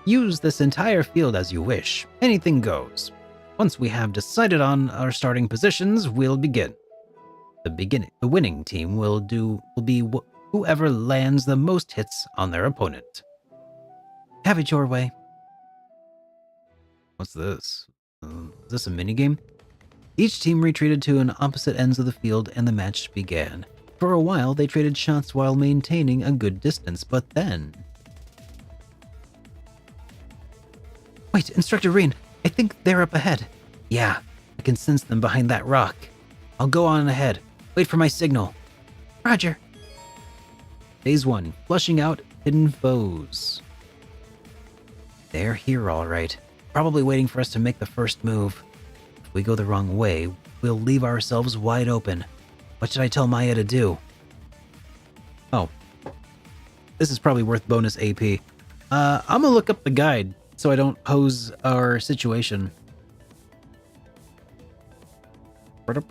Use this entire field as you wish. Anything goes. Once we have decided on our starting positions, we'll begin. The winning team will be whoever lands the most hits on their opponent. Have it your way. What's this? Is this a minigame? Each team retreated to an opposite ends of the field and the match began. For a while, they traded shots while maintaining a good distance, but then... Wait, Instructor Rean, I think they're up ahead. Yeah, I can sense them behind that rock. I'll go on ahead. Wait for my signal. Roger. Phase 1, flushing out hidden foes. They're here all right. Probably waiting for us to make the first move. If we go the wrong way, we'll leave ourselves wide open. What should I tell Maya to do? Oh. This is probably worth bonus AP. I'm gonna look up the guide so I don't pose our situation. Okay,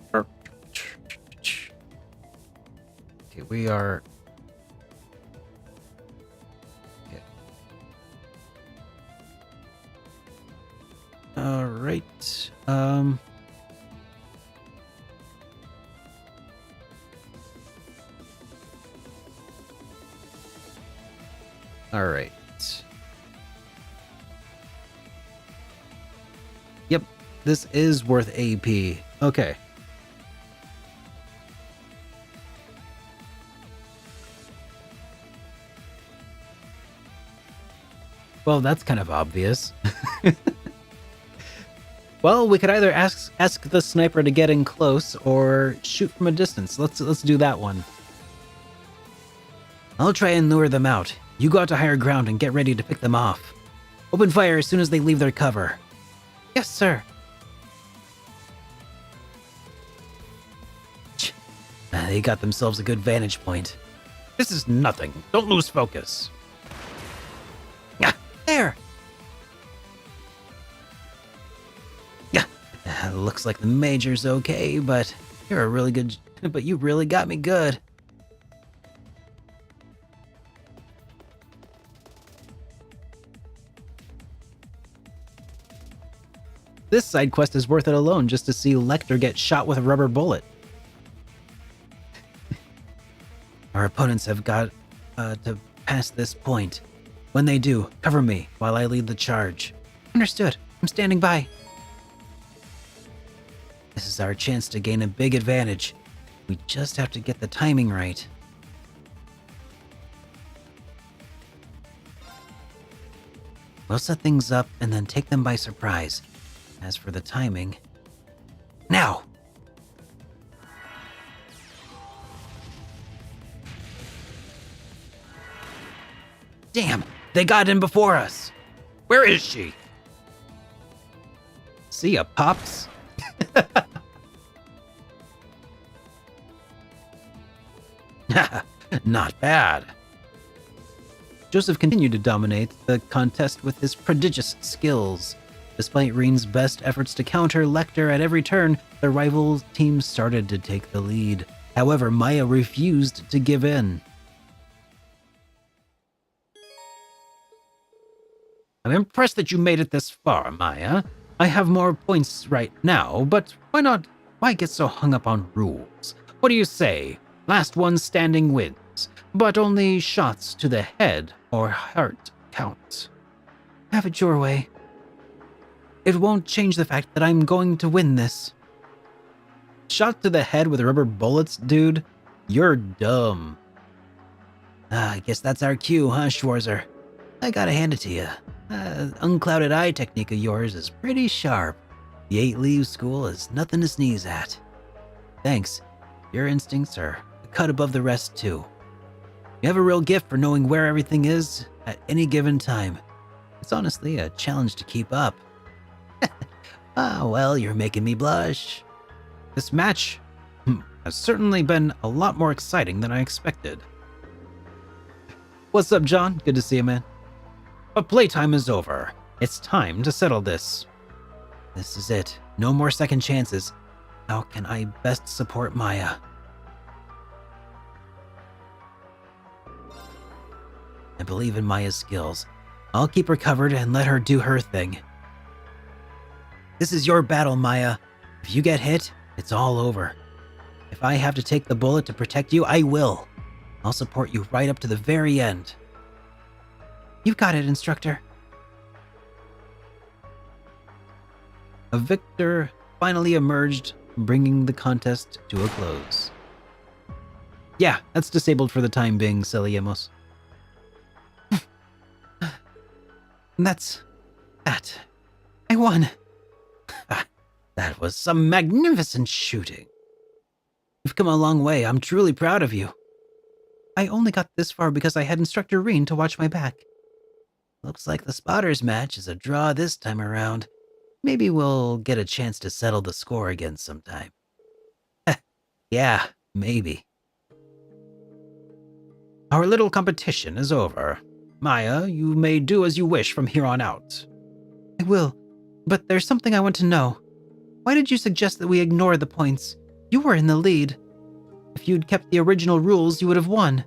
we are... All right. All right. Yep, this is worth AP. Okay. Well, that's kind of obvious. Well, we could either ask the sniper to get in close or shoot from a distance. Let's do that one. I'll try and lure them out. You go out to higher ground and get ready to pick them off. Open fire as soon as they leave their cover. Yes, sir. They got themselves a good vantage point. This is nothing. Don't lose focus. There. Looks like the Major's okay, but you really got me good. This side quest is worth it alone just to see Lecter get shot with a rubber bullet. Our opponents have got to pass this point. When they do, cover me while I lead the charge. Understood. I'm standing by. This is our chance to gain a big advantage. We just have to get the timing right. We'll set things up and then take them by surprise. As for the timing... Now! Damn! They got in before us! Where is she? See ya, Pops. Not bad. Joseph continued to dominate the contest with his prodigious skills. Despite Reen's best efforts to counter Lecter at every turn, the rival team started to take the lead. However, Maya refused to give in. I'm impressed that you made it this far, Maya. I have more points right now, but why get so hung up on rules? What do you say? Last one standing wins, but only shots to the head or heart count. Have it your way. It won't change the fact that I'm going to win this. Shot to the head with rubber bullets, dude? You're dumb. I guess that's our cue, huh, Schwarzer? I gotta hand it to you. Unclouded eye technique of yours is pretty sharp. The 8 Leaves School is nothing to sneeze at. Thanks. Your instincts are a cut above the rest, too. You have a real gift for knowing where everything is at any given time. It's honestly a challenge to keep up. Well, you're making me blush. This match has certainly been a lot more exciting than I expected. What's up, John? Good to see you, man. But playtime is over. It's time to settle this. This is it. No more second chances. How can I best support Maya? I believe in Maya's skills. I'll keep her covered and let her do her thing. This is your battle, Maya. If you get hit, it's all over. If I have to take the bullet to protect you, I will. I'll support you right up to the very end. You've got it, Instructor. A victor finally emerged, bringing the contest to a close. Yeah, that's disabled for the time being, Celiemos. That's that. I won. That was some magnificent shooting. You've come a long way. I'm truly proud of you. I only got this far because I had Instructor Reen to watch my back. Looks like the spotters match is a draw this time around. Maybe we'll get a chance to settle the score again sometime. Yeah, maybe. Our little competition is over. Maya, you may do as you wish from here on out. I will, but there's something I want to know. Why did you suggest that we ignore the points? You were in the lead. If you'd kept the original rules, you would have won.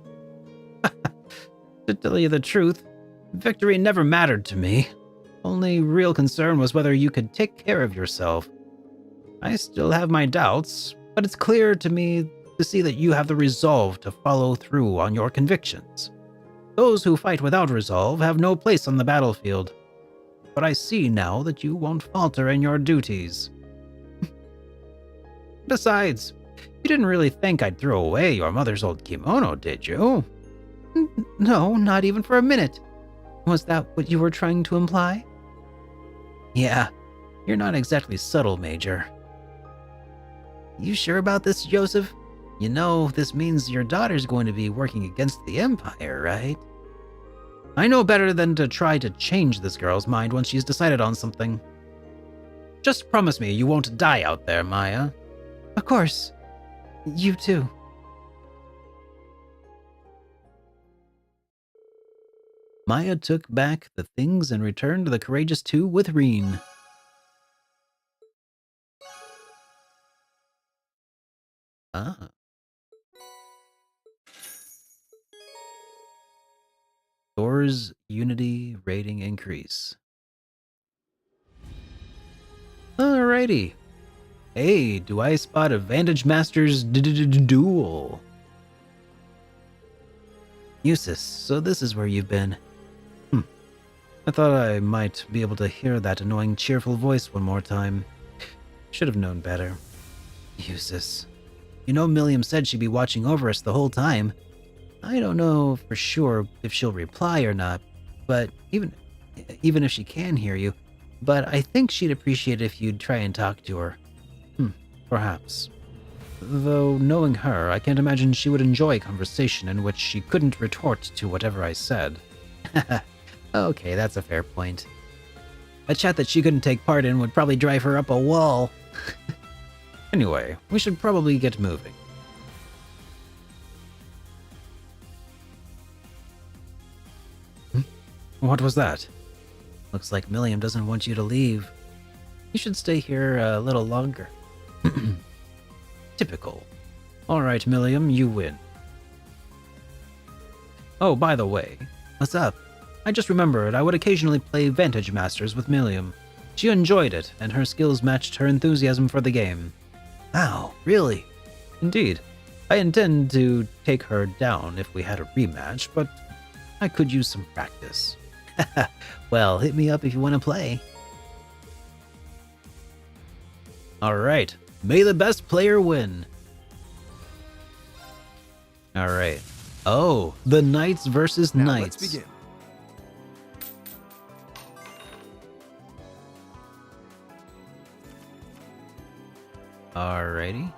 To tell you the truth, victory never mattered to me. Only real concern was whether you could take care of yourself. I still have my doubts, but it's clear to me to see that you have the resolve to follow through on your convictions. Those who fight without resolve have no place on the battlefield. But I see now that you won't falter in your duties. Besides, you didn't really think I'd throw away your mother's old kimono, did you? No, not even for a minute. Was that what you were trying to imply? Yeah, you're not exactly subtle, Major. You sure about this, Joseph? You know, this means your daughter's going to be working against the Empire, right? I know better than to try to change this girl's mind once she's decided on something. Just promise me you won't die out there, Maya. Of course. You too. Maya took back the things and returned to the Courageous Two with Reen. Ah. Thor's Unity rating increase. Alrighty. Hey, do I spot a Vantage Master's duel? Eustace, so this is where you've been. I thought I might be able to hear that annoying cheerful voice one more time. Should have known better. Eustace. You know Milliam said she'd be watching over us the whole time. I don't know for sure if she'll reply or not, but even if she can hear you, but I think she'd appreciate it if you'd try and talk to her. Perhaps. Though, knowing her, I can't imagine she would enjoy a conversation in which she couldn't retort to whatever I said. Okay, that's a fair point. A chat that she couldn't take part in would probably drive her up a wall. Anyway, we should probably get moving. What was that? Looks like Milliam doesn't want you to leave. You should stay here a little longer. Typical. Alright, Milliam, you win. Oh, by the way, what's up? I just remembered I would occasionally play Vantage Masters with Milliam. She enjoyed it, and her skills matched her enthusiasm for the game. Wow, really? Indeed. I intend to take her down if we had a rematch, but I could use some practice. Well, hit me up if you want to play. Alright, may the best player win. Alright. Oh, the Knights versus Knights. Let's begin. Alrighty.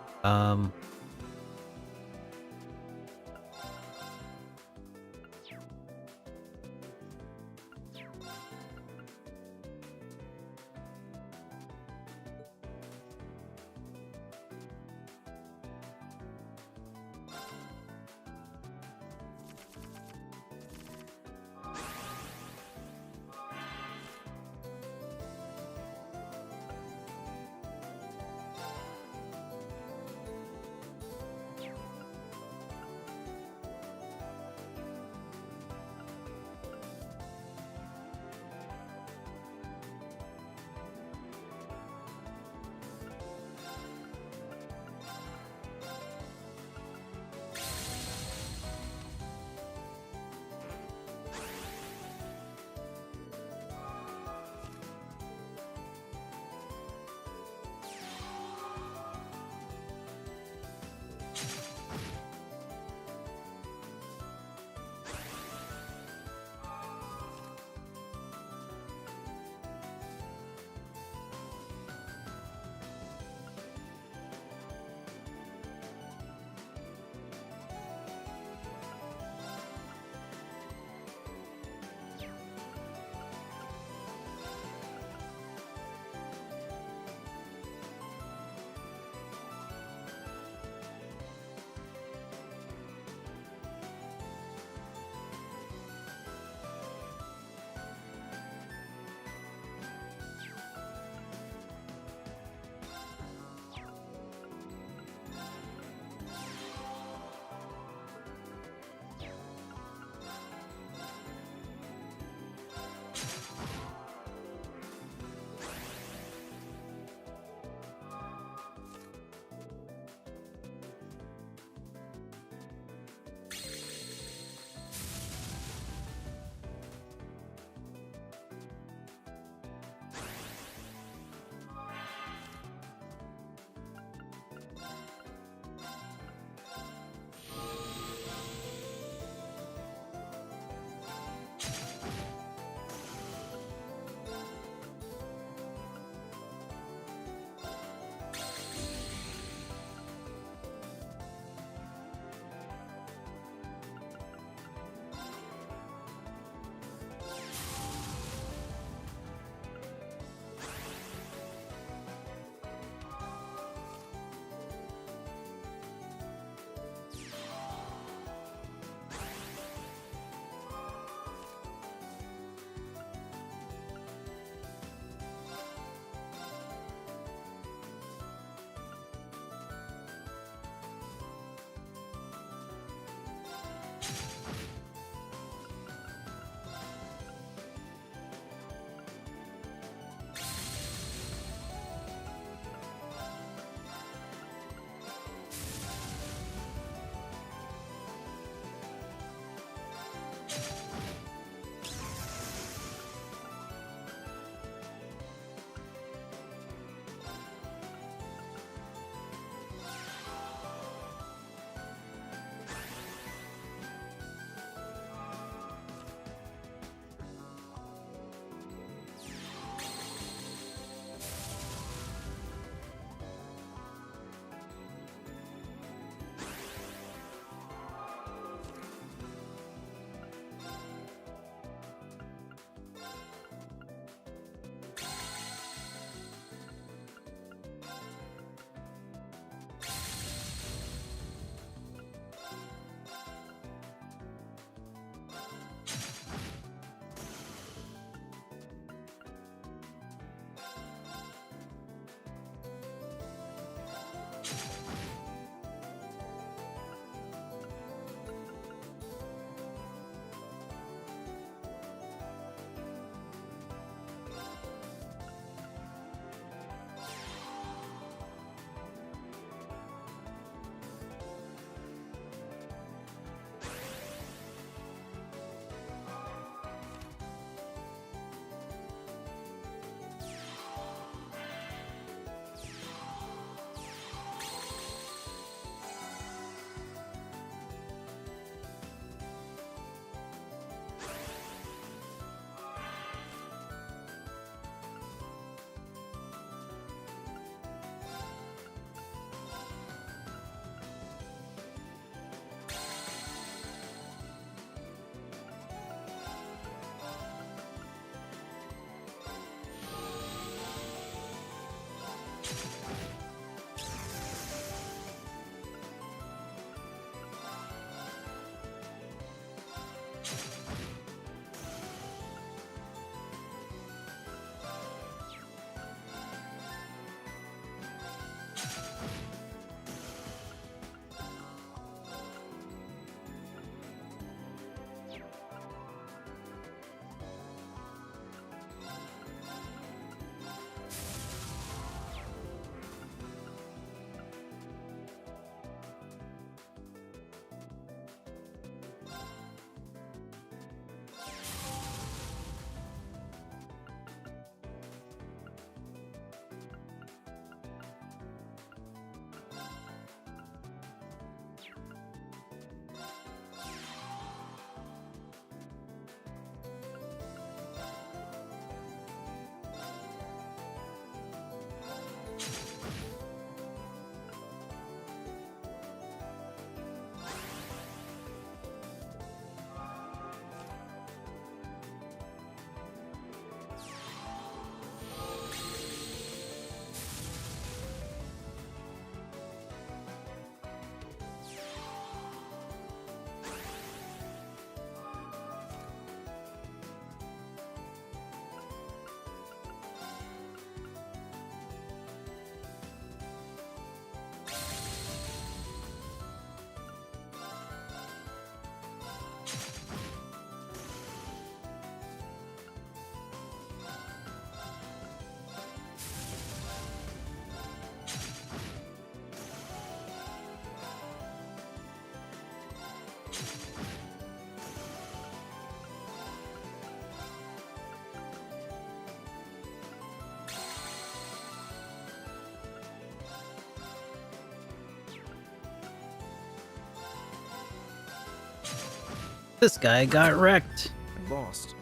This guy got wrecked. And lost.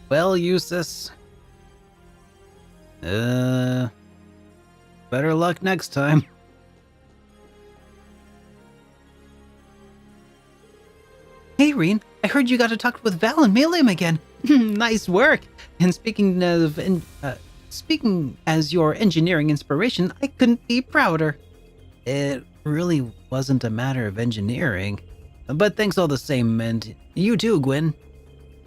Well, Eustace. Better luck next time. Hey, Reen, I heard you got to talk with Val and Milium again. Nice work. And speaking as your engineering inspiration, I couldn't be prouder. It really wasn't a matter of engineering. But thanks all the same, and you too, Gwyn.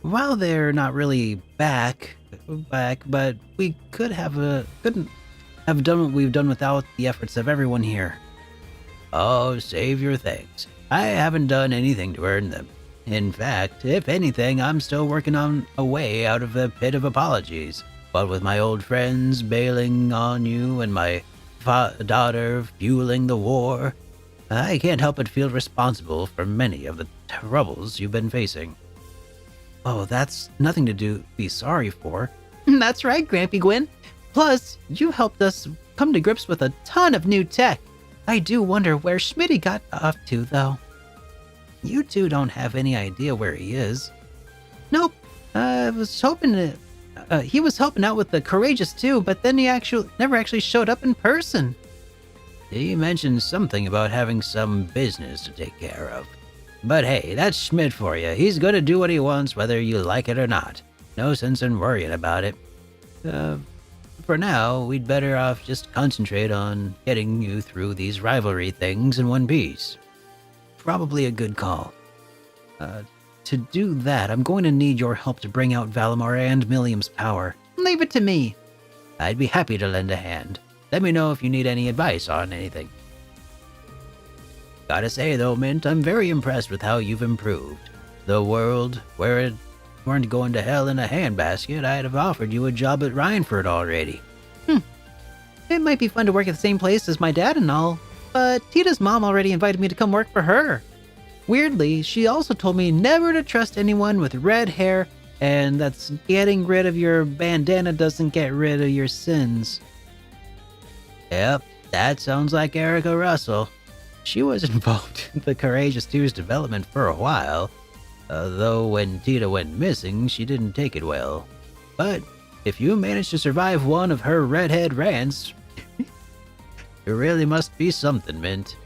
While they're not really back, but we couldn't have done what we've done without the efforts of everyone here. Oh, save your thanks. I haven't done anything to earn them. In fact, if anything, I'm still working on a way out of the pit of apologies. But with my old friends bailing on you and my daughter fueling the war, I can't help but feel responsible for many of the troubles you've been facing. Oh, that's nothing to be sorry for. That's right, Grampy Gwyn. Plus, you helped us come to grips with a ton of new tech. I do wonder where Schmitty got off to, though. You two don't have any idea where he is. Nope. I was hoping to... he was helping out with the Courageous too, but then he never actually showed up in person. He mentioned something about having some business to take care of. But hey, that's Schmidt for you. He's gonna do what he wants whether you like it or not. No sense in worrying about it. For now, we'd better off just concentrate on getting you through these rivalry things in one piece. Probably a good call. To do that, I'm going to need your help to bring out Valimar and Milium's power. Leave it to me. I'd be happy to lend a hand. Let me know if you need any advice on anything. Gotta say though, Mint, I'm very impressed with how you've improved. The world, where it weren't going to hell in a handbasket, I'd have offered you a job at Rhineford already. It might be fun to work at the same place as my dad and all, but Tita's mom already invited me to come work for her. Weirdly, she also told me never to trust anyone with red hair, and that's getting rid of your bandana doesn't get rid of your sins. Yep, that sounds like Erica Russell. She was involved in the Courageous 2's development for a while, though when Tita went missing, she didn't take it well. But if you managed to survive one of her redhead rants, it really must be something, Mint.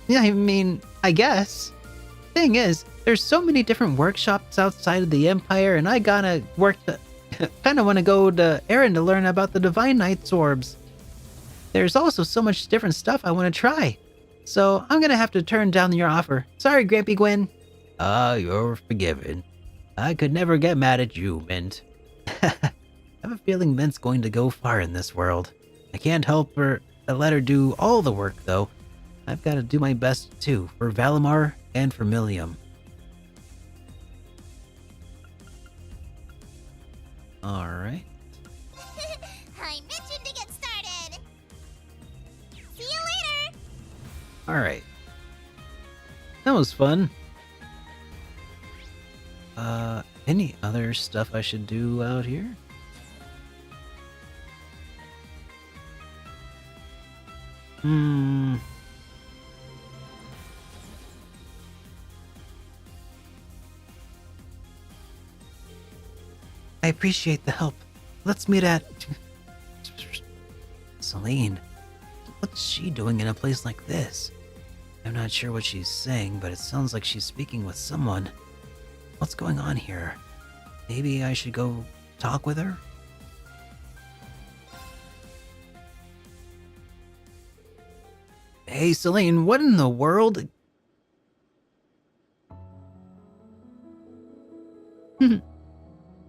Yeah, I mean, I guess. Thing is, there's so many different workshops outside of the Empire, and I gotta kinda wanna go to Erin to learn about the Divine Knight's orbs. There's also so much different stuff I wanna try. So I'm gonna have to turn down your offer. Sorry, Grampy Gwyn. You're forgiven. I could never get mad at you, Mint. I have a feeling Mint's going to go far in this world. I can't help her let her do all the work, though. I've got to do my best, too, for Valimar and for Milium. Alright. I'm itching to get started. See you later. Alright. That was fun. Any other stuff I should do out here? I appreciate the help. Let's meet at... Celine, what's she doing in a place like this? I'm not sure what she's saying, but it sounds like she's speaking with someone. What's going on here? Maybe I should go talk with her? Hey, Celine, what in the world?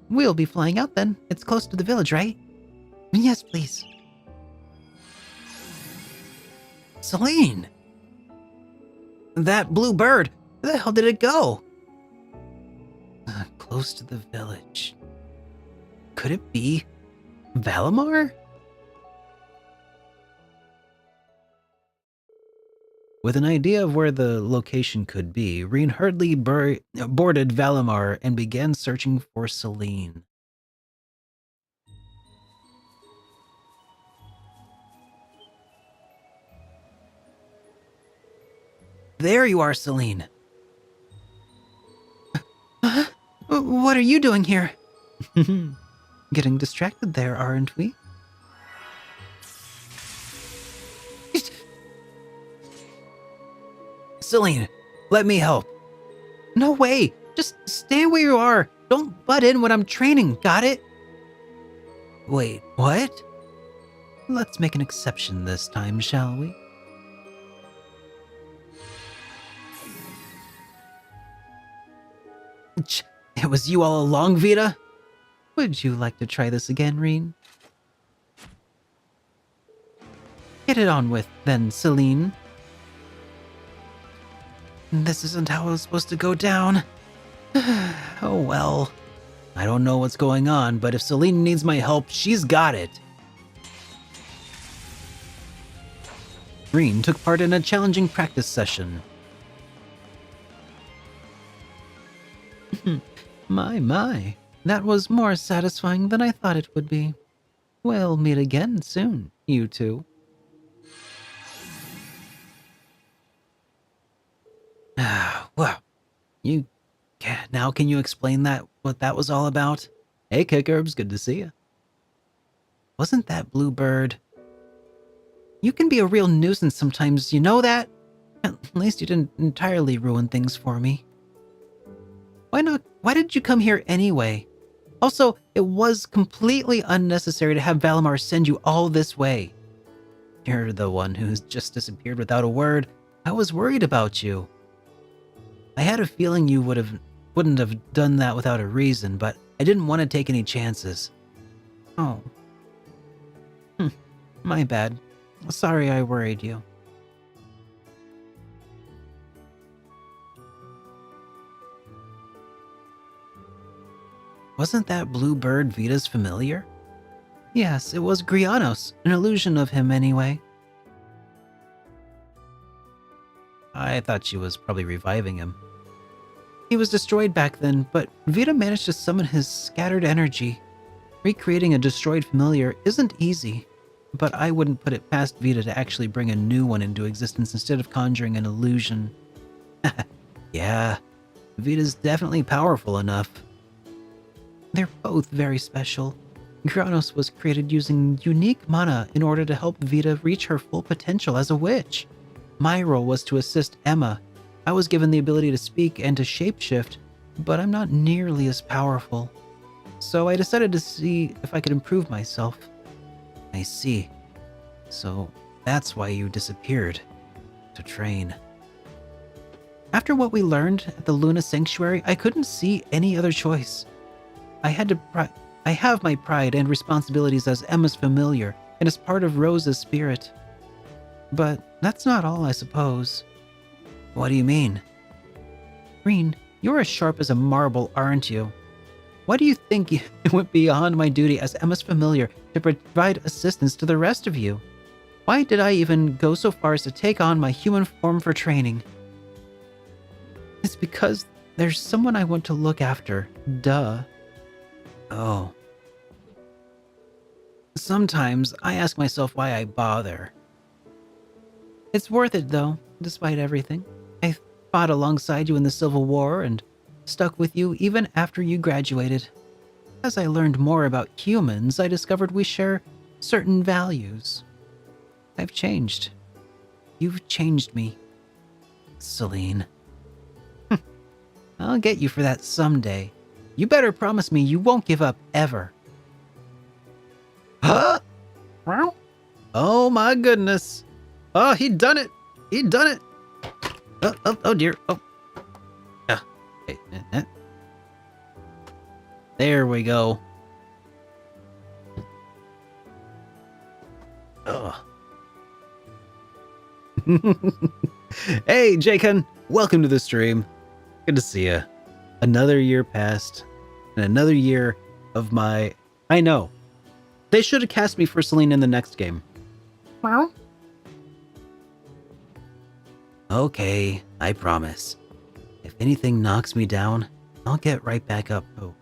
We'll be flying out then. It's close to the village, right? Yes, please. Celine! That blue bird! Where the hell did it go? Close to the village. Could it be Valimar? With an idea of where the location could be, Reen hurriedly boarded Valimar and began searching for Celine. There you are, Celine. Huh? What are you doing here? Getting distracted there, aren't we? Celine, let me help. No way. Just stay where you are. Don't butt in when I'm training, got it? Wait, what? Let's make an exception this time, shall we? It was you all along, Vita? Would you like to try this again, Rean? Get it on with, then, Celine. This isn't how it was supposed to go down. Oh well. I don't know what's going on, but if Celine needs my help, she's got it. Rean took part in a challenging practice session. My. That was more satisfying than I thought it would be. We'll meet again soon, you two. Well, now can you explain what that was all about? Hey, Kickherbs, good to see you. Wasn't that Bluebird? You can be a real nuisance sometimes, you know that? At least you didn't entirely ruin things for me. Why did you come here anyway? Also, it was completely unnecessary to have Valimar send you all this way. You're the one who's just disappeared without a word. I was worried about you. I had a feeling you wouldn't have done that without a reason, but I didn't want to take any chances. Oh. My bad. Sorry I worried you. Wasn't that blue bird Vita's familiar? Yes, it was Grianos, an illusion of him anyway. I thought she was probably reviving him. He was destroyed back then, but Vita managed to summon his scattered energy. Recreating a destroyed familiar isn't easy, but I wouldn't put it past Vita to actually bring a new one into existence instead of conjuring an illusion. Yeah, Vita's definitely powerful enough. They're both very special. Grianos was created using unique mana in order to help Vita reach her full potential as a witch. My role was to assist Emma. I was given the ability to speak and to shapeshift, but I'm not nearly as powerful. So I decided to see if I could improve myself. I see. So that's why you disappeared. To train. After what we learned at the Luna Sanctuary, I couldn't see any other choice. I have my pride and responsibilities as Emma's familiar and as part of Rosa's spirit. But that's not all, I suppose. What do you mean? Rean, you're as sharp as a marble, aren't you? Why do you think it went beyond my duty as Emma's familiar to provide assistance to the rest of you? Why did I even go so far as to take on my human form for training? It's because there's someone I want to look after. Duh. Oh. Sometimes I ask myself why I bother. It's worth it, though, despite everything. I fought alongside you in the Civil War and stuck with you even after you graduated. As I learned more about humans, I discovered we share certain values. I've changed. You've changed me, Celine. I'll get you for that someday. You better promise me you won't give up ever. Huh? Oh my goodness. Oh, he done it. He done it. Oh dear. Oh. Okay. There we go. Oh. Hey, Jaycon. Welcome to the stream. Good to see you. Another year passed, and another year of my... I know. They should have cast me for Celine in the next game. Well. Okay, I promise. If anything knocks me down, I'll get right back up. Oh.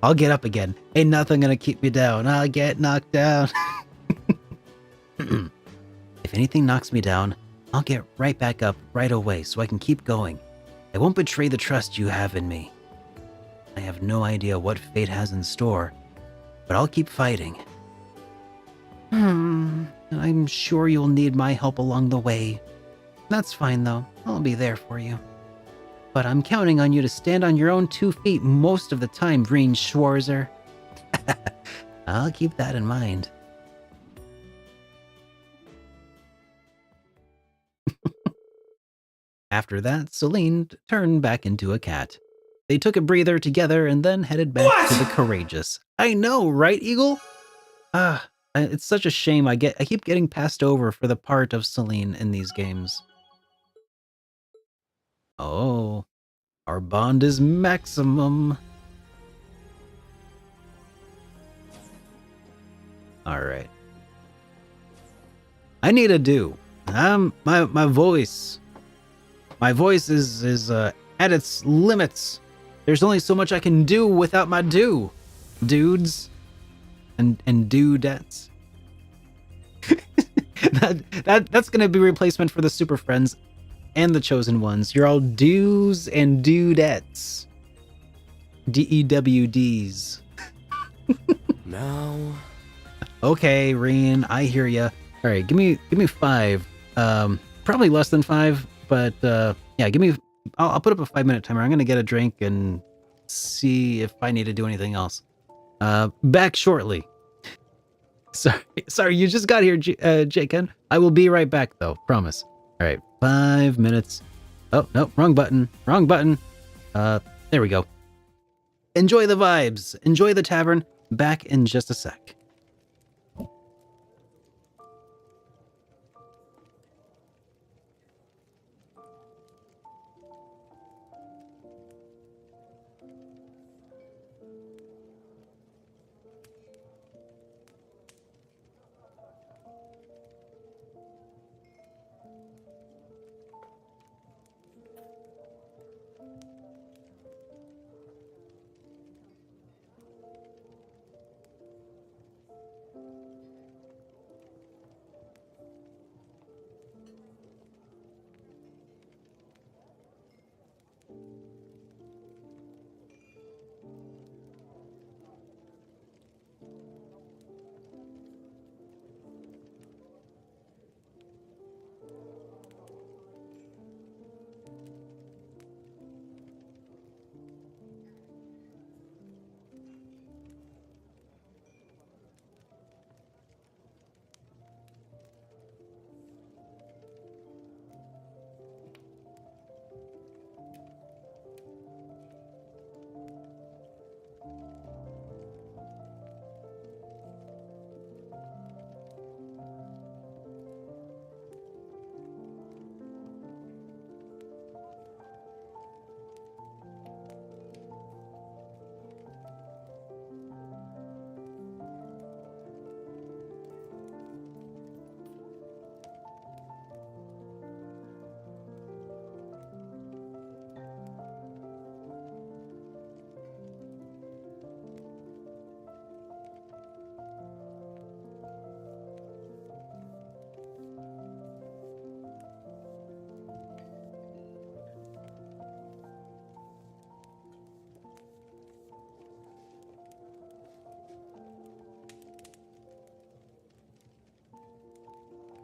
I'll get up again. Ain't nothing gonna keep me down. I'll get knocked down. If anything knocks me down, I'll get right back up right away so I can keep going. I won't betray the trust you have in me. I have no idea what fate has in store, but I'll keep fighting. I'm sure you'll need my help along the way. That's fine though, I'll be there for you. But I'm counting on you to stand on your own 2 feet most of the time, Breen Schwarzer. I'll keep that in mind. After that, Celine turned back into a cat. They took a breather together and then headed back to the Courageous. I know, right, Eagle? It's such a shame I keep getting passed over for the part of Celine in these games. Oh, our bond is maximum. All right. I need a do. My voice is at its limits. There's only so much I can do without my do, dudes, and dudettes. That's gonna be replacement for the Super Friends and the Chosen Ones. You're all dudes and dudettes. DEWDs. No. Okay, Reen, I hear ya. All right, give me 5. Probably less than 5, but yeah, give me. I'll put up a 5-minute timer. I'm gonna get a drink and see if I need to do anything else. Back shortly. Sorry, you just got here, Jaken. I will be right back, though. Promise. All right, 5 minutes. Oh no, wrong button. Wrong button. There we go. Enjoy the vibes. Enjoy the tavern. Back in just a sec.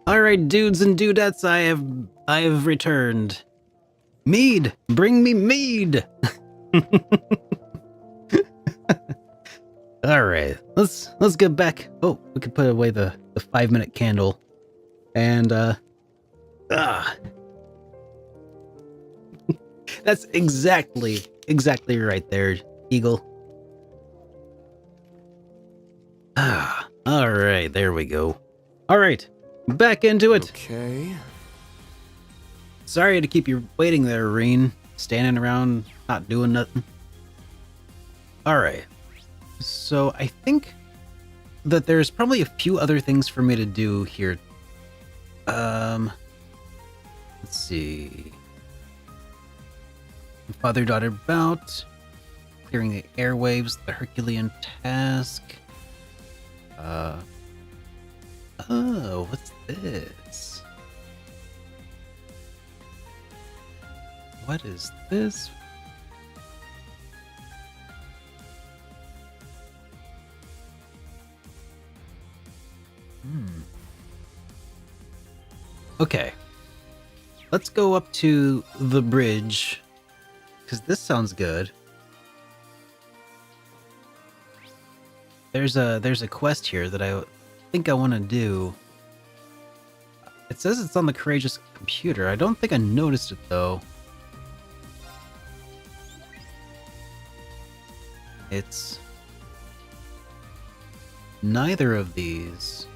Alright, dudes and dudettes, I have returned. Mead! Bring me mead! Alright, let's get back. Oh, we could put away the 5-minute candle. And that's exactly right there, Eagle. Alright, there we go. Alright. Back into it. Okay. Sorry to keep you waiting there, Reen. Standing around, not doing nothing. Alright. So I think that there's probably a few other things for me to do here. Let's see. Father-daughter bout. Clearing the airwaves, the Herculean task. Oh, what's this? what is this? Okay. Let's go up to the bridge, because this sounds good. There's a quest here that I think I want to do. It says it's on the Courageous computer. I don't think I noticed it though. It's neither of these.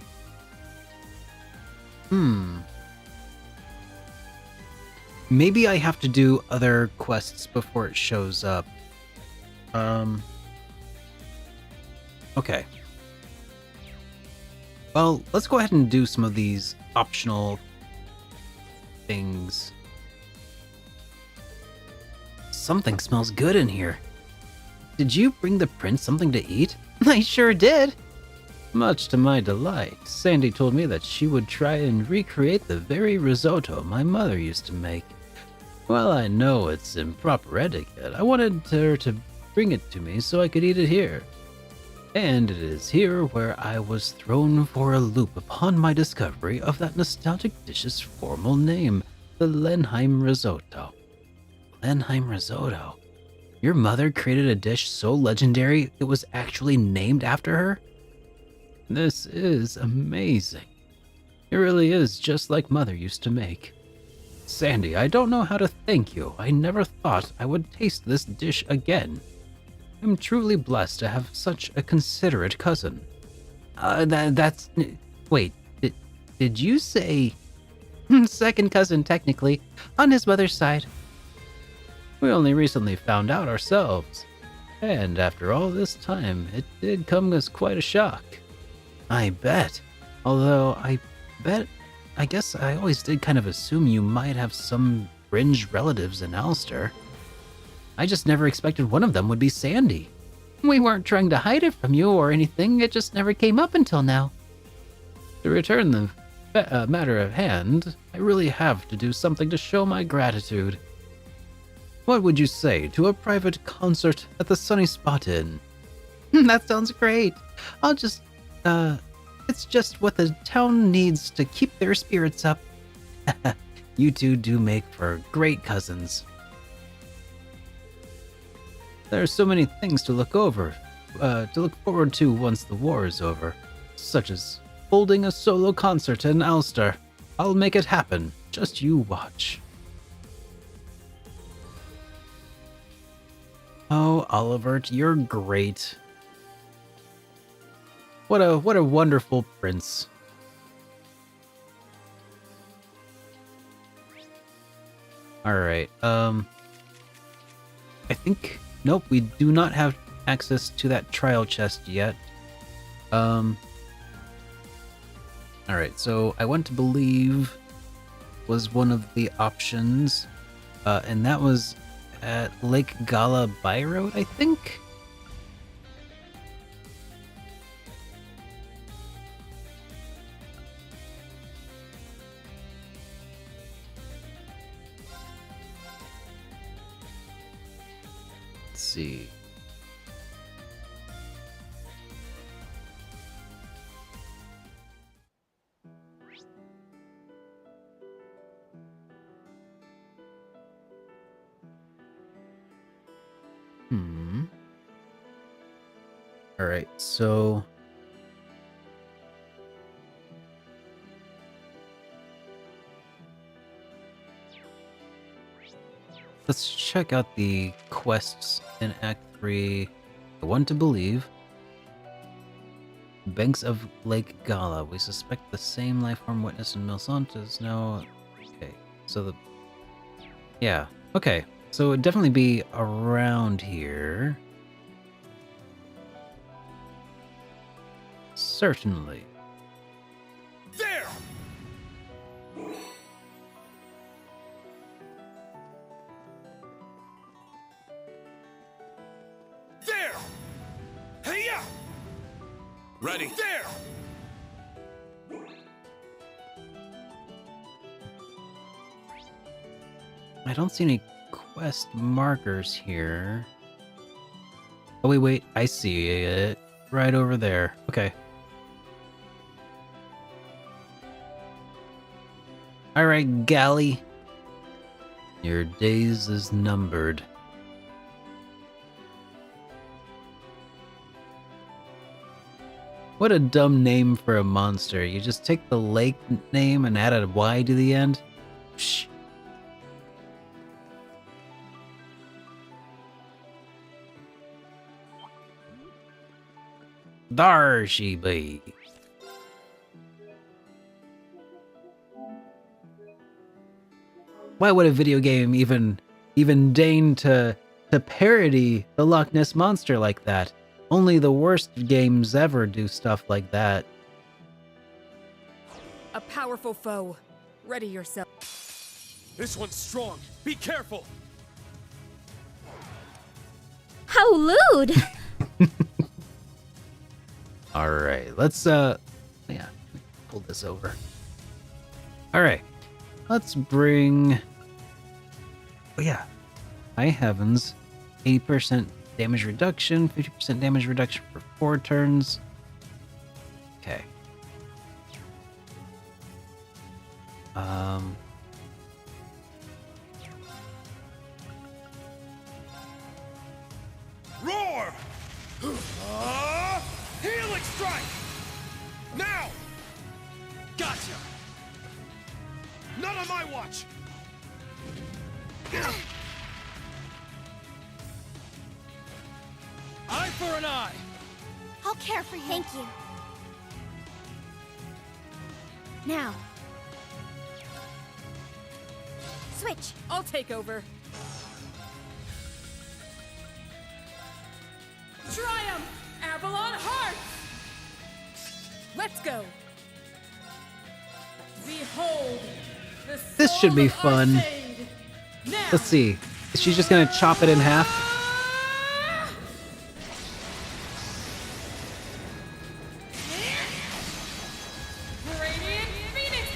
Maybe I have to do other quests before it shows up. Okay. Well, let's go ahead and do some of these optional things. Something smells good in here. Did you bring the prince something to eat? I sure did. Much to my delight, Sandy told me that she would try and recreate the very risotto my mother used to make. Well, I know it's improper etiquette. I wanted her to bring it to me so I could eat it here. And it is here where I was thrown for a loop upon my discovery of that nostalgic dish's formal name, the Lenheim Risotto. Lenheim Risotto? Your mother created a dish so legendary it was actually named after her? This is amazing. It really is just like Mother used to make. Sandy, I don't know how to thank you. I never thought I would taste this dish again. I'm truly blessed to have such a considerate cousin. Wait, did you say... Second cousin, technically, on his mother's side. We only recently found out ourselves. And after all this time, it did come as quite a shock. I bet. Although, I guess I always did kind of assume you might have some fringe relatives in Alster. I just never expected one of them would be Sandy. We weren't trying to hide it from you or anything, it just never came up until now. To return the matter at hand, I really have to do something to show my gratitude. What would you say to a private concert at the Sunny Spot Inn? That sounds great. It's just what the town needs to keep their spirits up. You two do make for great cousins. There are so many things to look forward to once the war is over, such as holding a solo concert in Alster. I'll make it happen. Just you watch. Oh, Olivert, you're great. What a wonderful prince. All right. I think nope, we do not have access to that trial chest yet. All right. So I want to believe was one of the options, and that was at Lake Gala Byroad, I think. Let's see. All right, so let's check out the quests in Act 3. The one to believe. Banks of Lake Gala. We suspect the same life form witness in Milsant is now... Okay, so yeah, okay. So it'd definitely be around here. Certainly. There! There! Hey-ya! Ready. There! I don't see any quest markers here. Oh, wait. I see it. Right over there. Okay. Alright, Galley. Your days is numbered. What a dumb name for a monster. You just take the lake name and add a Y to the end? Psh. There she be. Why would a video game even deign to parody the Loch Ness Monster like that? Only the worst games ever do stuff like that. A powerful foe. Ready yourself. This one's strong. Be careful. How lewd! All right, let's pull this over. All right, let's bring. Oh yeah, high heavens, 80% damage reduction, 50% damage reduction for 4 turns. Okay. Roar! Healing strike! Now! Gotcha! Not on my watch! Eye for an eye! I'll care for you. Thank you. Now. Switch. I'll take over. Triumph! Avalon Heart! Let's go! Behold! This should be fun. Let's see. Is she just gonna chop it in half? Radiant Phoenix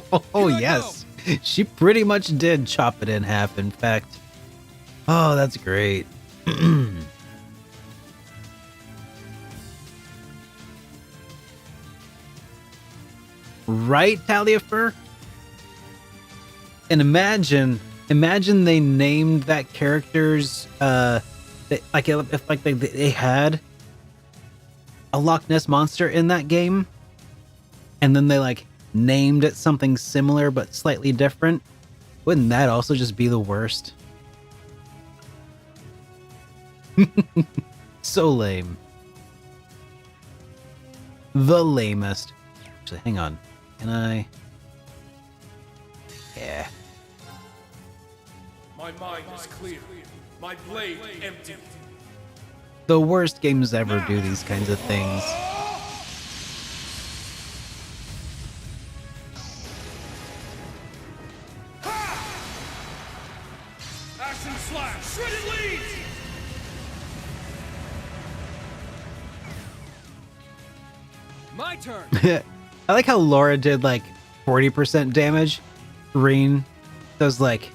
Blade! Oh yes, she pretty much did chop it in half. In fact, oh, that's great. Right, Taliafer? And imagine they named that character's if they had a Loch Ness monster in that game, and then they like named it something similar but slightly different. Wouldn't that also just be the worst? So lame. The lamest. Actually, hang on. Can I? Yeah. My mind is clear. My blade empty. The worst games ever do these kinds of things. Action slash! Shredded leads! My turn! I like how Laura did like 40% damage. Reen does like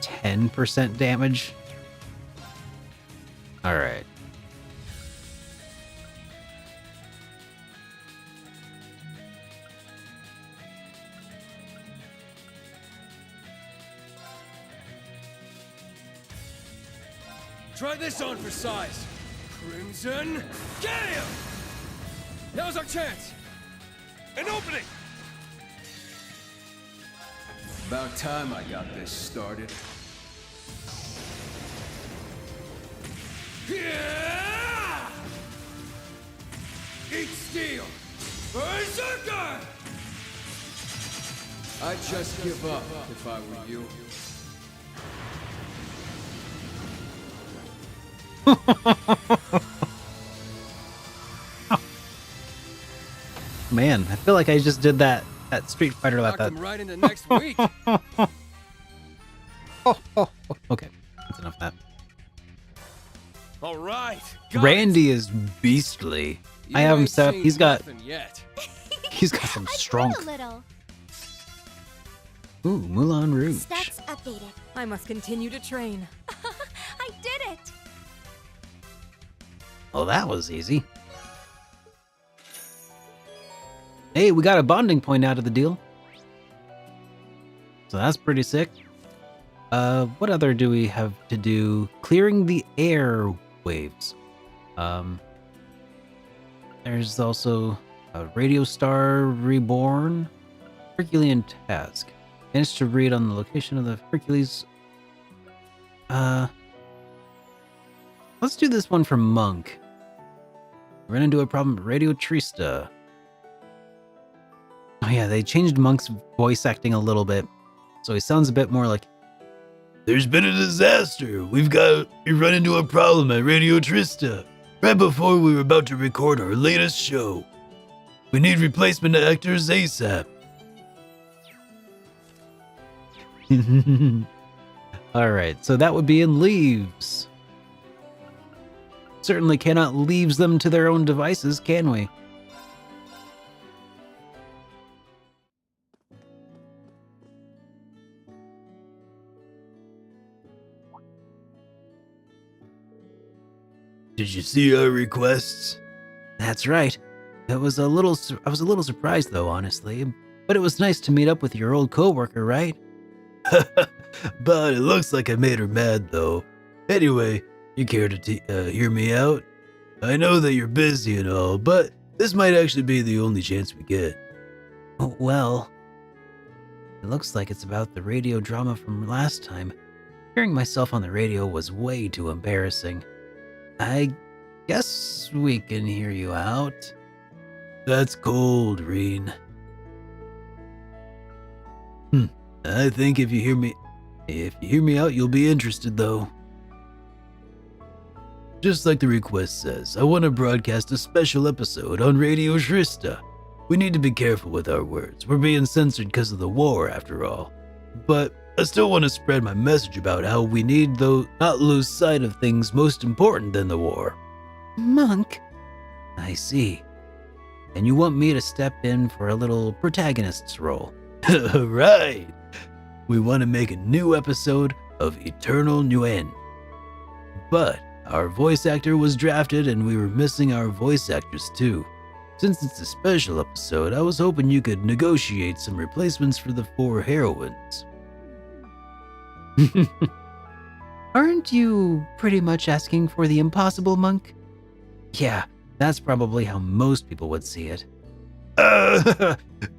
10% damage. All right. Try this on for size. Crimson Gale! Now's our chance. An opening! About time I got this started. Yeah! Eat steel! Berserker! I'd just give up if I were you. Man, I feel like I just did that Street Fighter like that. Knocked him right into next week. Okay, that's enough of that. All right. Randy is beastly. I have him set up. He's got Yet. he's got some strong. A little. Ooh, Moulin Rouge. Stats updated. I must continue to train. I did it! Well, that was easy. Hey, we got a bonding point out of the deal. So that's pretty sick. What other do we have to do? Clearing the air waves. There's also a Radio Star Reborn. Herculean task. Managed to read on the location of the Hercules. Let's do this one from Monk. Ran into a problem at Radio Trista. Oh yeah, they changed Monk's voice acting a little bit. So he sounds a bit more like, "There's been a disaster. We run into a problem at Radio Trista, right before we were about to record our latest show. We need replacement actors ASAP." Alright, so that would be in Leaves. Certainly cannot leave them to their own devices, can we? Did you see our requests? That's right. I was a little surprised though, honestly. But it was nice to meet up with your old coworker, right? But it looks like I made her mad though. Anyway, you care to hear me out? I know that you're busy and all, but this might actually be the only chance we get. Oh, well, it looks like it's about the radio drama from last time. Hearing myself on the radio was way too embarrassing. I guess we can hear you out. That's cold, Reen. I think if you hear me out, you'll be interested though. Just like the request says, I want to broadcast a special episode on Radio Trista. We need to be careful with our words. We're being censored because of the war, after all. But I still want to spread my message about how we need, though, not lose sight of things most important than the war. Monk? I see. And you want me to step in for a little protagonist's role? Right. We want to make a new episode of Eternal Nguyen. But our voice actor was drafted and we were missing our voice actress too. Since it's a special episode, I was hoping you could negotiate some replacements for the 4 heroines. Aren't you pretty much asking for the impossible, Monk? Yeah, that's probably how most people would see it.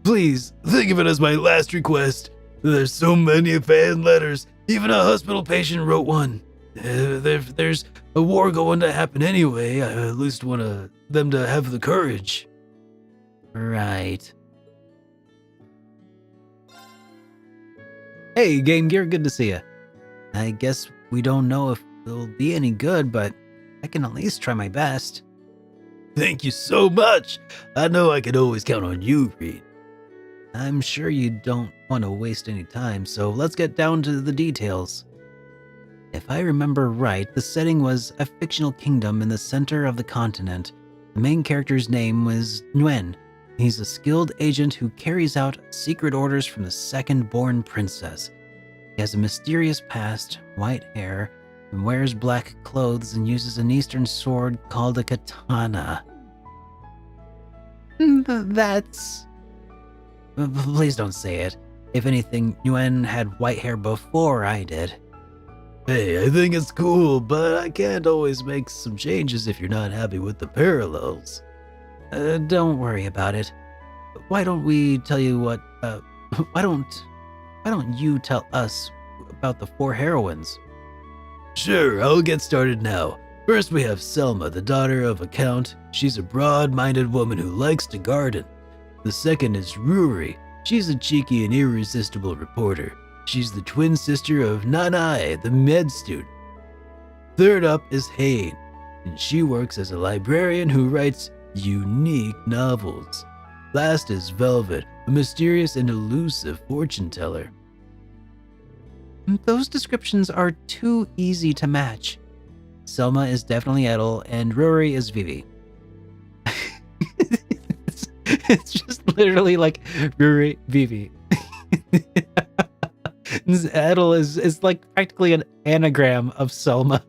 Please, think of it as my last request. There's so many fan letters. Even a hospital patient wrote one. There's a war going to happen anyway. I at least want them to have the courage. Right. Hey, Game Gear, good to see you. I guess we don't know if it'll be any good, but I can at least try my best. Thank you so much. I know I can always count on you, Reed. I'm sure you don't want to waste any time, so let's get down to the details. If I remember right, the setting was a fictional kingdom in the center of the continent. The main character's name was Nguyen. He's a skilled agent who carries out secret orders from the second-born princess. He has a mysterious past, white hair, and wears black clothes and uses an eastern sword called a katana. That's... Please don't say it. If anything, Nguyen had white hair before I did. Hey, I think it's cool, but I can't always make some changes if you're not happy with the parallels. Don't worry about it. Why don't we tell you what, why don't you tell us about the 4 heroines? Sure, I'll get started now. First we have Selma, the daughter of a count. She's a broad-minded woman who likes to garden. The second is Ruri. She's a cheeky and irresistible reporter. She's the twin sister of Nanai, the med student. Third up is Hain, and she works as a librarian who writes unique novels. Last is Velvet, a mysterious and elusive fortune teller. Those descriptions are too easy to match. Selma is definitely Edel, and Rory is Vivi. it's just literally like Rory, Vivi. Edel is like practically an anagram of Selma.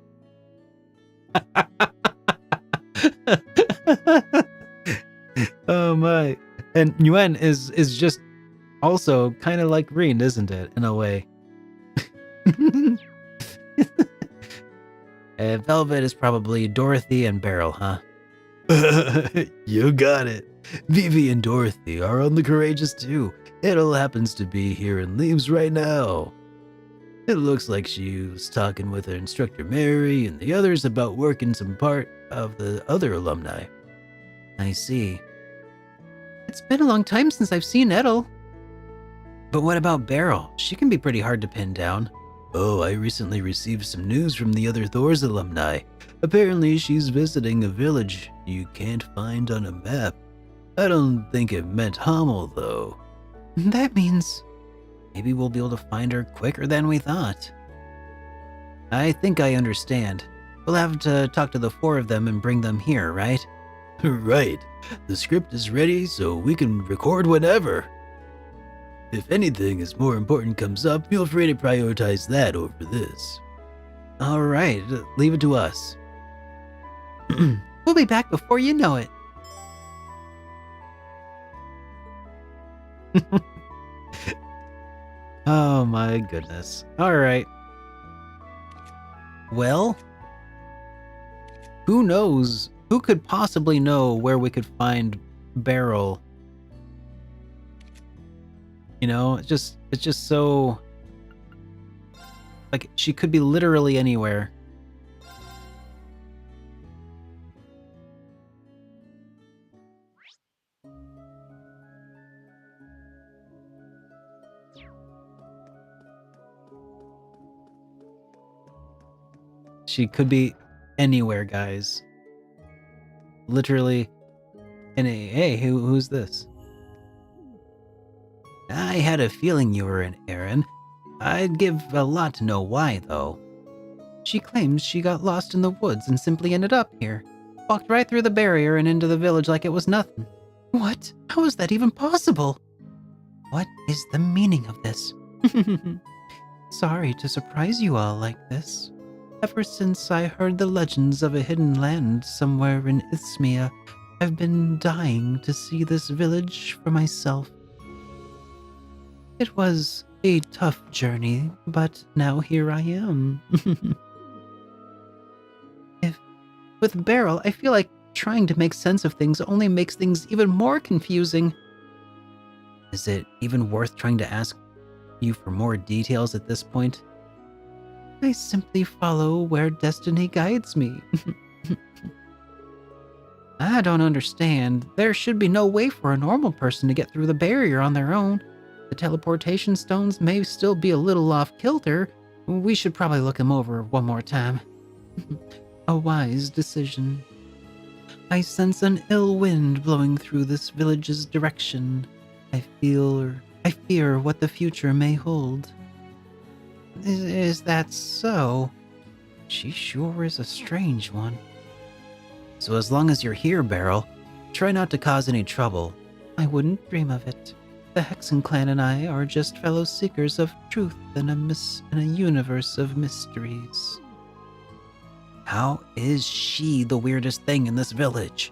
Oh my. And Nguyen is just also kind of like Reen, isn't it? In a way. And Velvet is probably Dorothy and Beryl, huh? You got it. Vivi and Dorothy are on the Courageous too. Edel happens to be here and leaves right now. It looks like she was talking with her instructor Mary and the others about working some part of the other alumni. I see. It's been a long time since I've seen Edel. But what about Beryl? She can be pretty hard to pin down. Oh, I recently received some news from the other Thor's alumni. Apparently she's visiting a village you can't find on a map. I don't think it meant Hamel though. That means maybe we'll be able to find her quicker than we thought. I think I understand. We'll have to talk to the 4 of them and bring them here, right? Right. The script is ready so we can record whenever. If anything is more important comes up, feel free to prioritize that over this. All right, leave it to us. We'll be back before you know it. Oh my goodness. All right. Well, who knows? Who could possibly know where we could find Beryl? You know, it's just so like she could be literally anywhere. She could be anywhere, guys. Literally. And hey, who's this? I had a feeling you were an Aaron. I'd give a lot to know why, though. She claims she got lost in the woods and simply ended up here. Walked right through the barrier and into the village like it was nothing. What? How is that even possible? What is the meaning of this? Sorry to surprise you all like this. Ever since I heard the legends of a hidden land somewhere in Isthmia, I've been dying to see this village for myself. It was a tough journey, but now here I am. With Beryl, I feel like trying to make sense of things only makes things even more confusing. Is it even worth trying to ask you for more details at this point? I simply follow where destiny guides me. I don't understand. There should be no way for a normal person to get through the barrier on their own. The teleportation stones may still be a little off kilter. We should probably look them over one more time. A wise decision. I sense an ill wind blowing through this village's direction. I fear what the future may hold. Is that so? She sure is a strange one. So as long as you're here, Beryl, try not to cause any trouble. I wouldn't dream of it. The Hexen clan and I are just fellow seekers of truth in a universe of mysteries. How is she the weirdest thing in this village?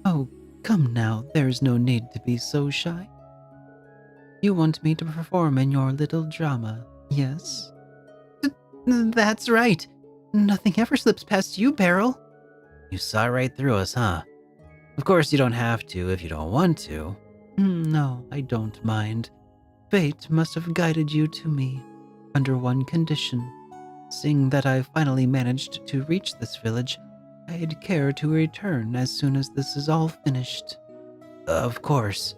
Oh, come now, there's no need to be so shy. You want me to perform in your little drama, yes? That's right. Nothing ever slips past you, Beryl. You saw right through us, huh? Of course you don't have to if you don't want to. No, I don't mind. Fate must have guided you to me, under one condition. Seeing that I finally managed to reach this village, I'd care to return as soon as this is all finished. Of course.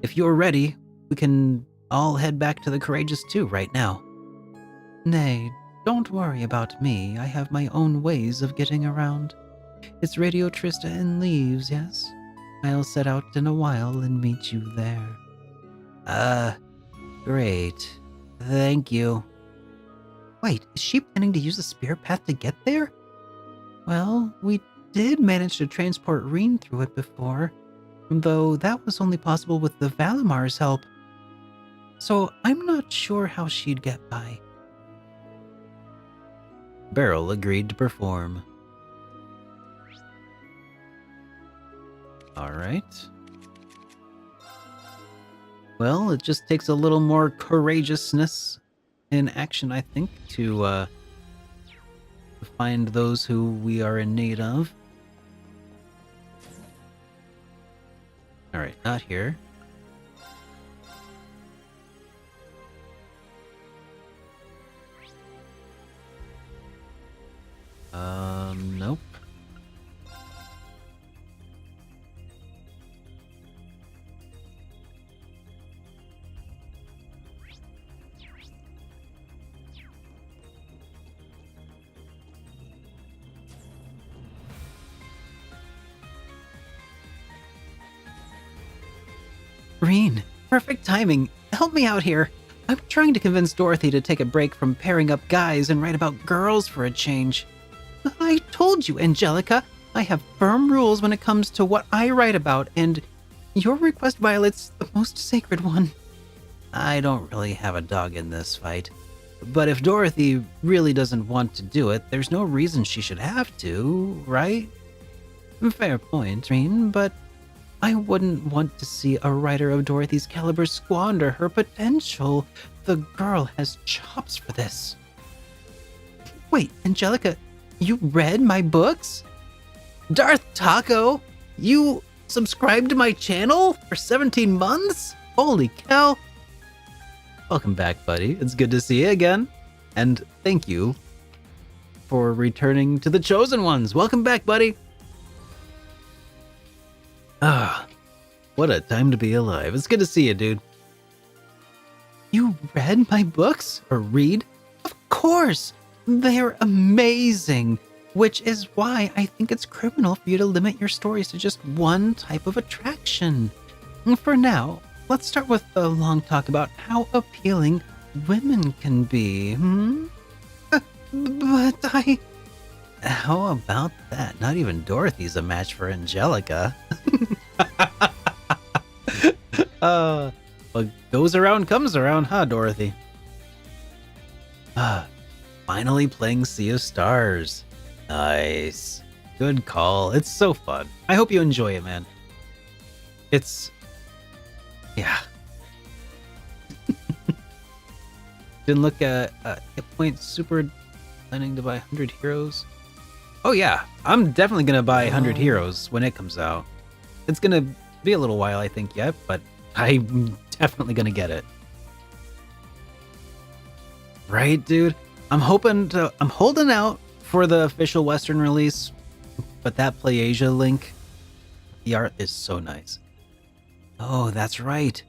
If you're ready, we can all head back to the Courageous 2 right now. Nay, don't worry about me. I have my own ways of getting around. It's Radio Trista and Leaves, yes? I'll set out in a while and meet you there. Great. Thank you. Wait, is she planning to use the spear path to get there? Well, we did manage to transport Reen through it before. though that was only possible with the Valamar's help. So I'm not sure how she'd get by. Beryl agreed to perform. All right. Well, it just takes a little more courageousness in action, I think, to find those who we are in need of. All right, not here. Nope. Reen, perfect timing. Help me out here. I'm trying to convince Dorothy to take a break from pairing up guys and write about girls for a change. I told you, Angelica, I have firm rules when it comes to what I write about, and your request violates the most sacred one. I don't really have a dog in this fight. But if Dorothy really doesn't want to do it, there's no reason she should have to, right? Fair point, Reen, but I wouldn't want to see a writer of Dorothy's caliber squander her potential. The girl has chops for this. Wait, Angelica, you read my books? Darth Taco, you subscribed to my channel for 17 months? Holy cow. Welcome back, buddy. It's good to see you again. And thank you for returning to the Chosen Ones. Welcome back, buddy. Ah, what a time to be alive. It's good to see you, dude. You read my books? Or read? Of course! They're amazing! Which is why I think it's criminal for you to limit your stories to just one type of attraction. For now, let's start with a long talk about how appealing women can be, But I... How about that? Not even Dorothy's a match for Angelica. What goes around comes around, huh, Dorothy? Finally playing Sea of Stars. Nice. Good call. It's so fun. I hope you enjoy it, man. It's... Yeah. Didn't look at hit point super planning to buy 100 heroes. Oh yeah, I'm definitely gonna buy 100 heroes when it comes out. It's gonna be a little while, I think, yet, but I'm definitely gonna get it. Right, dude? I'm holding out for the official Western release, but that PlayAsia link, the art is so nice. Oh, that's right.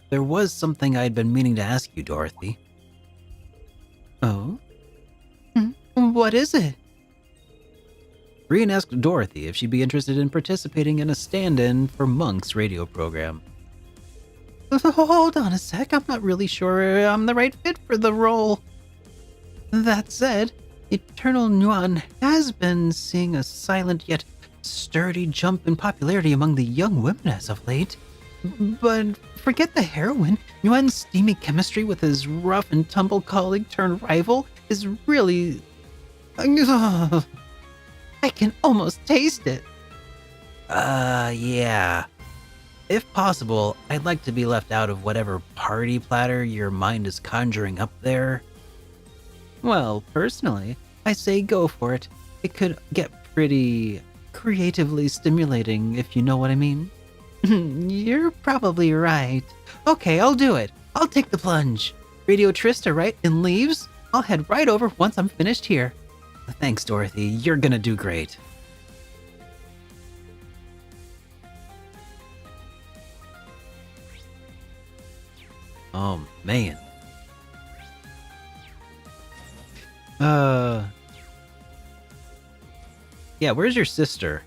There was something I'd been meaning to ask you, Dorothy. Oh? What is it? Reen asked Dorothy if she'd be interested in participating in a stand-in for Monk's radio program. Hold on a sec, I'm not really sure I'm the right fit for the role. That said, Eternal Nuan has been seeing a silent yet sturdy jump in popularity among the young women as of late. But forget the heroine, Nuan's steamy chemistry with his rough and tumble colleague turned rival is really... I can almost taste it. Yeah. If possible, I'd like to be left out of whatever party platter your mind is conjuring up there. Well, personally, I say go for it. It could get pretty creatively stimulating, if you know what I mean. You're probably right. Okay, I'll do it. I'll take the plunge. Radio Trista, right? In leaves? I'll head right over once I'm finished here. Thanks, Dorothy. You're gonna do great. Oh, man. Yeah, where's your sister?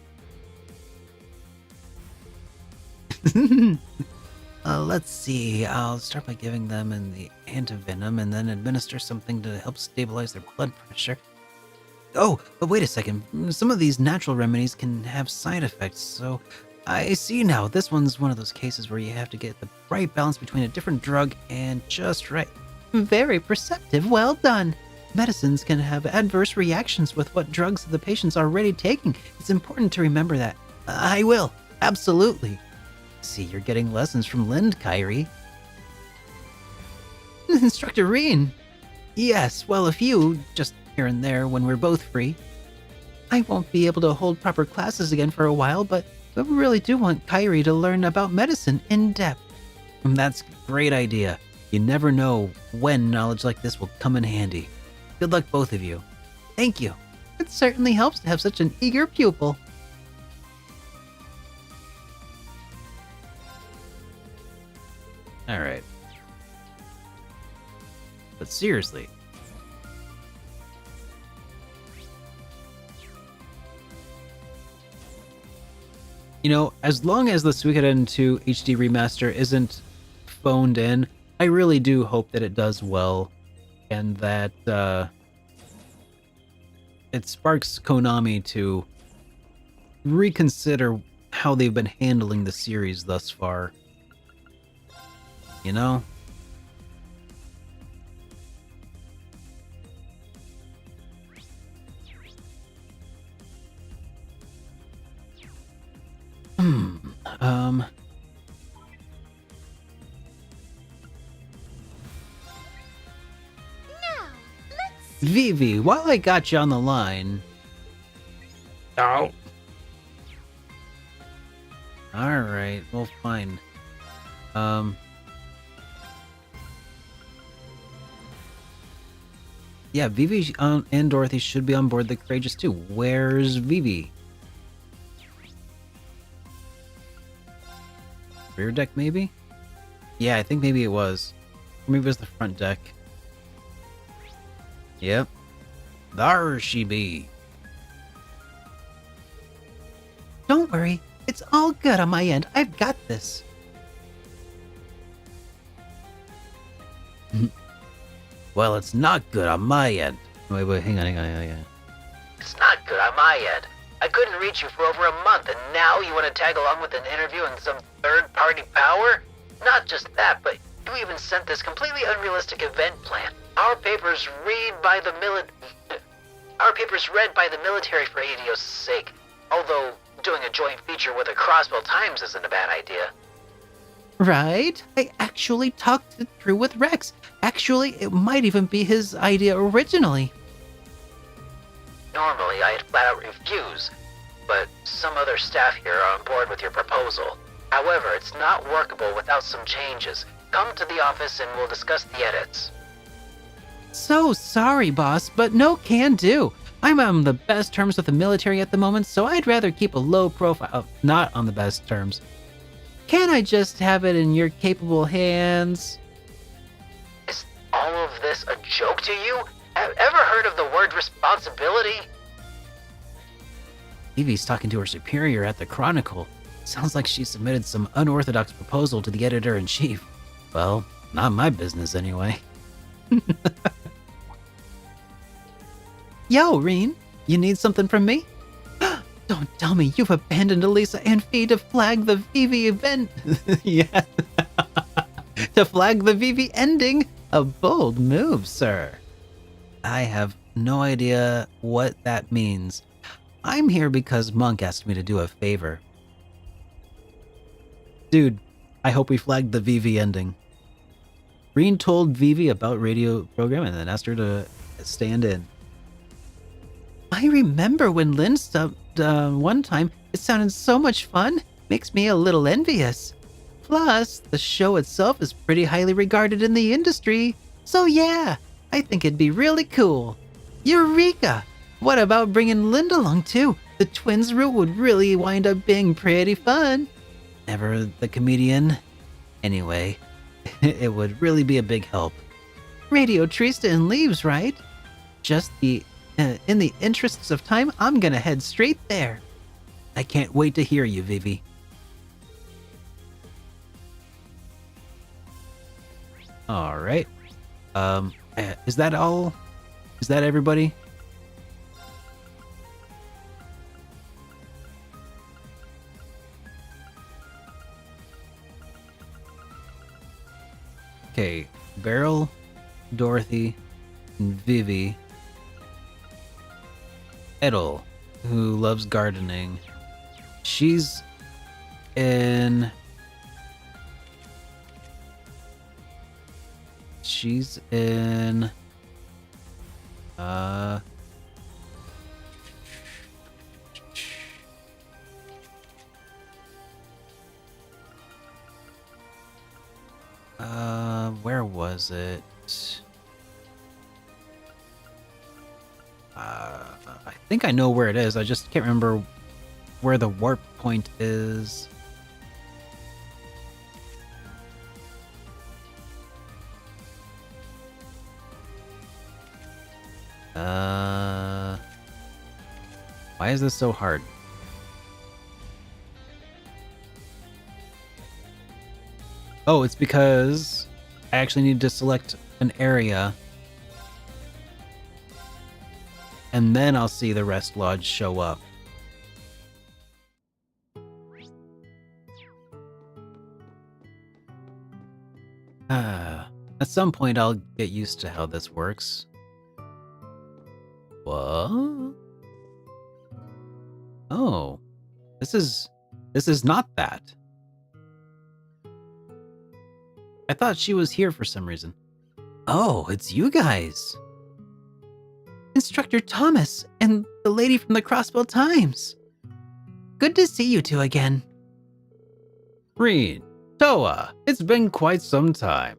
Let's see. I'll start by giving them the antivenom and then administer something to help stabilize their blood pressure. Oh, but wait a second. Some of these natural remedies can have side effects, so I see now. This one's one of those cases where you have to get the right balance between a different drug and just right. Very perceptive. Well done. Medicines can have adverse reactions with what drugs the patient's already taking. It's important to remember that. I will. Absolutely. See, you're getting lessons from Lind, Kyrie. Instructor Reen. Yes, well, a few, just here and there when we're both free. I won't be able to hold proper classes again for a while, but we really do want Kyrie to learn about medicine in depth. That's a great idea. You never know when knowledge like this will come in handy. Good luck, both of you. Thank you. It certainly helps to have such an eager pupil. All right. But seriously. You know, as long as the Suikoden 2 HD remaster isn't phoned in, I really do hope that it does well and that it sparks Konami to reconsider how they've been handling the series thus far. You know? Vivi, while I got you on the line. Oh. Alright, well, fine. Yeah, Vivi and Dorothy should be on board the Courageous too. Where's Vivi? Rear deck, maybe? Yeah, I think maybe it was. Or maybe it was the front deck. Yep. There she be. Don't worry. It's all good on my end. I've got this. Well, it's not good on my end. Wait, hang on. It's not good on my end. I couldn't reach you for over a month, and now you want to tag along with an interview and some third-party power? Not just that, but you even sent this completely unrealistic event plan. Our papers read by the military for ADO's sake. Although doing a joint feature with the Crossbell Times isn't a bad idea. Right? I actually talked it through with Rex. Actually, it might even be his idea originally. Normally, I'd flat out refuse, but some other staff here are on board with your proposal. However, it's not workable without some changes. Come to the office and we'll discuss the edits. So sorry, boss, but no can do. I'm on the best terms with the military at the moment, so I'd rather keep a low profile. Not on the best terms. Can't I just have it in your capable hands? Is all of this a joke to you? Have ever heard of the word responsibility? Evie's talking to her superior at the Chronicle. Sounds like she submitted some unorthodox proposal to the editor-in-chief. Well, not my business anyway. Yo, Reen, you need something from me? Don't tell me you've abandoned Elisa and Fee to flag the Vivi event. Yeah. To flag the Vivi ending. A bold move, sir. I have no idea what that means. I'm here because Monk asked me to do a favor. Dude, I hope we flagged the Vivi ending. Reen told Vivi about radio program and then asked her to stand in. I remember when Lynn subbed one time. It sounded so much fun. Makes me a little envious. Plus, the show itself is pretty highly regarded in the industry. So yeah, I think it'd be really cool. Eureka! What about bringing Linda along too? The twins route would really wind up being pretty fun. Never the comedian. Anyway, it would really be a big help. Radio Trista and Leaves, right? Just in the interests of time, I'm gonna head straight there. I can't wait to hear you, Vivi. All right. Is that all? Is that everybody? Okay, Beryl, Dorothy, and Vivi. Edel, who loves gardening. She's in... where was it? I think I know where it is. I just can't remember where the warp point is. Why is this so hard? Oh, it's because I actually need to select an area. And then I'll see the Rest Lodge show up. At some point I'll get used to how this works. What? Oh. This is not that. I thought she was here for some reason. Oh, it's you guys. Instructor Thomas and the lady from the Crossbell Times. Good to see you two again. Reen, Toa, it's been quite some time.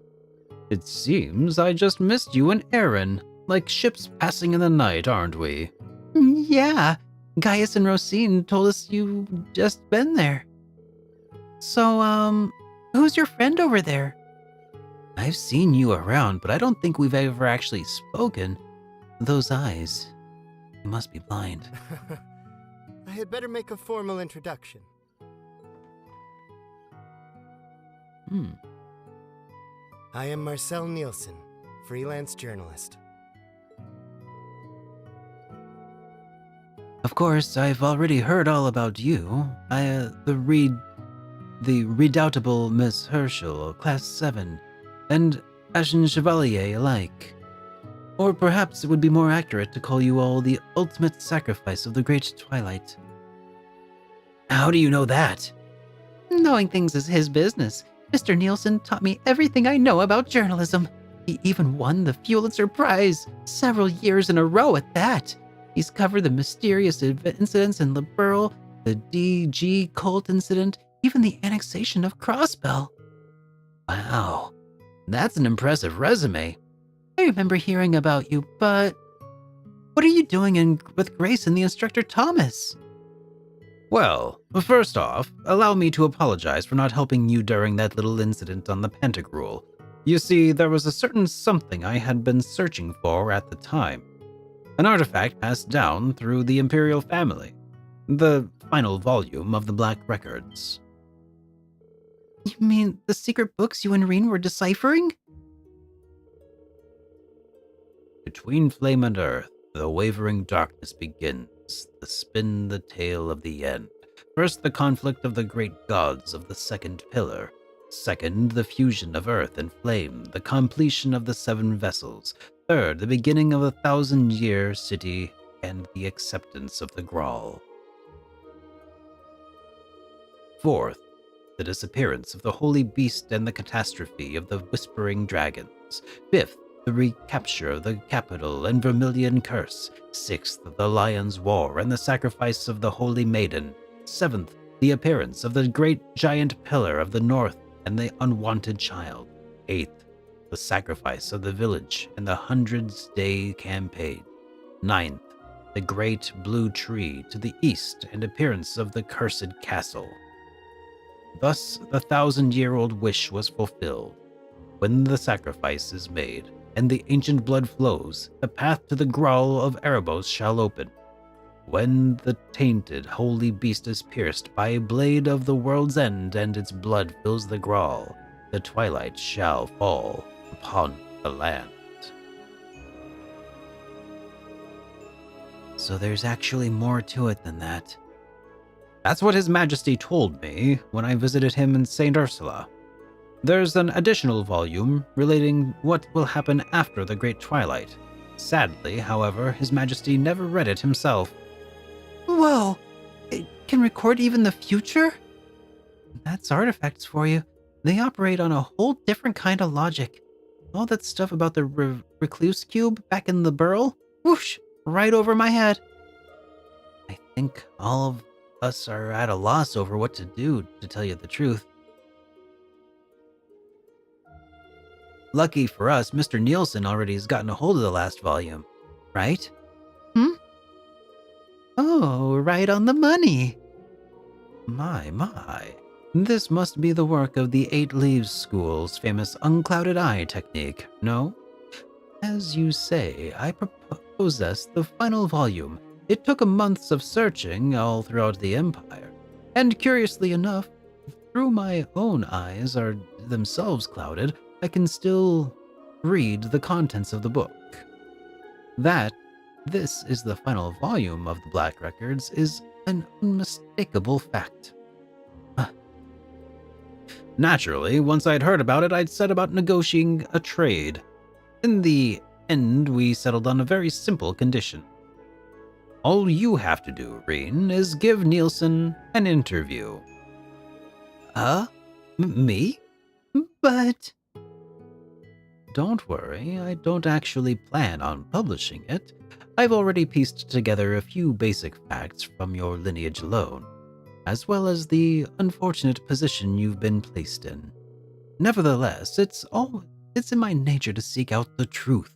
It seems I just missed you and Aaron, like ships passing in the night, aren't we? Yeah, Gaius and Rosine told us you just been there. So, who's your friend over there? I've seen you around, but I don't think we've ever actually spoken. Those eyes, you must be blind. I had better make a formal introduction. I am Marcel Nielsen, freelance journalist. Of course, I've already heard all about you. The redoubtable Miss Herschel, Class 7, and Ashen Chevalier alike. Or perhaps it would be more accurate to call you all the ultimate sacrifice of the Great Twilight. How do you know that? Knowing things is his business. Mr. Nielsen taught me everything I know about journalism. He even won the Pulitzer Prize, several years in a row at that. He's covered the mysterious incidents in Liberl, the DG cult incident, even the annexation of Crossbell. Wow, that's an impressive resume. I remember hearing about you, but what are you doing with Grace and the Instructor Thomas? Well, first off, allow me to apologize for not helping you during that little incident on the Pantagruel. You see, there was a certain something I had been searching for at the time. An artifact passed down through the Imperial family. The final volume of the Black Records. You mean the secret books you and Reen were deciphering? Between flame and earth, the wavering darkness begins, to spin the tale of the end. First, the conflict of the great gods of the second pillar. Second, the fusion of earth and flame, the completion of the 7 vessels. Third, the beginning of the 1,000-year city and the acceptance of the Grawl. Fourth, the disappearance of the Holy Beast and the catastrophe of the Whispering Dragons. Fifth, the recapture of the capital and Vermilion Curse. Sixth, the Lion's War and the sacrifice of the Holy Maiden. Seventh, the appearance of the great giant pillar of the north and the unwanted child. Eighth, the sacrifice of the village and the 100-day campaign. Ninth, the great blue tree to the east and appearance of the cursed castle. Thus, the 1,000-year-old wish was fulfilled. When the sacrifice is made, and the ancient blood flows, the path to the Grawl of Erebos shall open. When the tainted holy beast is pierced by a blade of the world's end and its blood fills the Grawl, the twilight shall fall upon the land. So there's actually more to it than that. That's what His Majesty told me when I visited him in St. Ursula. There's an additional volume relating what will happen after the Great Twilight. Sadly, however, His Majesty never read it himself. Whoa! It can record even the future? That's artifacts for you. They operate on a whole different kind of logic. All that stuff about the recluse cube back in the burrow? Whoosh! Right over my head. I think all of us are at a loss over what to do, to tell you the truth. Lucky for us, Mr. Nielsen already has gotten a hold of the last volume, right? Oh, right on the money. My. This must be the work of the Eight Leaves School's famous unclouded eye technique, no? As you say, I possess the final volume. It took months of searching all throughout the Empire. And curiously enough, through my own eyes are themselves clouded, I can still read the contents of the book. That this is the final volume of the Black Records is an unmistakable fact. Naturally, once I'd heard about it, I'd set about negotiating a trade. In the end, we settled on a very simple condition. All you have to do, Reen, is give Nielsen an interview. Me? But... Don't worry, I don't actually plan on publishing it. I've already pieced together a few basic facts from your lineage alone, as well as the unfortunate position you've been placed in. Nevertheless, it's in my nature to seek out the truth.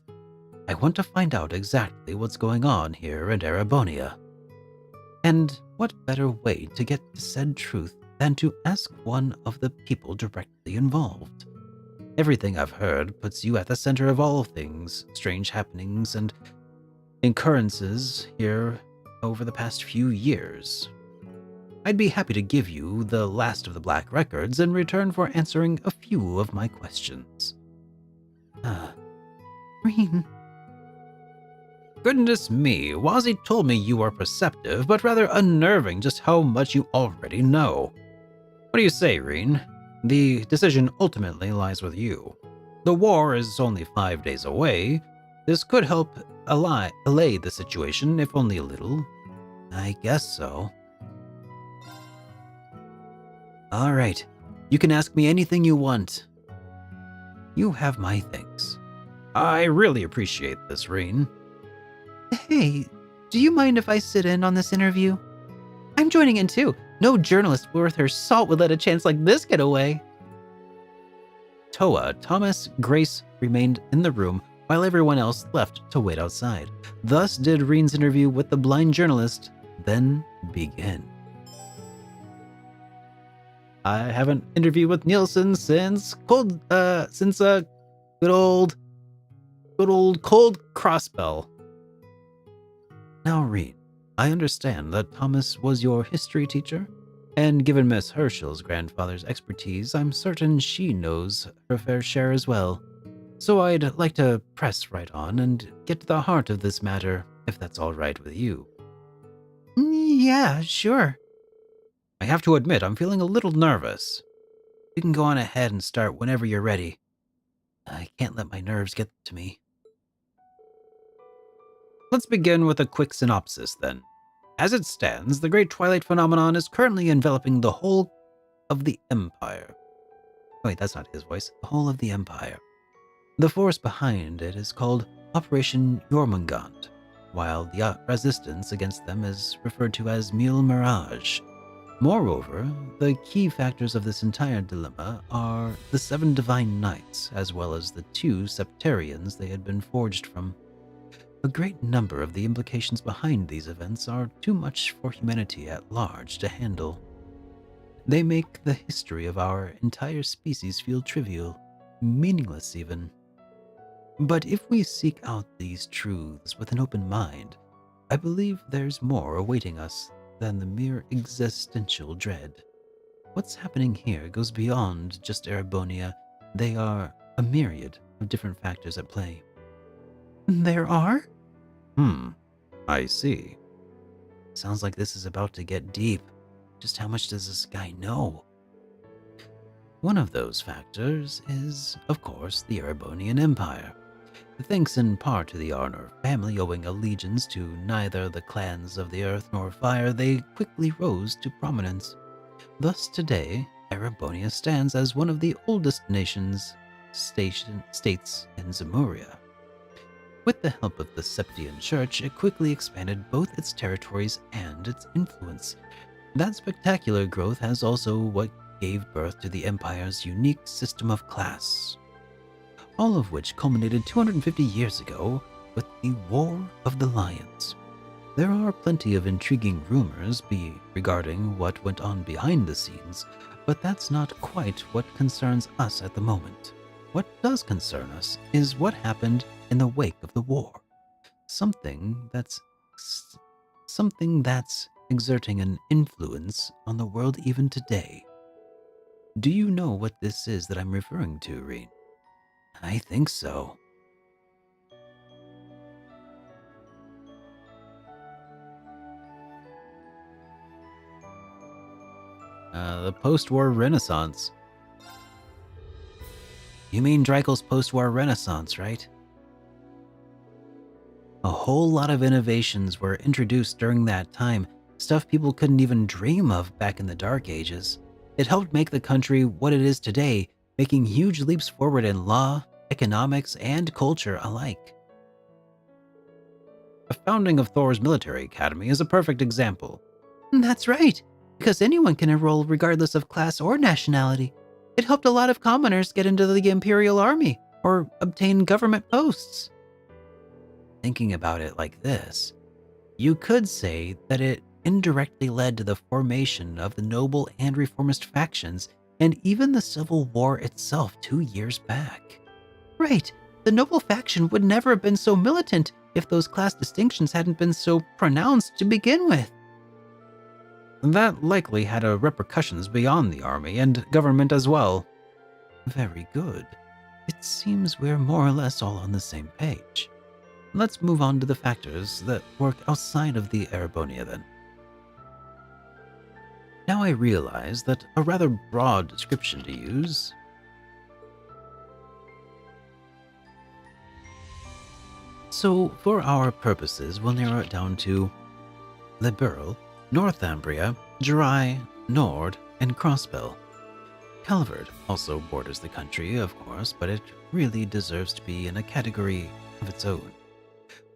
I want to find out exactly what's going on here in Erebonia. And what better way to get to said truth than to ask one of the people directly involved? Everything I've heard puts you at the center of all things, strange happenings and occurrences here over the past few years. I'd be happy to give you the last of the Black Records in return for answering a few of my questions. Reen. Goodness me, Wazzy told me you are perceptive, but rather unnerving just how much you already know. What do you say, Reen? The decision ultimately lies with you. The war is only 5 days away. This could help allay the situation, if only a little. I guess so. All right, you can ask me anything you want. You have my thanks. I really appreciate this, Reen. Hey, do you mind if I sit in on this interview? I'm joining in too. No journalist worth her salt would let a chance like this get away. Toa, Thomas, Grace remained in the room while everyone else left to wait outside. Thus did Reen's interview with the blind journalist then begin. I haven't interviewed with Nielsen since good old Cold Crossbell. Now, Reen, I understand that Thomas was your history teacher, and given Miss Herschel's grandfather's expertise, I'm certain she knows her fair share as well. So I'd like to press right on and get to the heart of this matter, if that's all right with you. Yeah, sure. I have to admit, I'm feeling a little nervous. You can go on ahead and start whenever you're ready. I can't let my nerves get to me. Let's begin with a quick synopsis, then. As it stands, the Great Twilight phenomenon is currently enveloping the whole of the Empire. Wait, that's not his voice. The whole of the Empire. The force behind it is called Operation Jormungand, while the resistance against them is referred to as Mille Mirage. Moreover, the key factors of this entire dilemma are the 7 Divine Knights, as well as the 2 Septarians they had been forged from. A great number of the implications behind these events are too much for humanity at large to handle. They make the history of our entire species feel trivial, meaningless even. But if we seek out these truths with an open mind, I believe there's more awaiting us than the mere existential dread. What's happening here goes beyond just Erebonia. They are a myriad of different factors at play. There are? I see. Sounds like this is about to get deep. Just how much does this guy know? One of those factors is, of course, the Erebonian Empire. Thanks in part to the Arnor family owing allegiance to neither the clans of the Earth nor Fire, they quickly rose to prominence. Thus today, Erebonia stands as one of the oldest states in Zemuria. With the help of the Septian Church, it quickly expanded both its territories and its influence. That spectacular growth has also what gave birth to the Empire's unique system of class, all of which culminated 250 years ago with the War of the Lions. There are plenty of intriguing rumors regarding what went on behind the scenes, but that's not quite what concerns us at the moment. What does concern us is what happened in the wake of the war. Something that's exerting an influence on the world even today. Do you know what this is that I'm referring to, Rean? I think so. The post-war Renaissance. You mean Dreikel's post-war Renaissance, right? A whole lot of innovations were introduced during that time, stuff people couldn't even dream of back in the Dark Ages. It helped make the country what it is today, making huge leaps forward in law, economics, and culture alike. The founding of Thor's military academy is a perfect example. That's right, because anyone can enroll regardless of class or nationality. It helped a lot of commoners get into the Imperial Army or obtain government posts. Thinking about it like this, you could say that it indirectly led to the formation of the noble and reformist factions and even the Civil War itself 2 years back. Right, the noble faction would never have been so militant if those class distinctions hadn't been so pronounced to begin with. That likely had repercussions beyond the army and government as well. Very good. It seems we're more or less all on the same page. Let's move on to the factors that work outside of the Erebonia then. Now I realize that a rather broad description to use. So for our purposes, we'll narrow it down to Liberl, Northumbria, Jerai, Nord, and Crossbell. Calvard also borders the country, of course, but it really deserves to be in a category of its own.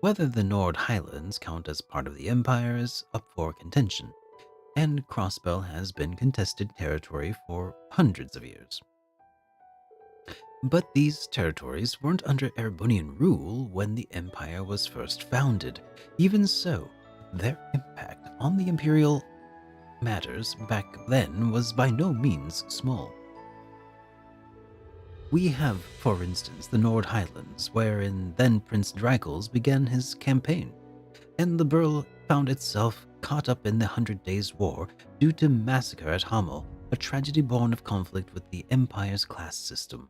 Whether the Nord Highlands count as part of the Empire is up for contention, and Crossbell has been contested territory for hundreds of years. But these territories weren't under Erebonian rule when the Empire was first founded. Even so, their impact on the Imperial matters back then was by no means small. We have, for instance, the Nord Highlands, wherein then Prince Dreikel began his campaign, and the Burl found itself caught up in the 100 Days' War due to massacre at Hamel, a tragedy born of conflict with the Empire's class system.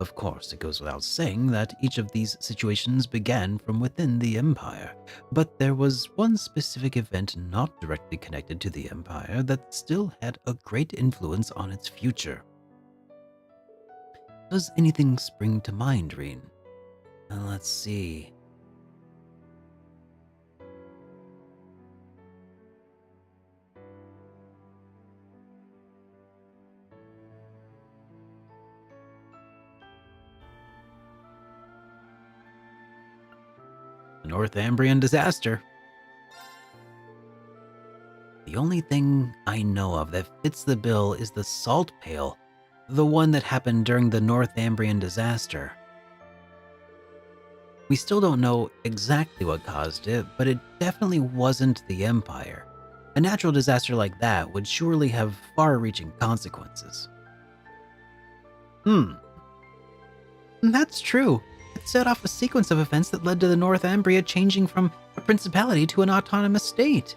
Of course, it goes without saying that each of these situations began from within the Empire, but there was one specific event not directly connected to the Empire that still had a great influence on its future. Does anything spring to mind, Rean? Let's see. The Northumbrian disaster. The only thing I know of that fits the bill is the salt pail, the one that happened during the Northumbrian disaster. We still don't know exactly what caused it, but it definitely wasn't the Empire. A natural disaster like that would surely have far-reaching consequences. That's true. It set off a sequence of events that led to the Northumbria changing from a principality to an autonomous state.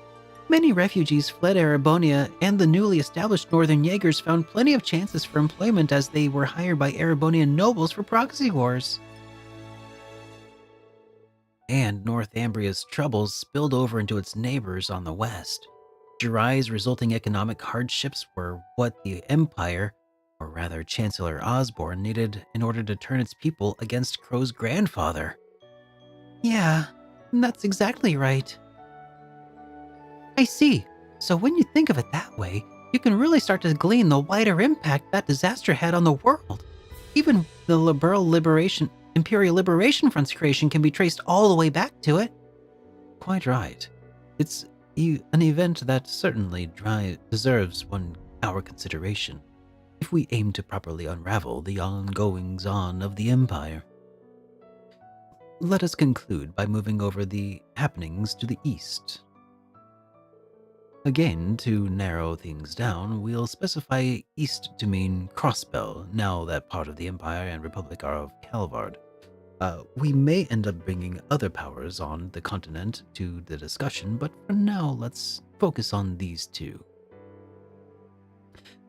Many refugees fled Erebonia, and the newly established Northern Jaegers found plenty of chances for employment as they were hired by Erebonian nobles for proxy wars. And Northumbria's troubles spilled over into its neighbors on the west. Jiraiya's resulting economic hardships were what the Empire, or rather Chancellor Osborne, needed in order to turn its people against Crow's grandfather. Yeah, that's exactly right. I see. So when you think of it that way, you can really start to glean the wider impact that disaster had on the world. Even the Imperial Liberation Front's creation can be traced all the way back to it. Quite right. It's an event that certainly deserves our consideration, if we aim to properly unravel the ongoings-on of the Empire. Let us conclude by moving over the happenings to the east. Again, to narrow things down, we'll specify east to mean Crossbell, now that part of the Empire and Republic are of Calvard. We may end up bringing other powers on the continent to the discussion, but for now, let's focus on these two.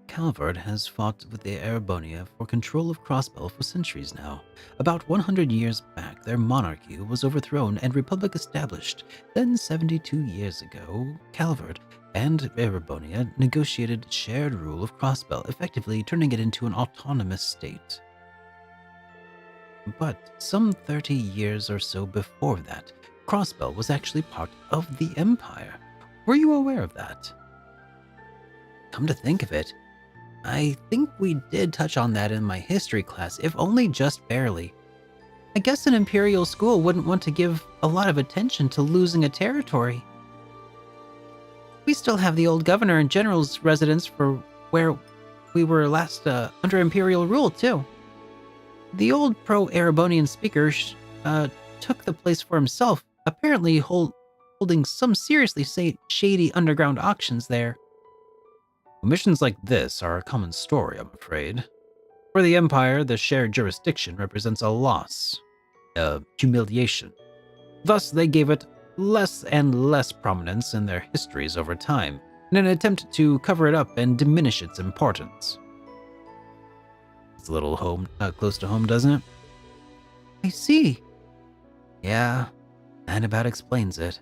Calvard has fought with the Erebonia for control of Crossbell for centuries now. About 100 years back, their monarchy was overthrown and Republic established. Then 72 years ago, Calvard and Erebonia negotiated shared rule of Crossbell, effectively turning it into an autonomous state. But some 30 years or so before that, Crossbell was actually part of the Empire. Were you aware of that? Come to think of it, I think we did touch on that in my history class, if only just barely. I guess an Imperial school wouldn't want to give a lot of attention to losing a territory. We still have the old Governor and General's residence for where we were last under Imperial rule, too. The old pro-Erebonian speaker took the place for himself, apparently holding some seriously shady underground auctions there. Missions like this are a common story, I'm afraid. For the Empire, the shared jurisdiction represents a loss, a humiliation. Thus, they gave it less and less prominence in their histories over time, in an attempt to cover it up and diminish its importance. It's a little close to home, doesn't it? I see. Yeah, that about explains it.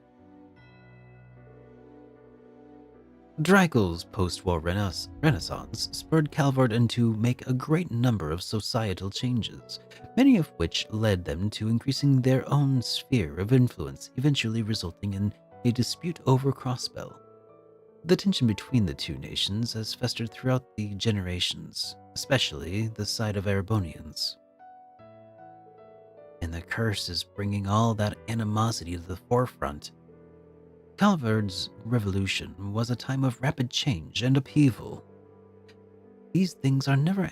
Drygel's post-war renaissance spurred Calvard to make a great number of societal changes, many of which led them to increasing their own sphere of influence, eventually resulting in a dispute over Crossbell. The tension between the two nations has festered throughout the generations, especially the side of Erebonians. And the curse is bringing all that animosity to the forefront. Calvard's revolution was a time of rapid change and upheaval. These things are never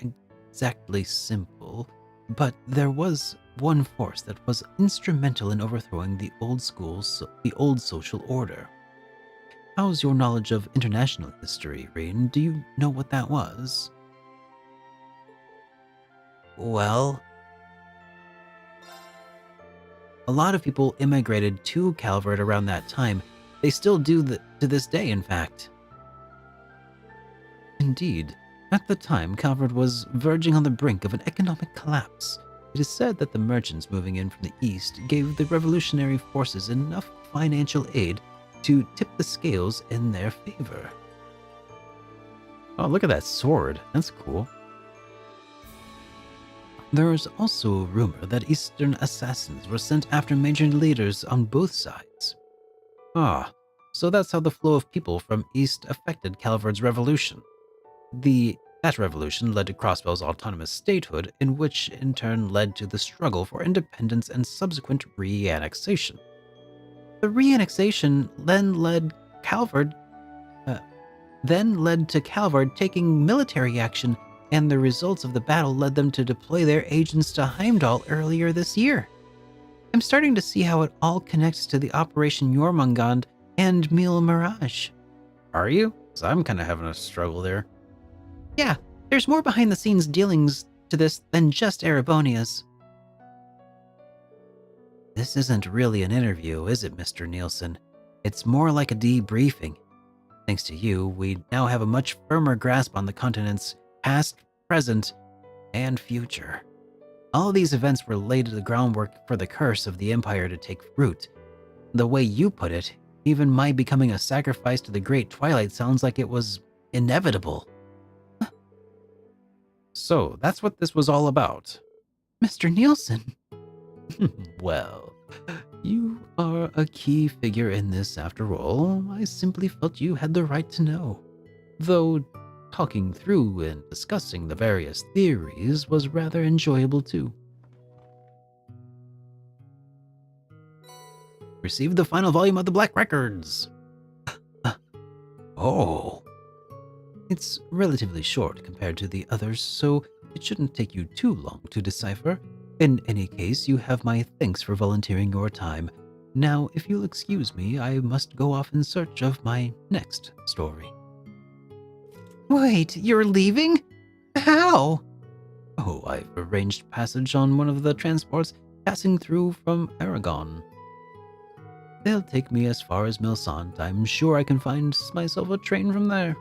exactly simple, but there was one force that was instrumental in overthrowing the old social order. How's your knowledge of international history, Rean? Do you know what that was? Well, a lot of people immigrated to Calvard around that time. They still do to this day, in fact. Indeed, at the time, Calvard was verging on the brink of an economic collapse. It is said that the merchants moving in from the east gave the revolutionary forces enough financial aid to tip the scales in their favor. Oh, look at that sword. That's cool. There is also a rumor that Eastern assassins were sent after major leaders on both sides. Ah, so that's how the flow of people from East affected Calvard's revolution. That revolution led to Crossbell's autonomous statehood, in which in turn led to the struggle for independence and subsequent re-annexation. The re-annexation then led to Calvard taking military action, and the results of the battle led them to deploy their agents to Heimdall earlier this year. I'm starting to see how it all connects to the Operation Jormungand and Mille Mirage. Are you? 'Cause I'm kind of having a struggle there. Yeah, there's more behind-the-scenes dealings to this than just Erebonia's. This isn't really an interview, is it, Mr. Nielsen? It's more like a debriefing. Thanks to you, we now have a much firmer grasp on the continent's past, present, and future. All of these events were laid the groundwork for the curse of the Empire to take root. The way you put it, Even my becoming a sacrifice to the Great Twilight sounds like it was inevitable. So, that's what this was all about. Mr. Nielsen. Well, you are a key figure in this after all. I simply felt you had the right to know. Though talking through and discussing the various theories was rather enjoyable too. Received the final volume of the Black Records. Oh. It's relatively short compared to the others, so it shouldn't take you too long to decipher. In any case, you have my thanks for volunteering your time. Now, if you'll excuse me, I must go off in search of my next story. Wait, you're leaving? How? Oh, I've arranged passage on one of the transports passing through from Aragon. They'll take me as far as Milsant. I'm sure I can find myself a train from there.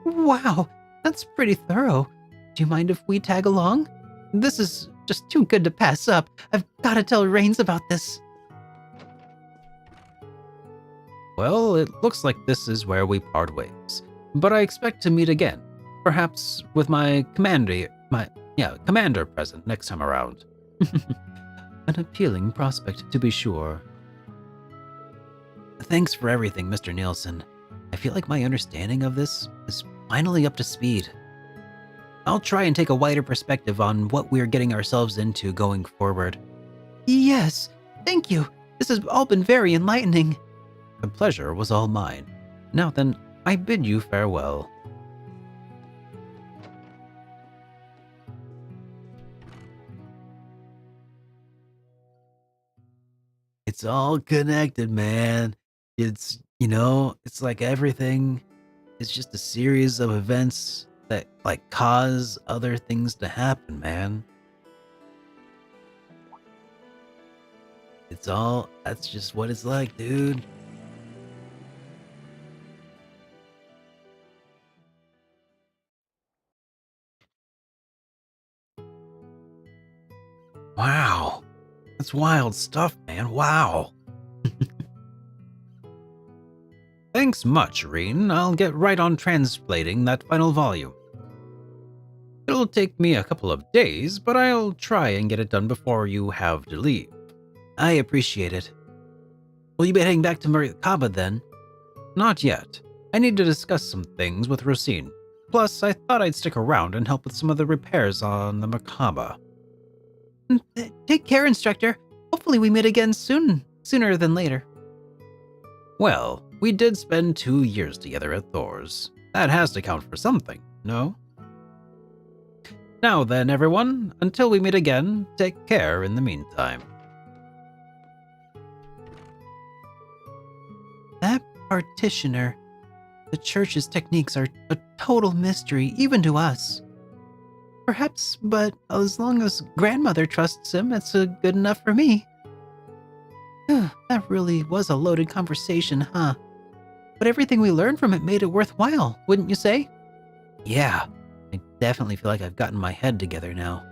Wow, that's pretty thorough. Do you mind if we tag along? This is just too good to pass up. I've got to tell Rains about this. Well, it looks like this is where we part ways. But I expect to meet again. Perhaps with my commander present next time around. An appealing prospect, to be sure. Thanks for everything, Mr. Nielsen. I feel like my understanding of this is finally up to speed. I'll try and take a wider perspective on what we're getting ourselves into going forward. Yes, thank you. This has all been very enlightening. The pleasure was all mine. Now then, I bid you farewell. It's all connected, man. It's, it's like everything is just a series of events that like cause other things to happen, man. That's just what it's like, dude. Wow. That's wild stuff, man. Wow. Thanks much, Reen. I'll get right on translating that final volume. It'll take me a couple of days, but I'll try and get it done before you have to leave. I appreciate it. Will you be heading back to Merkaba then? Not yet. I need to discuss some things with Rosine. Plus, I thought I'd stick around and help with some of the repairs on the Merkaba. Take care, Instructor. Hopefully we meet again sooner than later. Well, we did spend 2 years together at Thor's. That has to count for something, no? Now then, everyone, until we meet again, take care in the meantime. That partitioner. The Church's techniques are a total mystery, even to us. Perhaps, but as long as Grandmother trusts him, it's good enough for me. That really was a loaded conversation, huh? But everything we learned from it made it worthwhile, wouldn't you say? Yeah, I definitely feel like I've gotten my head together now.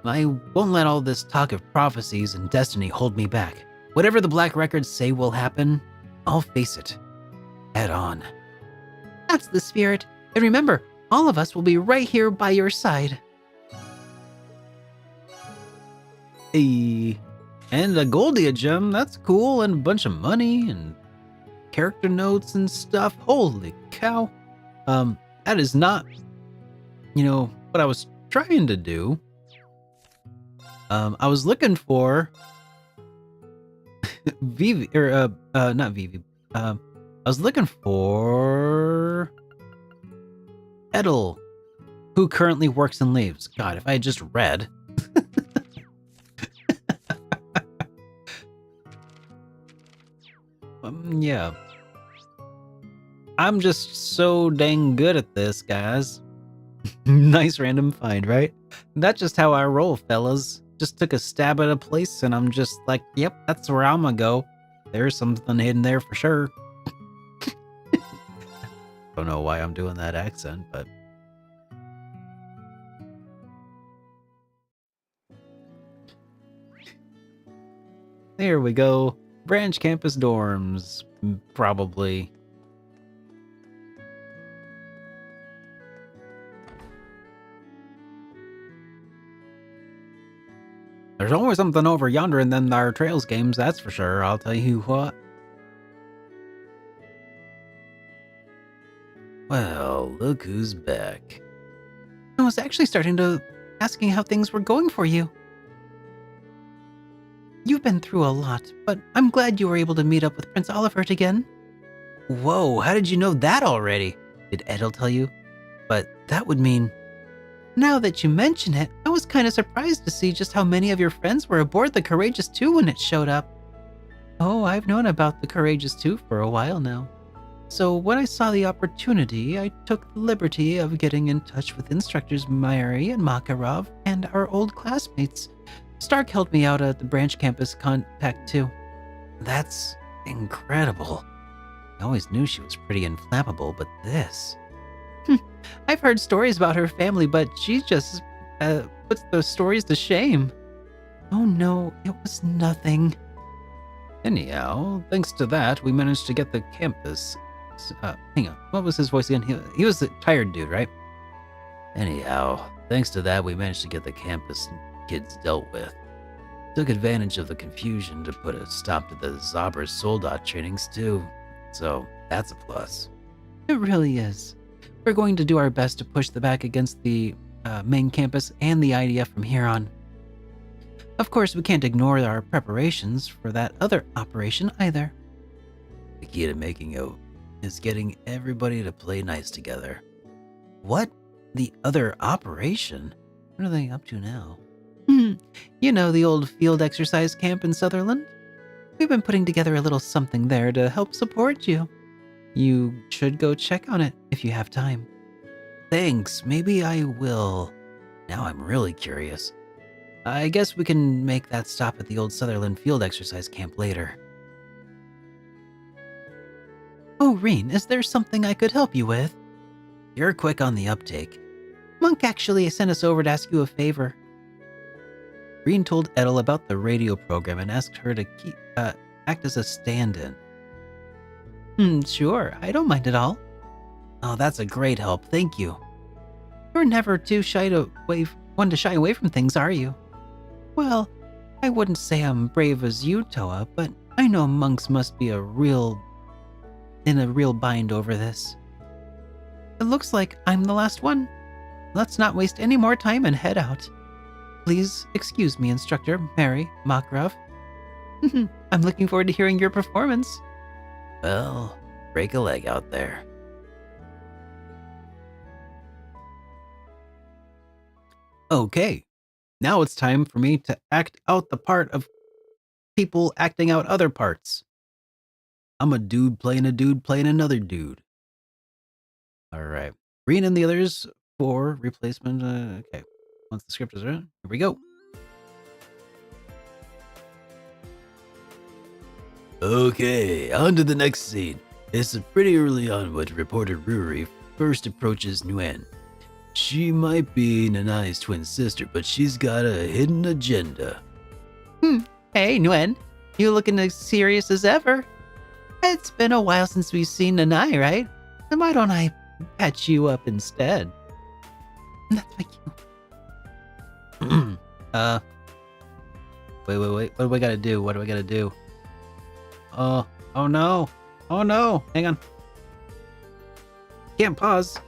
I won't let all this talk of prophecies and destiny hold me back. Whatever the Black Records say will happen, I'll face it. Head on. That's the spirit. And remember, all of us will be right here by your side. Hey, and a Goldia gem, that's cool, and a bunch of money, and character notes and stuff. Holy cow. That is not, what I was trying to do. I was looking for Vivi, not Vivi. I was looking for Edel, who currently works in Leaves. God, if I had just read. Yeah. I'm just so dang good at this, guys. Nice random find, right? That's just how I roll, fellas. Just took a stab at a place and I'm just like, yep, that's where I'm gonna go. There's something hidden there for sure. Don't know why I'm doing that accent, but... There we go. Branch campus dorms, probably. There's always something over yonder in them our Trails games, that's for sure, I'll tell you what. Well, look who's back. I was actually starting to asking how things were going for you. You've been through a lot, but I'm glad you were able to meet up with Prince Olivert again. Whoa, how did you know that already? Did Edel tell you? But that would mean... Now that you mention it, I was kind of surprised to see just how many of your friends were aboard the Courageous 2 when it showed up. Oh, I've known about the Courageous 2 for a while now. So when I saw the opportunity, I took the liberty of getting in touch with instructors Mary and Makarov and our old classmates. Stark helped me out at the branch campus contact too. That's incredible. I always knew she was pretty inflammable, but this... I've heard stories about her family, but she just puts those stories to shame. Oh no, it was nothing. Anyhow, thanks to that, we managed to get the campus... hang on, what was his voice again? He was a tired dude, right? Anyhow, thanks to that, we managed to get the campus kids dealt with. Took advantage of the confusion to put a stop to the Zauber Soldat trainings too. So, that's a plus. It really is. We're going to do our best to push the back against the main campus and the IDF from here on. Of course, we can't ignore our preparations for that other operation either. The key to making it is getting everybody to play nice together. What? The other operation? What are they up to now? You know, the old field exercise camp in Sutherland? We've been putting together a little something there to help support you. You should go check on it if you have time. Thanks, maybe I will. Now I'm really curious. I guess we can make that stop at the old Sutherland field exercise camp later. Oh, Reen, is there something I could help you with? You're quick on the uptake. Monk actually sent us over to ask you a favor. Reen told Edel about the radio program and asked her to act as a stand-in. Sure, I don't mind at all. Oh, that's a great help, thank you. You're never too one to shy away from things, are you? Well, I wouldn't say I'm brave as you, Toa, but I know monks must be in a real bind over this. It looks like I'm the last one. Let's not waste any more time and head out. Please excuse me, Instructor Mary Makarov. I'm looking forward to hearing your performance. Well, break a leg out there. Okay, now it's time for me to act out the part of people acting out other parts. I'm a dude playing another dude. All right, Reen and the others for replacement. Okay, once the script is written, here we go. Okay, on to the next scene. It's pretty early on when reporter Ruri first approaches Nguyen. She might be Nanai's twin sister, but she's got a hidden agenda. Hey, Nguyen, you looking as serious as ever. It's been a while since we've seen Nanai, right? And why don't I patch you up instead? That's my cue. Wait. What do I gotta do? Oh no. Hang on. Can't pause.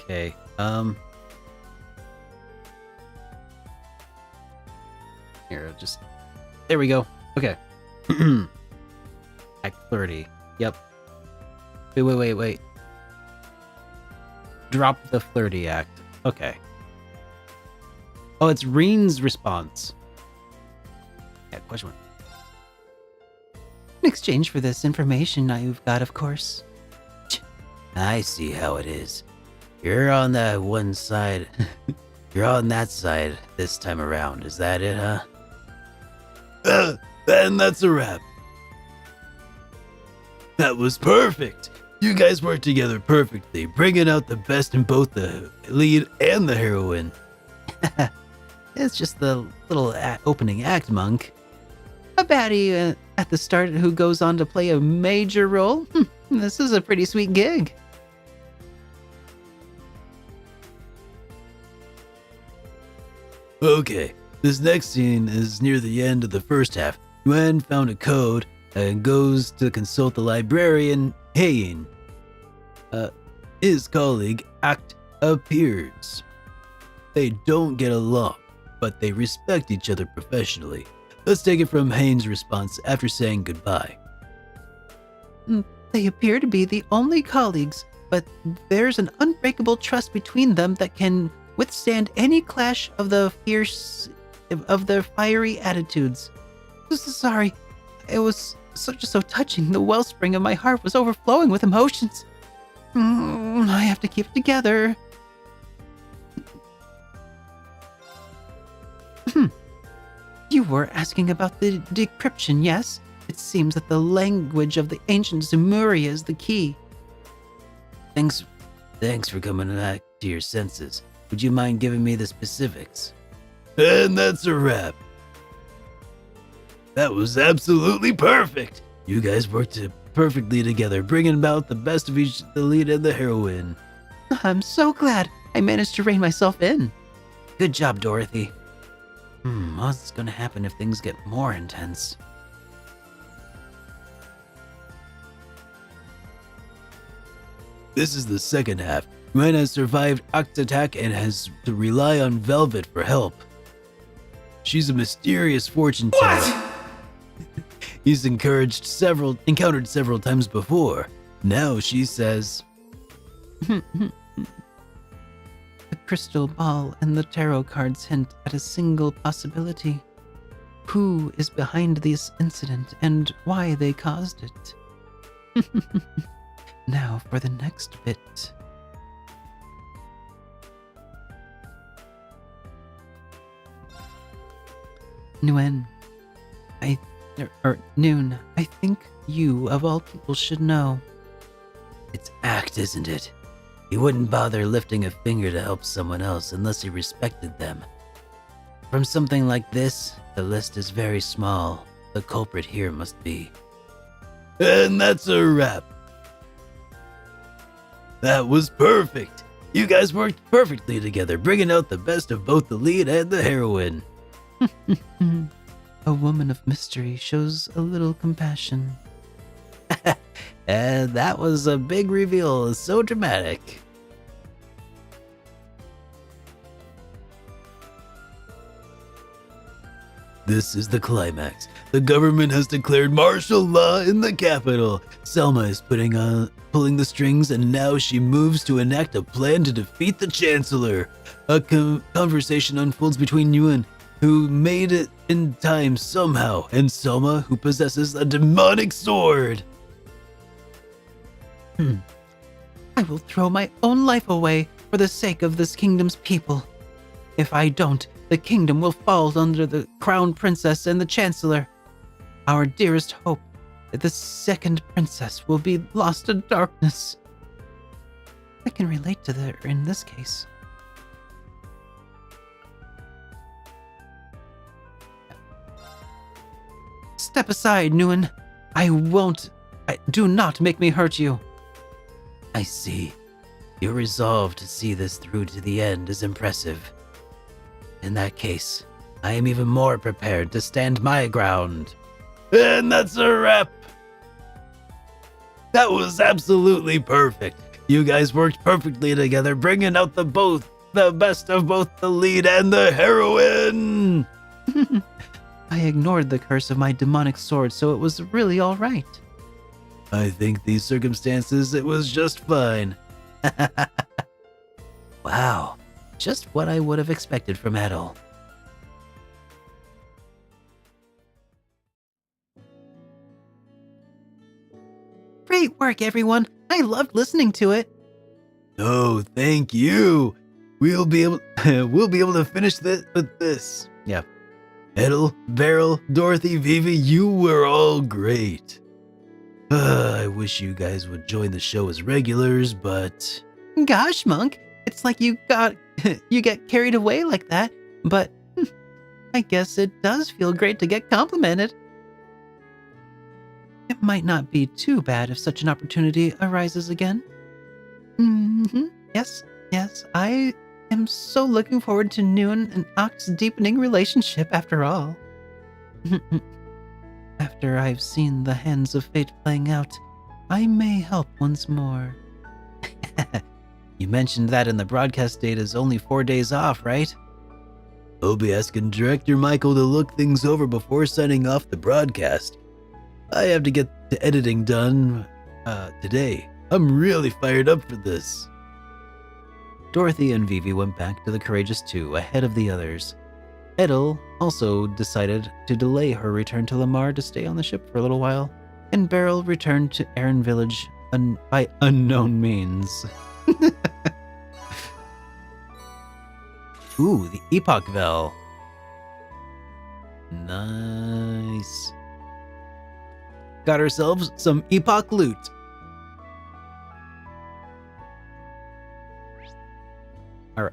Okay, here, there we go. Okay. Act 30. Yep. Wait. Drop the flirty act. Okay. Oh, it's Reen's response. Yeah, question one. In exchange for this information you've got, of course. I see how it is. You're on that one side. You're on that side this time around. Is that it, huh? Then that's a wrap. That was perfect. You guys worked together perfectly, bringing out the best in both the lead and the heroine. It's just the little opening act, Monk. A baddie at the start who goes on to play a major role? This is a pretty sweet gig. Okay, this next scene is near the end of the first half. Yuan found a code and goes to consult the librarian Heian. His colleague Act appears. They don't get along, but they respect each other professionally. Let's take it from Heian's response after saying goodbye. They appear to be the only colleagues, but there's an unbreakable trust between them that can withstand any clash of the fiery attitudes. Sorry, it was so touching. The wellspring of my heart was overflowing with emotions. I have to keep it together. You were asking about the decryption, yes? It seems that the language of the ancient Zemuria is the key. Thanks for coming back to your senses. Would you mind giving me the specifics? And that's a wrap. That was absolutely perfect. You guys worked perfectly together, bringing about the best of each, the lead and the heroine. I'm so glad I managed to rein myself in. Good job, Dorothy. What's gonna happen if things get more intense? This is the second half. Yuan has survived Act's attack and has to rely on Velvet for help. She's a mysterious fortune teller. He's encountered several times before. Now she says, The crystal ball and the tarot cards hint at a single possibility. Who is behind this incident and why they caused it? Now for the next bit. Noon, I think you, of all people, should know. It's Act, isn't it? He wouldn't bother lifting a finger to help someone else unless he respected them. From something like this, the list is very small. The culprit here must be. And that's a wrap. That was perfect. You guys worked perfectly together, bringing out the best of both the lead and the heroine. A woman of mystery shows a little compassion. And that was a big reveal, so dramatic. This is the climax. The government has declared martial law in the capital. Selma is pulling the strings, and now she moves to enact a plan to defeat the Chancellor. A conversation unfolds between Yuan, who made it in time somehow, and Selma, who possesses a demonic sword. I will throw my own life away for the sake of this kingdom's people. If I don't, the kingdom will fall under the crown princess and the chancellor. Our dearest hope, the second princess, will be lost to darkness. I can relate to her in this case. Step aside, Nguyen. Do not make me hurt you. I see. Your resolve to see this through to the end is impressive. In that case, I am even more prepared to stand my ground. And that's a wrap! That was absolutely perfect. You guys worked perfectly together, bringing out the best of both the lead and the heroine! I ignored the curse of my demonic sword, so it was really all right. I think these circumstances, it was just fine. Wow, just what I would have expected from Adol. Great work, everyone. I loved listening to it. Oh, thank you. We'll be able to finish this with this. Yeah. Edel, Beryl, Dorothy, Vivi, you were all great. I wish you guys would join the show as regulars, but... Gosh, Monk, it's like you get carried away like that, but I guess it does feel great to get complimented. It might not be too bad if such an opportunity arises again. Yes, I am so looking forward to Noon and Oct's deepening relationship after all. After I've seen the hands of fate playing out, I may help once more. You mentioned that in the broadcast date is only 4 days off, right? I'll be asking Director Michael to look things over before signing off the broadcast. I have to get the editing done today. I'm really fired up for this. Dorothy and Vivi went back to the Courageous Two ahead of the others. Edel also decided to delay her return to Lamar to stay on the ship for a little while, and Beryl returned to Aaron Village by unknown means. Ooh, the Epoch Bell. Nice. Got ourselves some Epoch loot.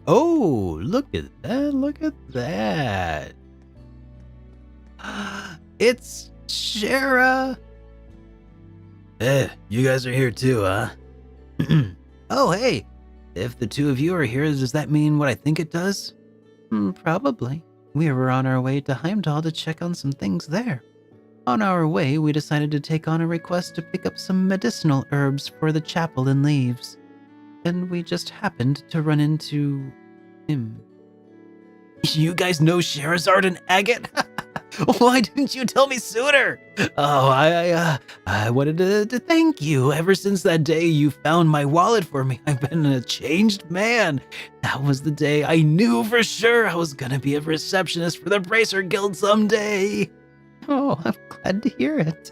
Oh, look at that. It's Shara. You guys are here too, huh? Oh, hey. If the two of you are here, does that mean what I think it does? Probably. We were on our way to Heimdall to check on some things there. On our way, we decided to take on a request to pick up some medicinal herbs for the chapel and leaves. And we just happened to run into him. You guys know Sherazard and Agate? Why didn't you tell me sooner? Oh, I wanted to thank you. Ever since that day you found my wallet for me, I've been a changed man. That was the day I knew for sure I was gonna be a receptionist for the Bracer Guild someday. Oh, I'm glad to hear it.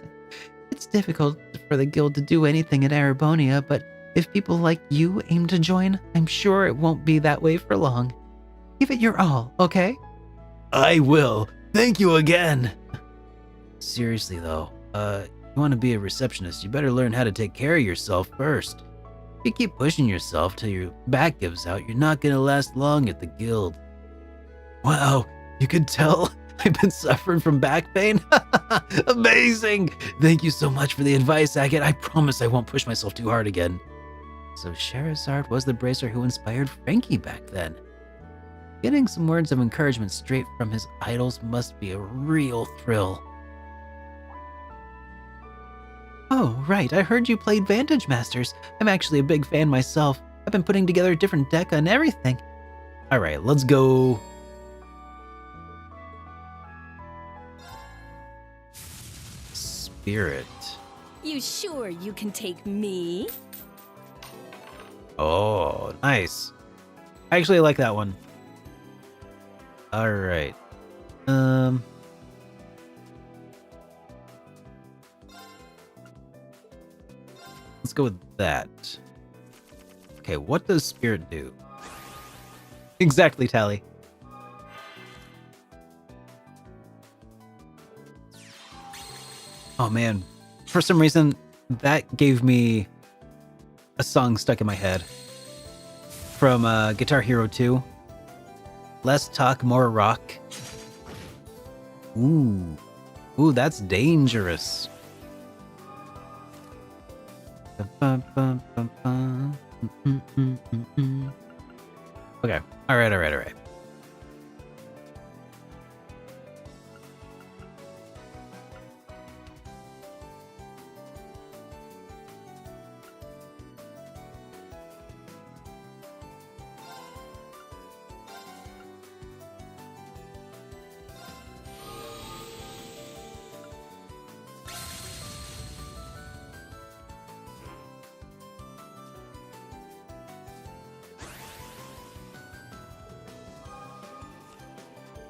It's difficult for the guild to do anything in Erebonia, but if people like you aim to join, I'm sure it won't be that way for long. Give it your all, okay? I will. Thank you again. Seriously though, you want to be a receptionist, you better learn how to take care of yourself first. If you keep pushing yourself till your back gives out, you're not gonna last long at the guild. Wow, you could tell I've been suffering from back pain? Amazing! Thank you so much for the advice, Agate. I promise I won't push myself too hard again. So Sherazard was the bracer who inspired Frankie back then. Getting some words of encouragement straight from his idols must be a real thrill. Oh, right, I heard you played Vantage Masters. I'm actually a big fan myself. I've been putting together a different deck and everything. Alright, let's go. Spirit. You sure you can take me? Oh, nice. I actually like that one. All right. Let's go with that. Okay, what does Spirit do? Exactly, Tally. Oh man, for some reason that gave me a song stuck in my head from Guitar Hero 2. Less talk, more rock. Ooh, that's dangerous. Okay, all right.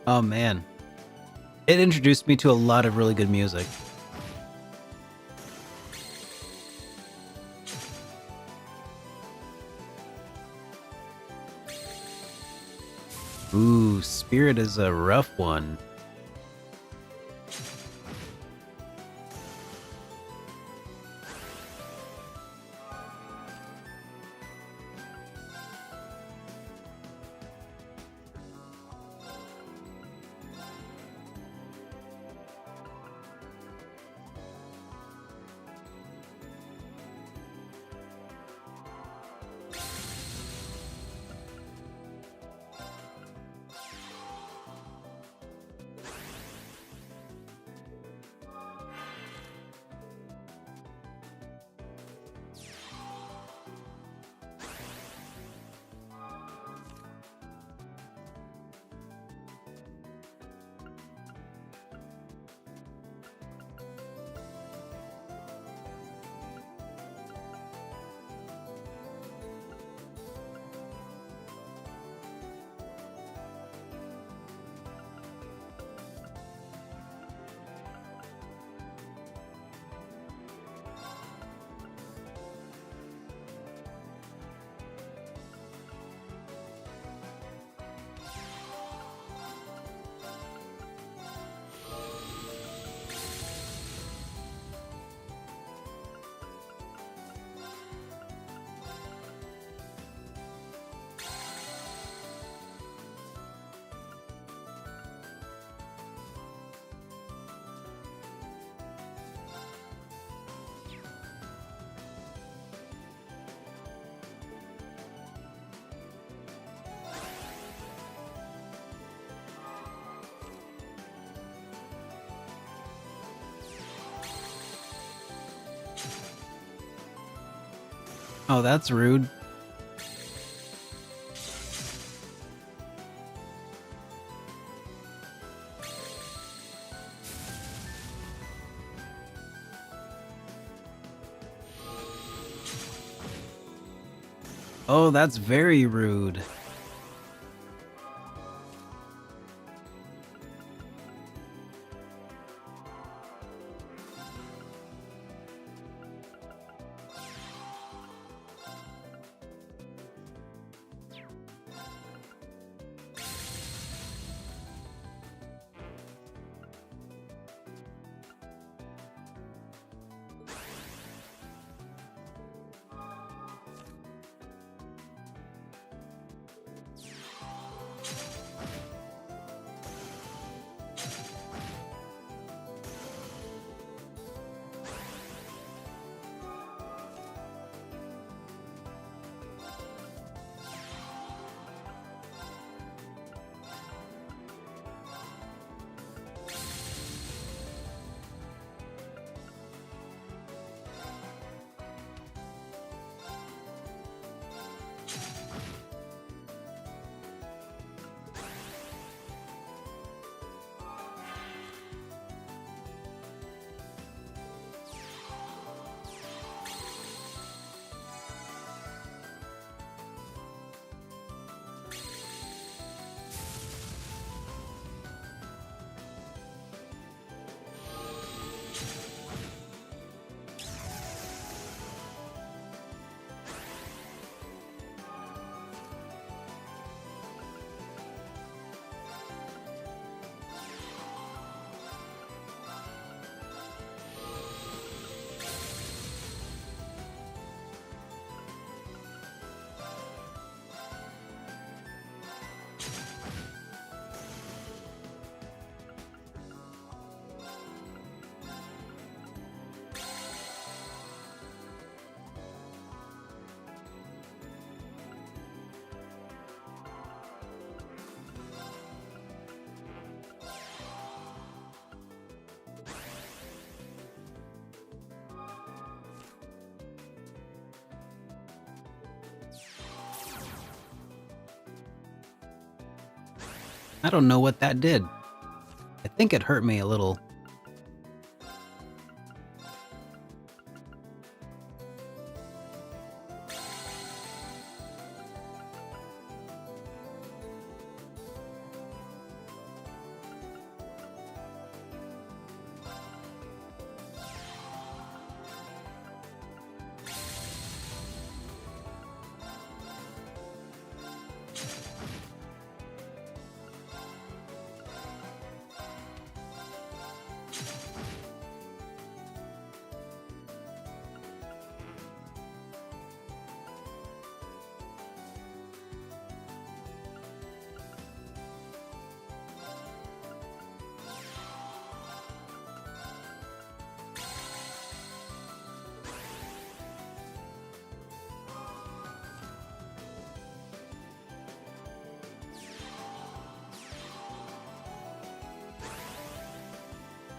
Oh man, it introduced me to a lot of really good music. Ooh, Spirit is a rough one. Oh, that's rude. Oh, that's very rude. I don't know what that did. I think it hurt me a little.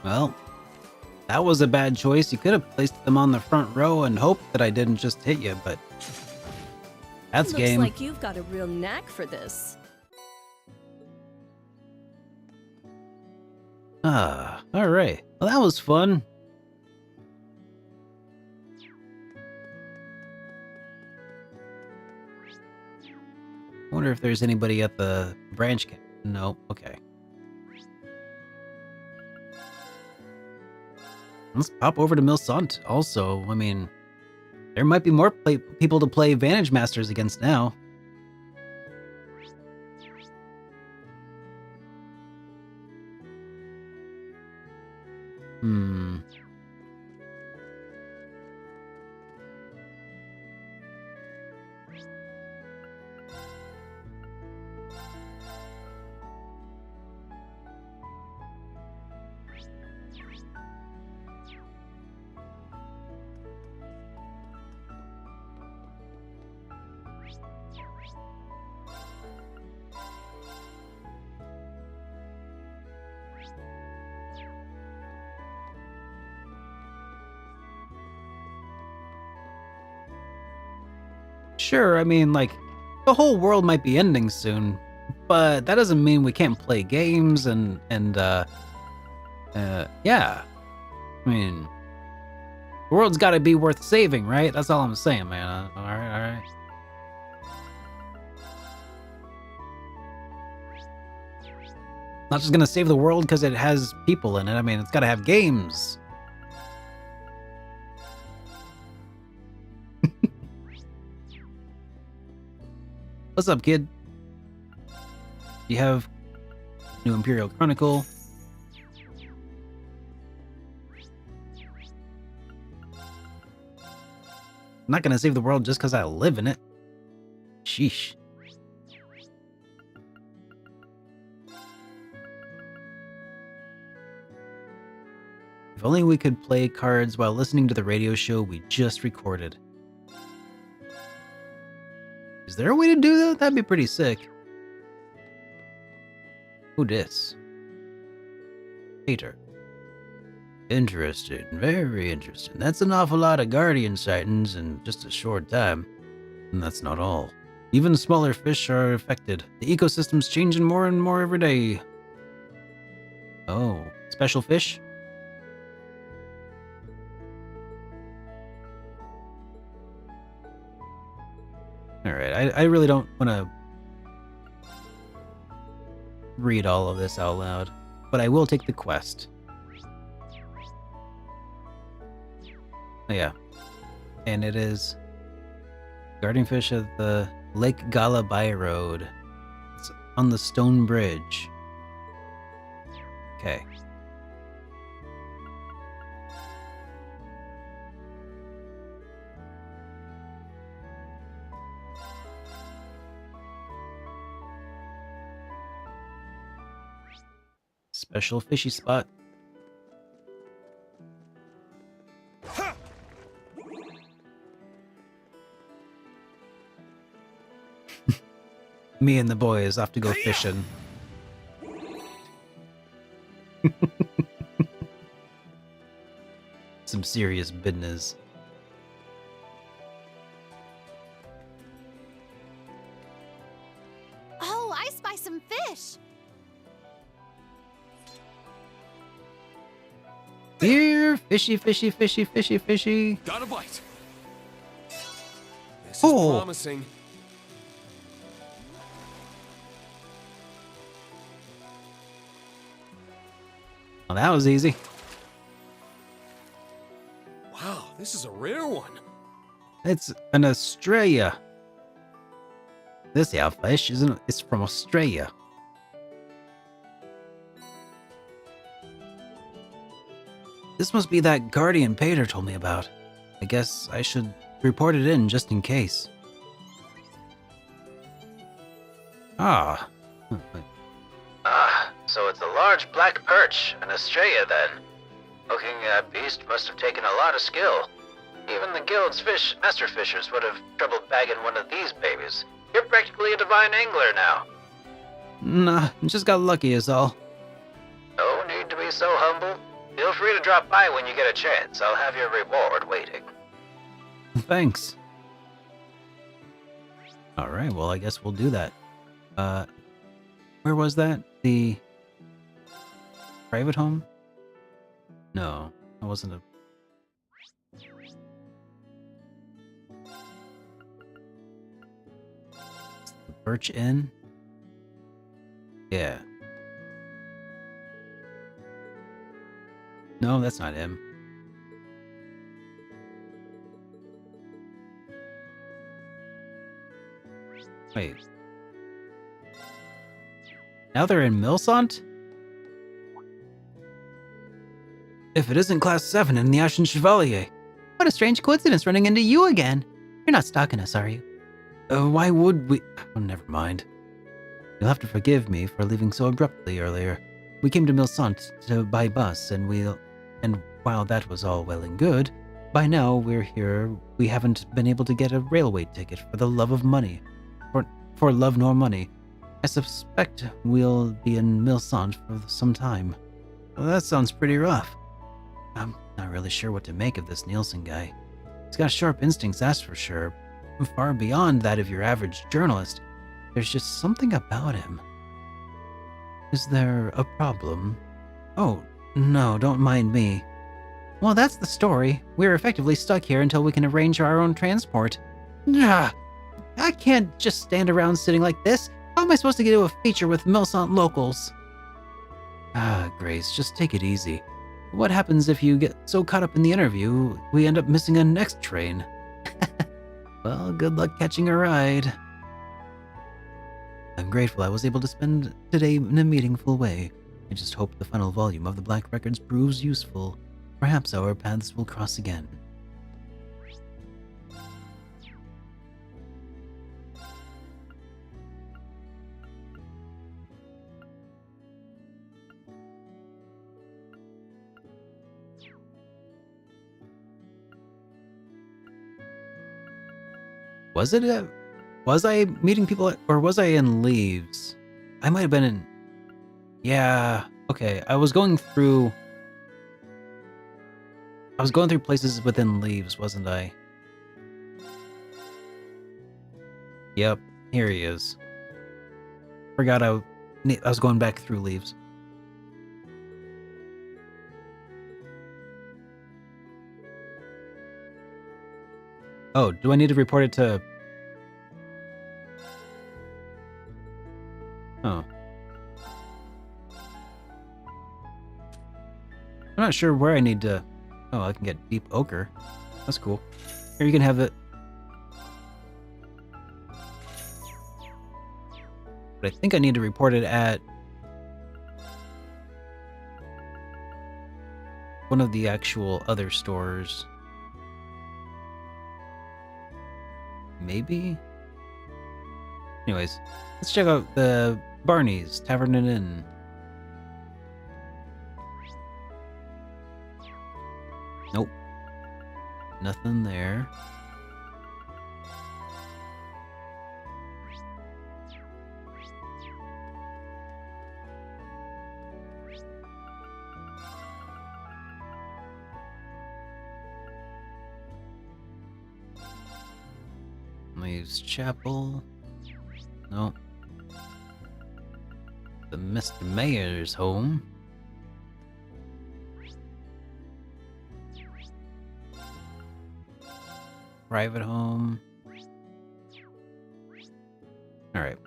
Well, that was a bad choice. You could have placed them on the front row and hoped that I didn't just hit you, but that's Looks game. like you've got a real knack for this. Ah, all right. Well, that was fun. Wonder if there's anybody at the branch camp. No, okay. Let's pop over to Milsant also. I mean, there might be more people to play Vantage Masters against now. Hmm. Sure, I mean, like, the whole world might be ending soon, but that doesn't mean we can't play games and yeah. I mean, the world's got to be worth saving, right? That's all I'm saying, man. All right. Not just gonna save the world because it has people in it. I mean, it's got to have games. What's up, kid? You have New Imperial Chronicle. I'm not gonna save the world just because I live in it. Sheesh. If only we could play cards while listening to the radio show we just recorded. Is there a way to do that? That'd be pretty sick. Who dis? Peter. Interesting. Very interesting. That's an awful lot of Guardian sightings in just a short time. And that's not all. Even smaller fish are affected. The ecosystem's changing more and more every day. Oh, special fish? Alright, I really don't want to read all of this out loud, but I will take the quest. Oh, yeah. And it is Guardian Fish of the Lake Galabai Road. It's on the stone bridge. Okay. Special fishy spot. Me and the boys off to go fishing. Some serious business. Oh, I spy some fish. Here, fishy, fishy, fishy, fishy, fishy. Got a bite. This is Oh. promising. Well, that was easy. Wow, this is a rare one. It's an Australia. This yeah fish isn't. It's from Australia. This must be that Guardian Pater told me about. I guess I should report it in just in case. Ah. So it's a large black perch in Australia then. Hooking that beast must have taken a lot of skill. Even the guild's master fishers would have trouble bagging one of these babies. You're practically a divine angler now. Nah, just got lucky is all. No need to be so humble. Feel free to drop by when you get a chance. I'll have your reward waiting. Thanks. Alright, well I guess we'll do that. Where was that? The private home? No, that wasn't a... The Birch Inn? Yeah. No, that's not him. Wait. Now they're in Milsant? If it isn't Class 7 in the Ashen Chevalier. What a strange coincidence running into you again. You're not stalking us, are you? Why would we... Oh, never mind. You'll have to forgive me for leaving so abruptly earlier. We came to Milsant by bus, and while that was all well and good, by now we're here. We haven't been able to get a railway ticket for the love of money. For love nor money. I suspect we'll be in Milsant for some time. Well, that sounds pretty rough. I'm not really sure what to make of this Nielsen guy. He's got sharp instincts, that's for sure. far beyond that of your average journalist. There's just something about him. Is there a problem? Oh, no, don't mind me. Well, that's the story. We're effectively stuck here until we can arrange our own transport. Ugh, I can't just stand around sitting like this. How am I supposed to get to a feature with Milsant locals? Ah, Grace, just take it easy. What happens if you get so caught up in the interview, we end up missing a next train? Well, good luck catching a ride. I'm grateful I was able to spend today in a meaningful way. I just hope the final volume of the Black Records proves useful. Perhaps our paths will cross again. Was I meeting people or was I in Leaves? I might have been in... Yeah, okay. I was going through places within Leaves, wasn't I? Yep, here he is. Forgot I was going back through Leaves. Oh, do I need to report it to... Oh. I'm not sure where I need to... Oh, I can get Deep Ochre. That's cool. Here, you can have it. But I think I need to report it at... one of the actual other stores. Maybe? Anyways, let's check out the Barney's Tavern and Inn. Nope. Nothing there. Leaves Chapel. Nope. The Mr. Mayor's home. Private home. Alright.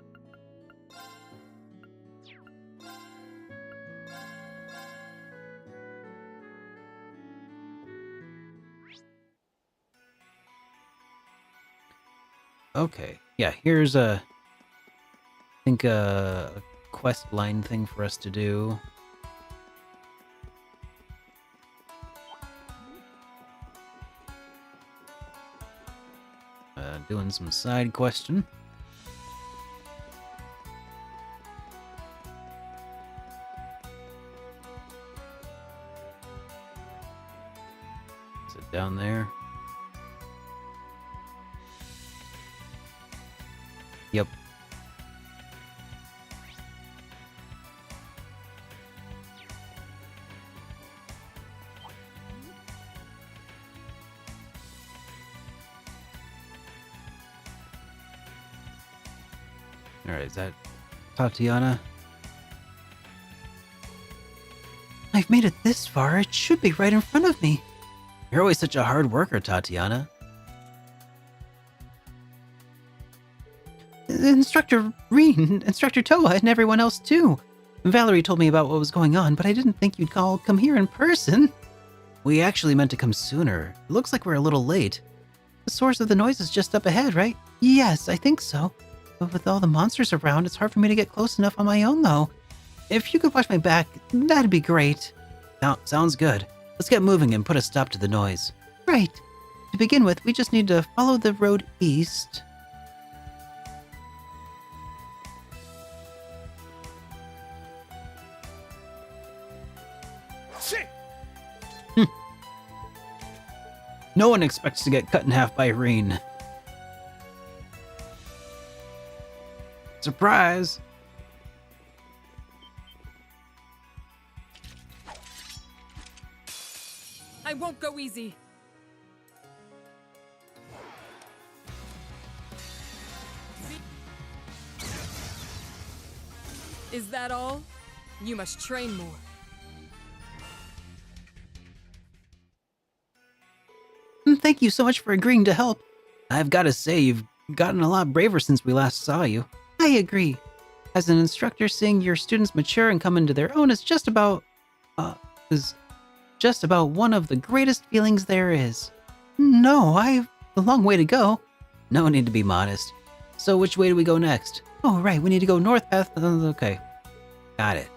Okay. Yeah, here's I think a quest line thing for us to do. Doing some side question. Is it down there? Yep. Alright, is that Tatiana? I've made it this far. It should be right in front of me. You're always such a hard worker, Tatiana. Instructor Reen, Instructor Toa, and everyone else too. Valerie told me about what was going on, but I didn't think you'd come here in person. We actually meant to come sooner. It looks like we're a little late. The source of the noise is just up ahead, right? Yes, I think so. But with all the monsters around, it's hard for me to get close enough on my own, though. If you could watch my back, that'd be great. Sounds good. Let's get moving and put a stop to the noise. Right. To begin with, we just need to follow the road east. No one expects to get cut in half by Reen. Surprise! I won't go easy. Is that all? You must train more. Thank you so much for agreeing to help. I've got to say, you've gotten a lot braver since we last saw you. I agree. As an instructor, seeing your students mature and come into their own is just about one of the greatest feelings there is. No, I've a long way to go. No need to be modest. So which way do we go next? Oh, right, we need to go north path. Okay. Got it.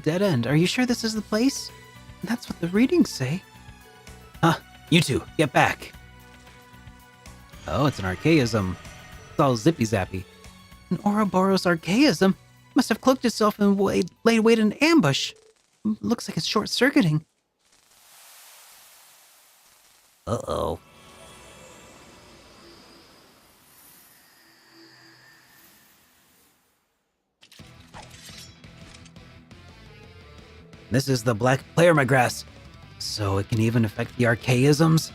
Dead end. Are you sure this is the place? That's what the readings say. Huh, you two, get back. Oh, it's an archaism. It's all zippy-zappy. An Ouroboros archaism? Must have cloaked itself and laid wait in ambush. Looks like it's short-circuiting. Uh-oh. This is the Black Pleroma, so it can even affect the archaisms?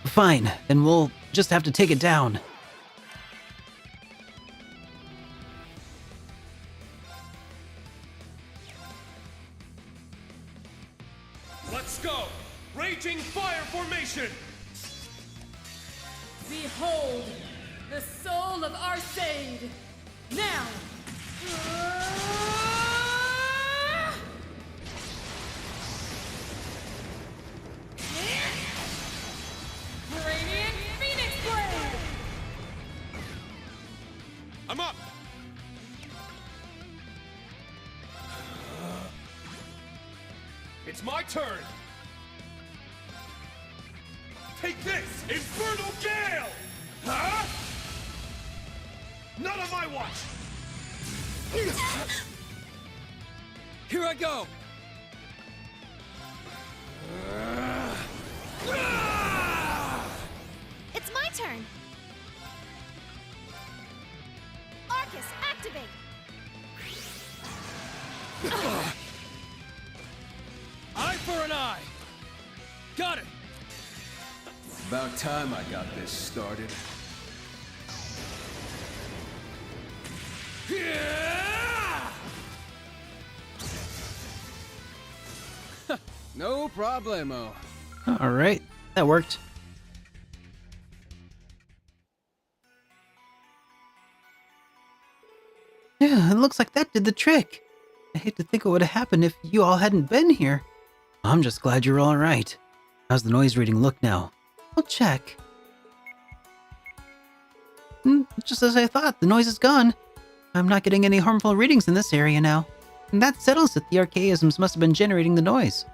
Fine, then we'll just have to take it down. Let's go! Raging fire formation! Behold, the soul of Arseid! Now! Radiant Phoenix Blade! I'm up! It's my turn! Take this, Infernal Gale! Huh? Not on my watch! Here I go! It's my turn! Arcus, activate! Eye for an eye! Got it! About time I got this started. No problemo. Alright, that worked. Yeah, it looks like that did the trick. I hate to think what would have happened if you all hadn't been here. I'm just glad you're all right. How's the noise reading look now? I'll check. Just as I thought, the noise is gone. I'm not getting any harmful readings in this area now. And that settles it. The archaisms must have been generating the noise.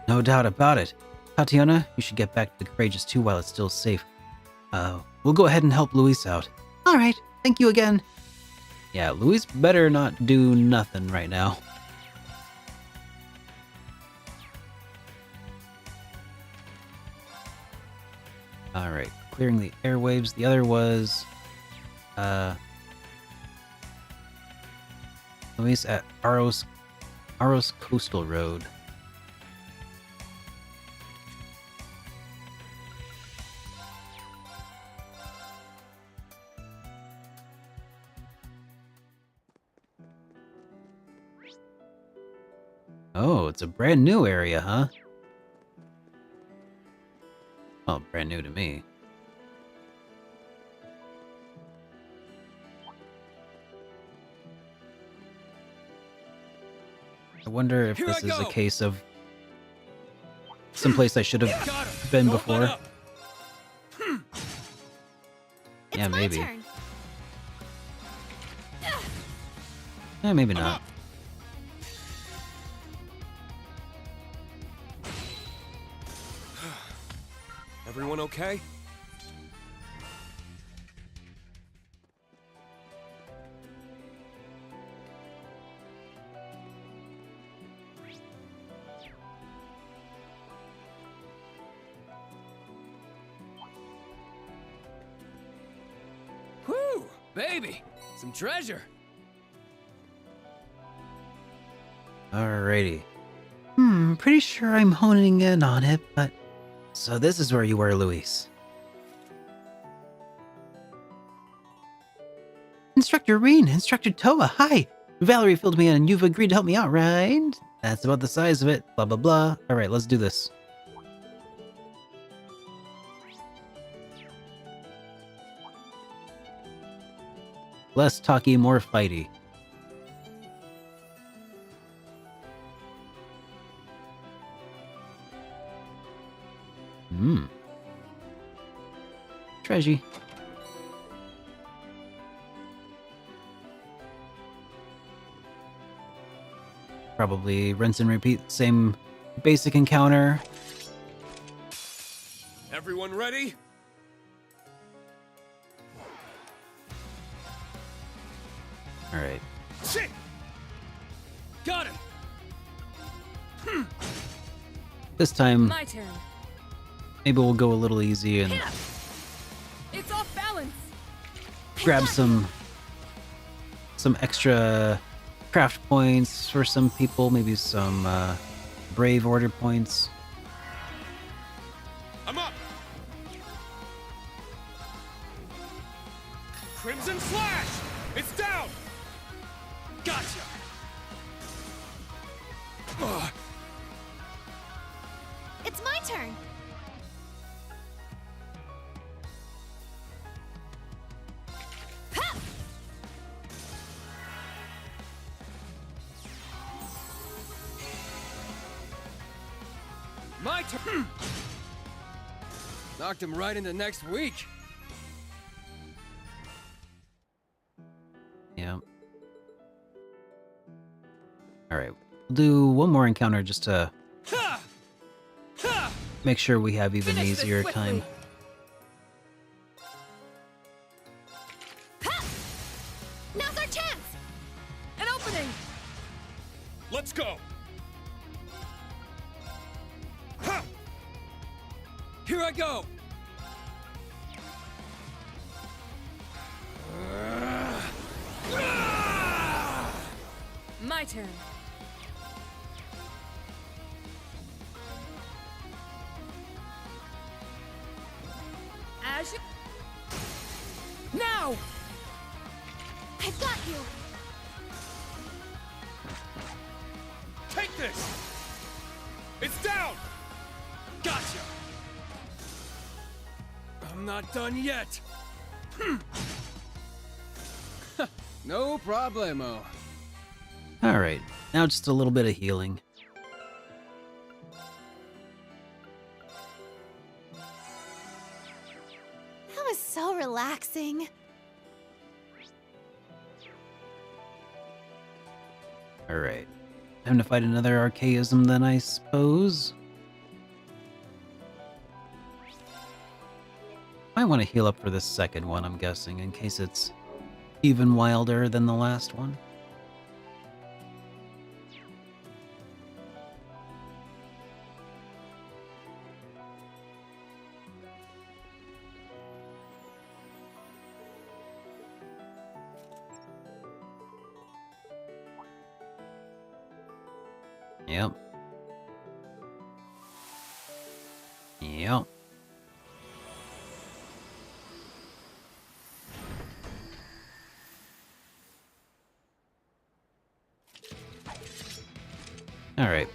No doubt about it. Tatiana, you should get back to the Courageous 2 while it's still safe. We'll go ahead and help Luis out. Alright, thank you again. Yeah, Luis better not do nothing right now. Alright, clearing the airwaves. The other was... Luis at Aros Coastal Road. Oh, it's a brand new area, huh? Well, brand new to me. I wonder if this is a case of someplace I should have been before. Yeah, maybe. Yeah, maybe not. Everyone okay? Whew, baby! Some treasure. Alrighty. Pretty sure I'm honing in on it, but... So this is where you were, Luis. Instructor Reen, Instructor Toa, hi! Valerie filled me in and you've agreed to help me out, right? That's about the size of it, blah blah blah. Alright, let's do this. Less talky, more fighty. Treasure. Probably rinse and repeat, same basic encounter. Everyone ready? Alright. Shit! Got him! This time, My turn. maybe we'll go a little easy and It's off balance. grab some extra craft points for some people, maybe some brave order points. I'm up! Crimson Slash! It's down! Gotcha! It's my turn. Ha! My turn! Knocked him right into next week. Yeah. Alright, we'll do one more encounter just to make sure we have even easier time. Now's our chance. An opening. Let's go! Ha! Here I go! My turn. As you... Now! I've got you. Take this! It's down! Gotcha! I'm not done yet! No problemo. Alright, now just a little bit of healing. That was so relaxing. Alright. Time to fight another archaism then, I suppose. I want to heal up for this second one, I'm guessing, in case it's even wilder than the last one. Yep. Yep. All right.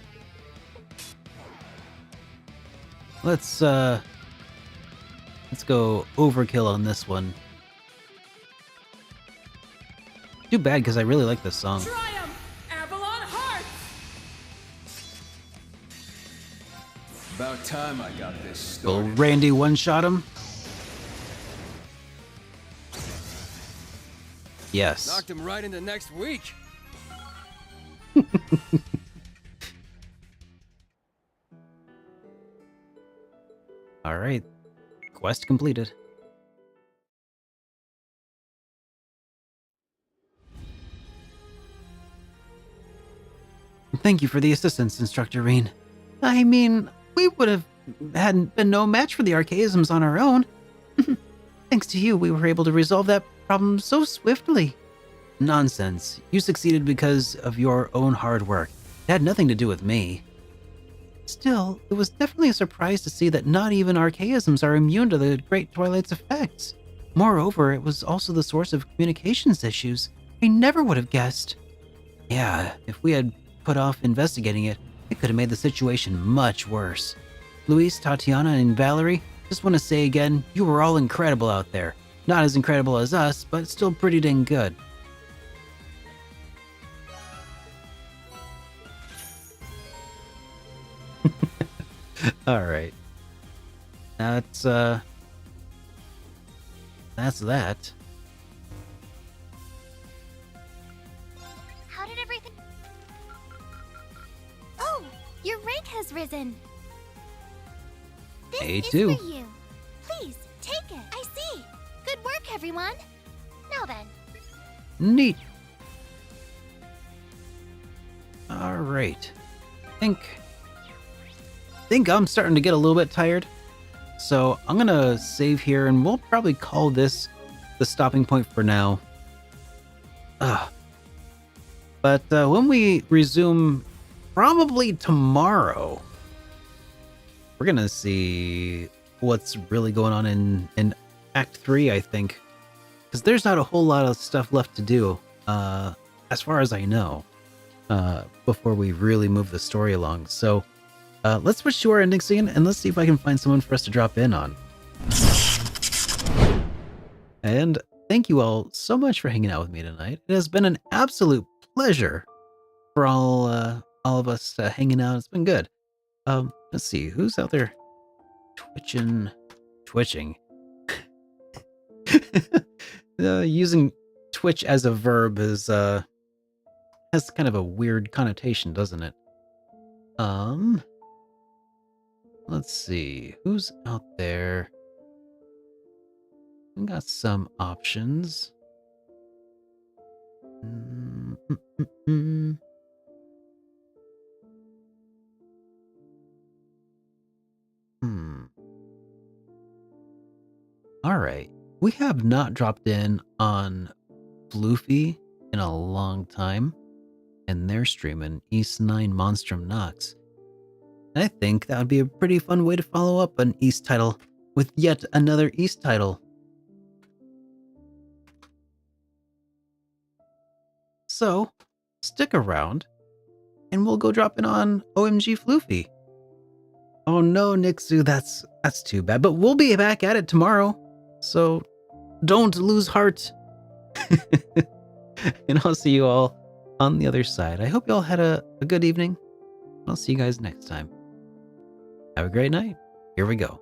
Let's go overkill on this one. Too bad because I really like this song. Triumph! Avalon Hearts! About time I got this Will started. Randy one-shot him? Yes. Knocked him right into next week. All right. Quest completed. Thank you for the assistance, Instructor Reen. I mean, we would have hadn't been no match for the archaisms on our own. Thanks to you, we were able to resolve that problem so swiftly. Nonsense. You succeeded because of your own hard work. It had nothing to do with me. Still, it was definitely a surprise to see that not even archaisms are immune to the Great Twilight's effects. Moreover, it was also the source of communications issues. I never would have guessed. Yeah, if we had put off investigating it, it could have made the situation much worse. Luis, Tatiana, and Valerie, just want to say again, you were all incredible out there. Not as incredible as us, but still pretty dang good. Alright. That's that. How did everything... Oh, your rank has risen. This is A2. for you. Please, take it. I see. Good work, everyone. Now then. Neat. Alright. Think I'm starting to get a little bit tired. So I'm gonna save here and we'll probably call this the stopping point for now. But when we resume, probably tomorrow, we're gonna see what's really going on in Act 3, I think. Because there's not a whole lot of stuff left to do, as far as I know, before we really move the story along. So let's switch to our ending scene and let's see if I can find someone for us to drop in on. And thank you all so much for hanging out with me tonight. It has been an absolute pleasure for all of us hanging out. It's been good. Let's see, who's out there twitching. Using twitch as a verb is has kind of a weird connotation, doesn't it? Let's see, who's out there? We got some options. All right. We have not dropped in on Floofy in a long time, and they're streaming East 9 Monstrum Nox. And I think that would be a pretty fun way to follow up an East title with yet another East title. So, stick around, and we'll go drop in on OMG Floofy. Oh no, Nixu, that's too bad, but we'll be back at it tomorrow. So don't lose heart. And I'll see you all on the other side. I hope you all had a good evening. I'll see you guys next time. Have a great night. Here we go.